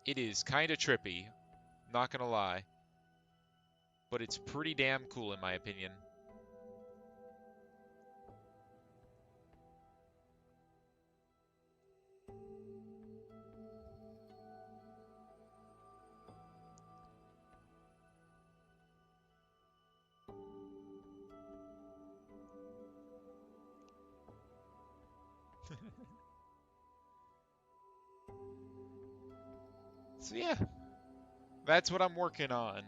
It is kind of trippy, not gonna lie. But it's pretty damn cool in my opinion. So yeah, that's what I'm working on.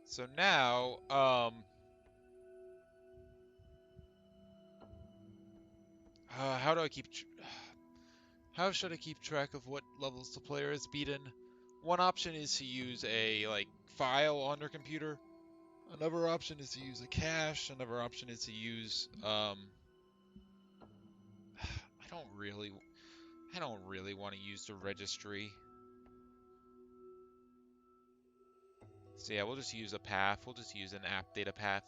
So now, how do I keep... How should I keep track of what levels the player has beaten? One option is to use a, like, file on their computer. Another option is to use a cache. Another option is to use, I don't really want to use the registry. So yeah, we'll just use a path. We'll just use an app data path.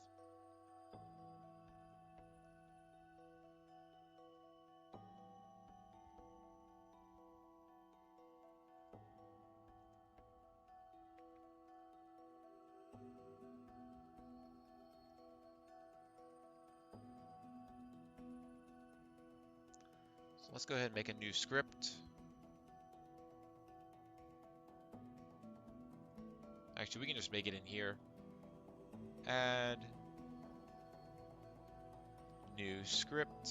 So let's go ahead and make a new script. Actually, we can just make it in here. Add new script.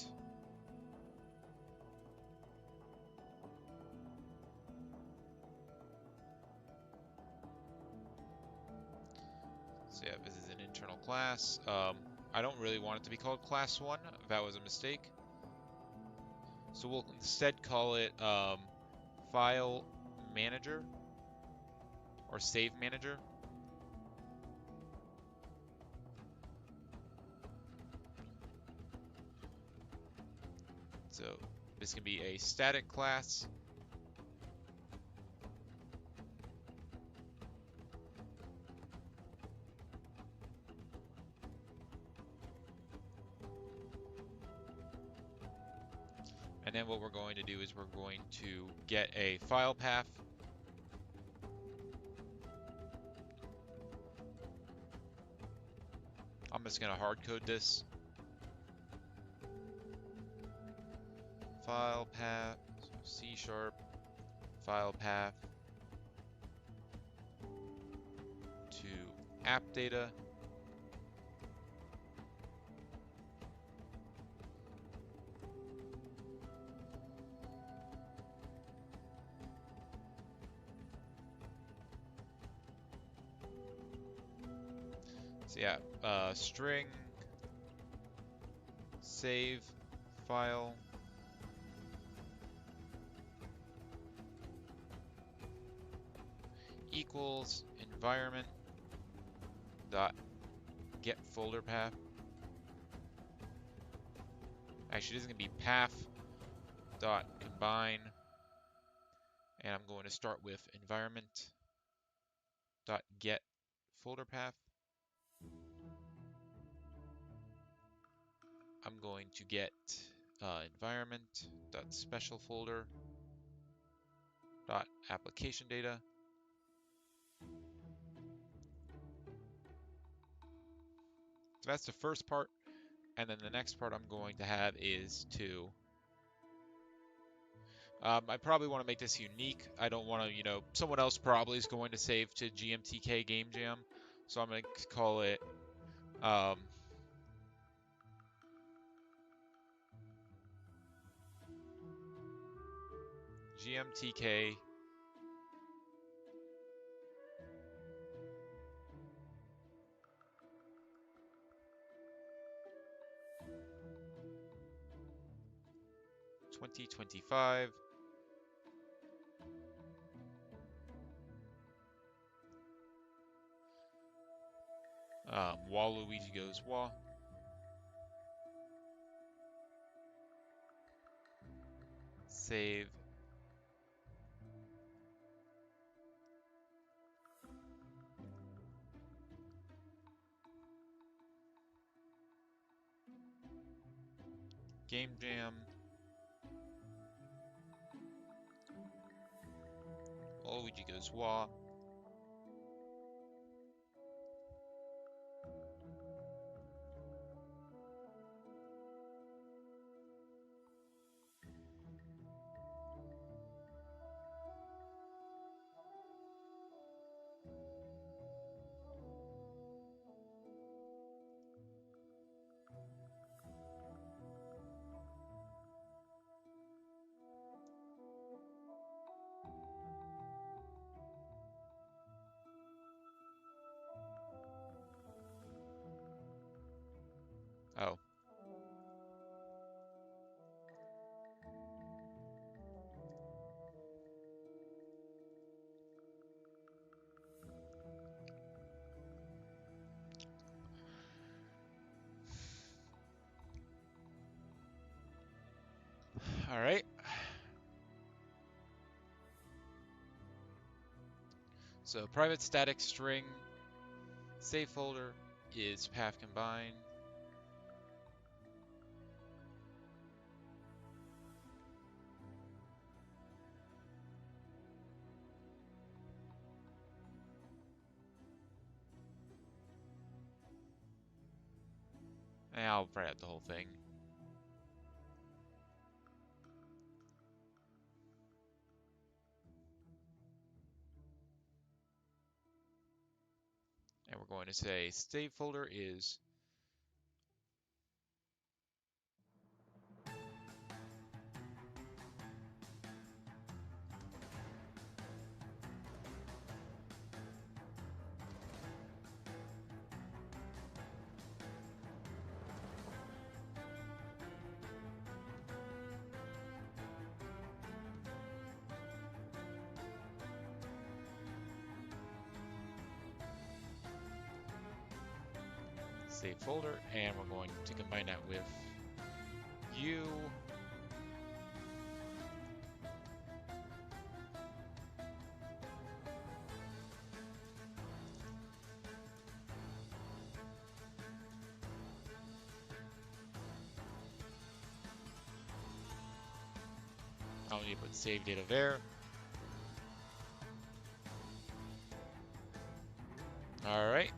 So yeah, this is an internal class. I don't really want it to be called class 1. That was a mistake. So we'll instead call it file manager or save manager. So this can be a static class. And then what we're going to do is we're going to get a file path. I'm just going to hard code this. File path, C# file path to app data. So yeah, string save file equals environment dot get folder path. Actually, this is going to be path dot combine, and I'm going to start with environment dot get folder path. I'm going to get environment dot special folder dot application data. So that's the first part. And then the next part I'm going to have is to, I probably want to make this unique. I don't want to, someone else probably is going to save to GMTK Gamejam. So I'm going to call it GMTK 2025 Waluigi goes Wa. Save. Game Jam. Waluigi goes Wa. Oh. All right. So private static string save folder is path combine. And I'll write out the whole thing. And we're going to say save folder is save folder, and we're going to combine that with U. I'll need to put save data there. All right.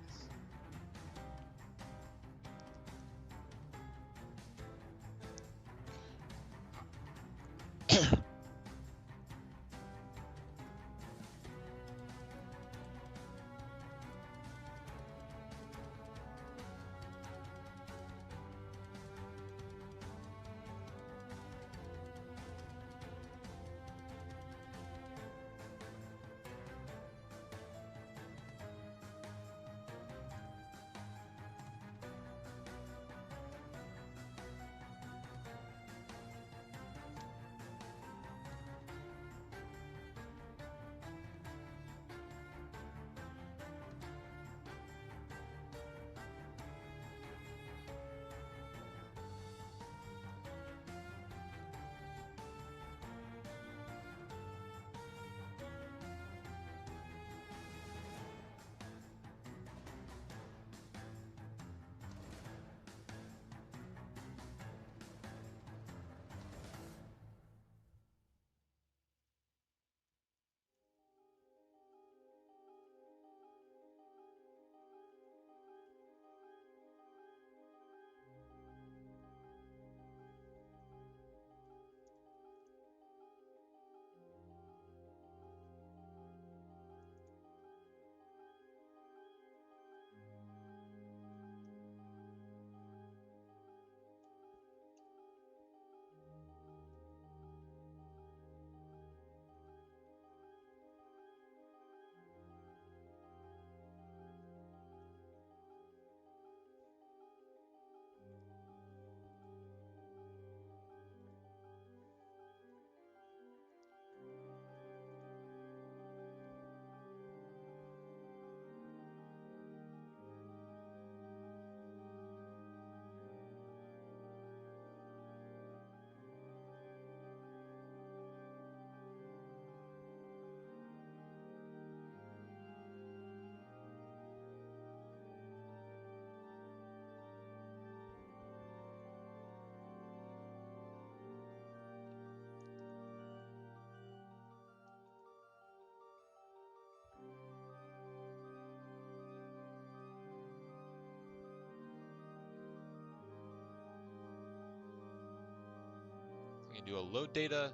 do a load data,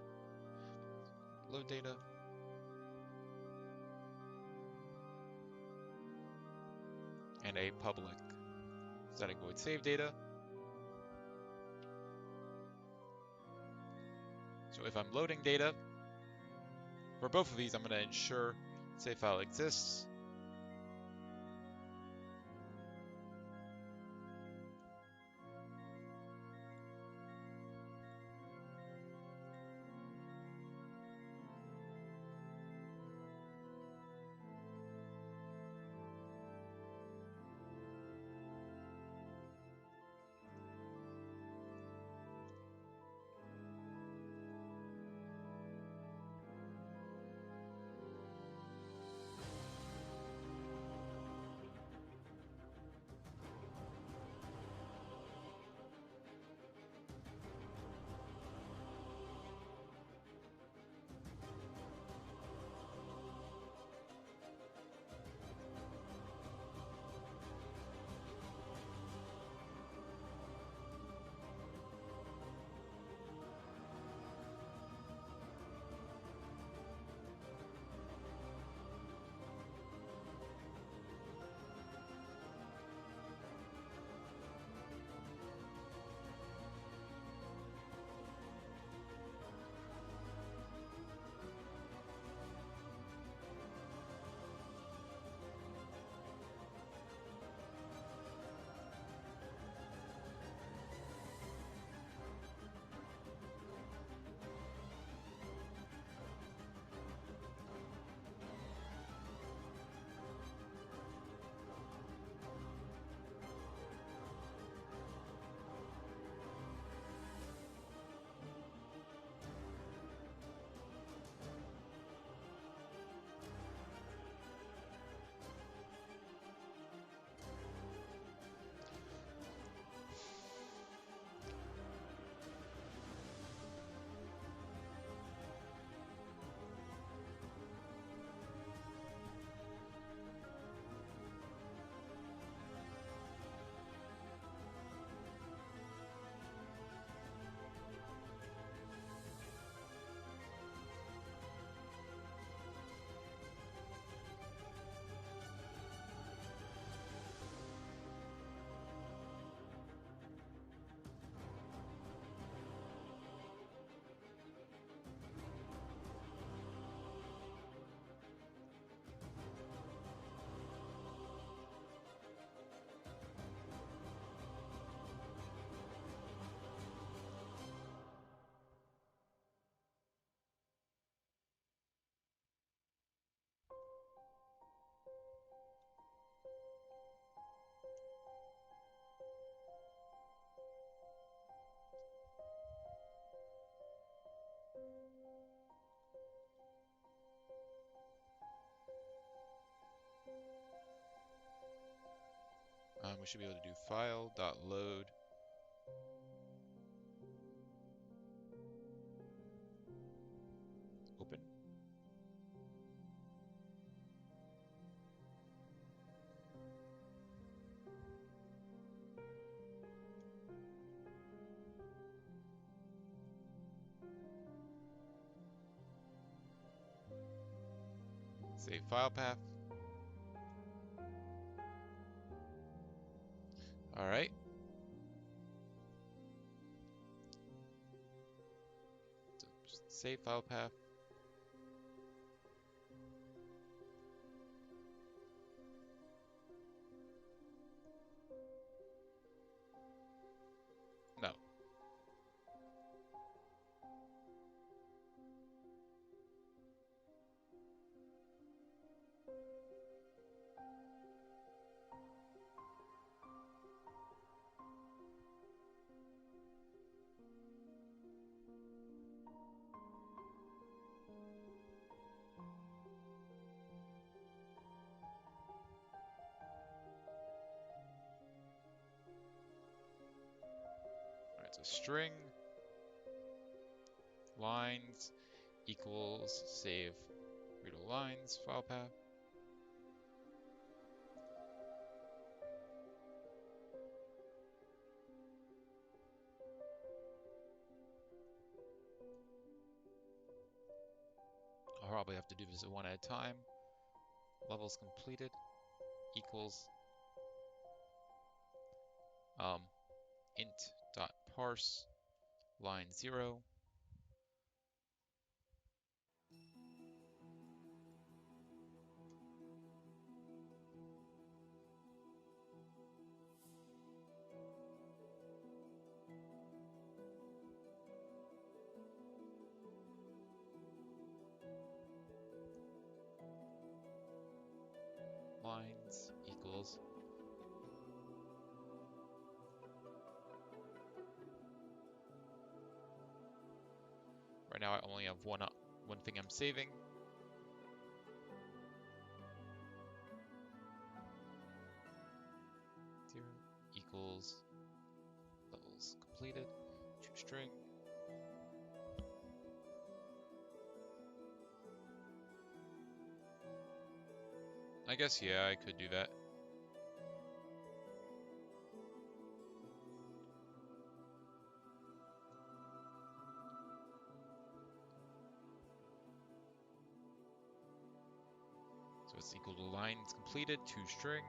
and a public static void save data. So if I'm loading data, for both of these, I'm going to ensure save file exists. We should be able to do file.load. Open. Save file path. All right. So save file path. No. All right. So string lines equals save readable lines file path. probably have to do this one at a time. Levels completed equals int.parse line 0. Lines equals right now I only have one thing I'm saving. Zero equals levels completed to string. I guess yeah, I could do that. So it's equal to lines completed to string.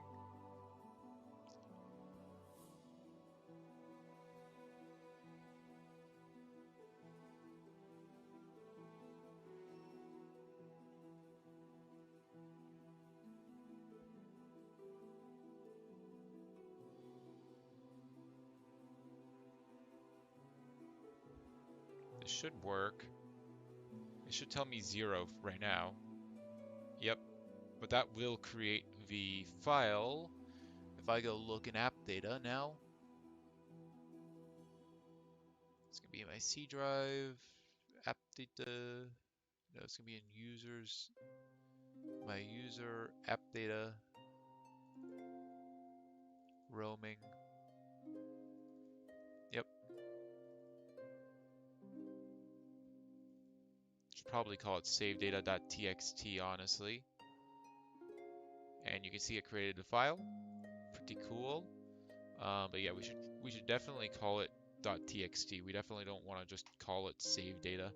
This should work. It should tell me 0 right now. Yep, but that will create the file. If I go look in app data now, it's gonna be in my C drive, app data. No, it's gonna be in users, my user, app data, roaming. Yep. Should probably call it savedata.txt, honestly. And you can see it created a file. Pretty cool. But yeah, we should definitely call it .txt. We definitely don't want to just call it savedata.txt.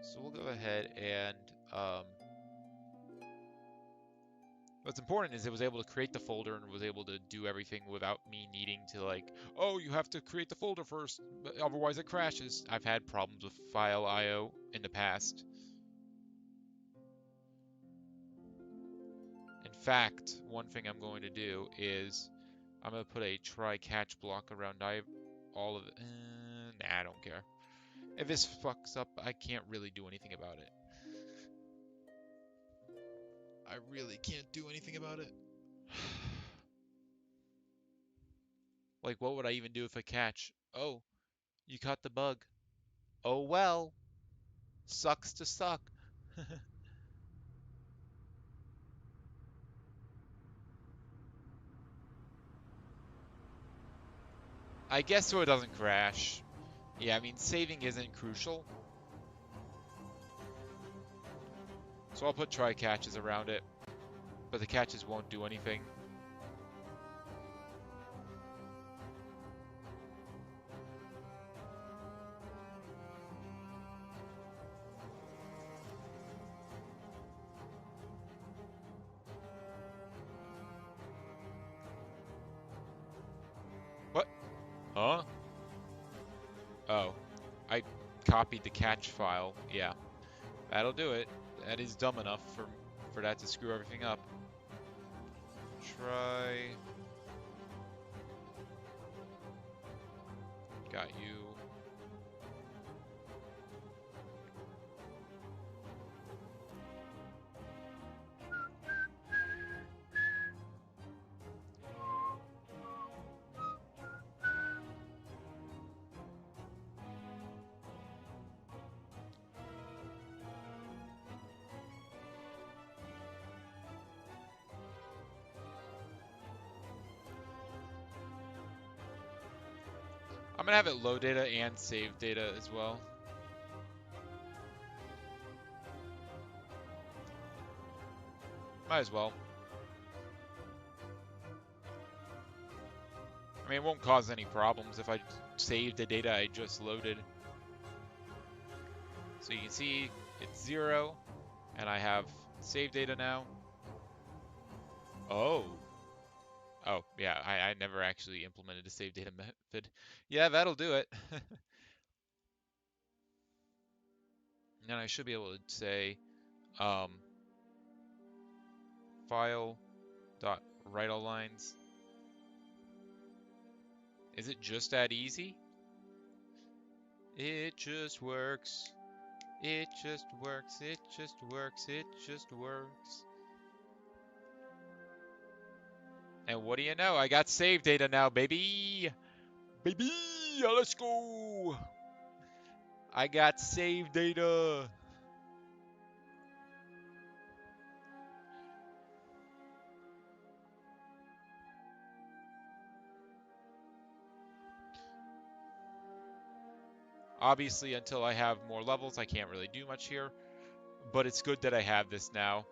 So we'll go ahead and what's important is it was able to create the folder and was able to do everything without me needing to like, oh, you have to create the folder first, otherwise it crashes. I've had problems with file IO in the past. In fact, one thing I'm going to do is I'm going to put a try catch block around all of it. Nah, I don't care. If this fucks up, I can't really do anything about it. I really can't do anything about it. Like, what would I even do if I catch? Oh, you caught the bug. Oh well. Sucks to suck. I guess so it doesn't crash. Yeah, I mean, saving isn't crucial. So I'll put try catches around it. But the catches won't do anything. What? Huh? Oh. I copied the catch file. Yeah. That'll do it. That is dumb enough for that to screw everything up. Try. Got you. I'm gonna have it load data and save data as well. Might as well. mean, it won't cause any problems if I save the data I just loaded. So you can see it's 0, and I have save data now. Oh. Oh, yeah, I never actually implemented a save data method. Yeah, that'll do it. And I should be able to say um, file dot write all lines. Is it just that easy? It just works. It just works. It just works. It just works. And what do you know? I got save data now, baby. Baby, let's go. I got save data. Obviously, until I have more levels, I can't really do much here. But it's good that I have this now.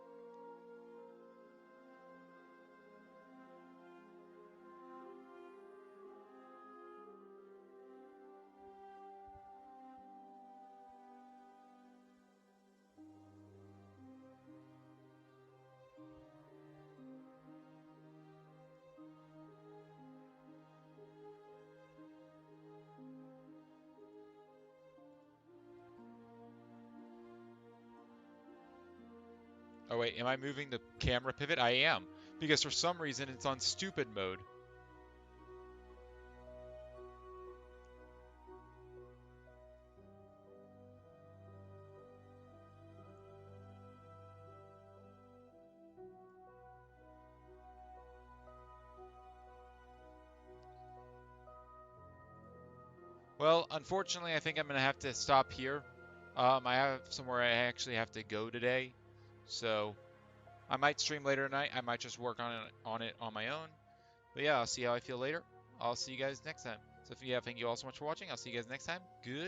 Oh wait, am I moving the camera pivot? I am. Because for some reason it's on stupid mode. Well, unfortunately, I think I'm going to have to stop here. I have somewhere I actually have to go today. So I might stream later tonight. I might just work on it on my own. But yeah, I'll see how I feel later. I'll see you guys next time. So if you have, thank you all so much for watching. I'll see you guys next time. Good.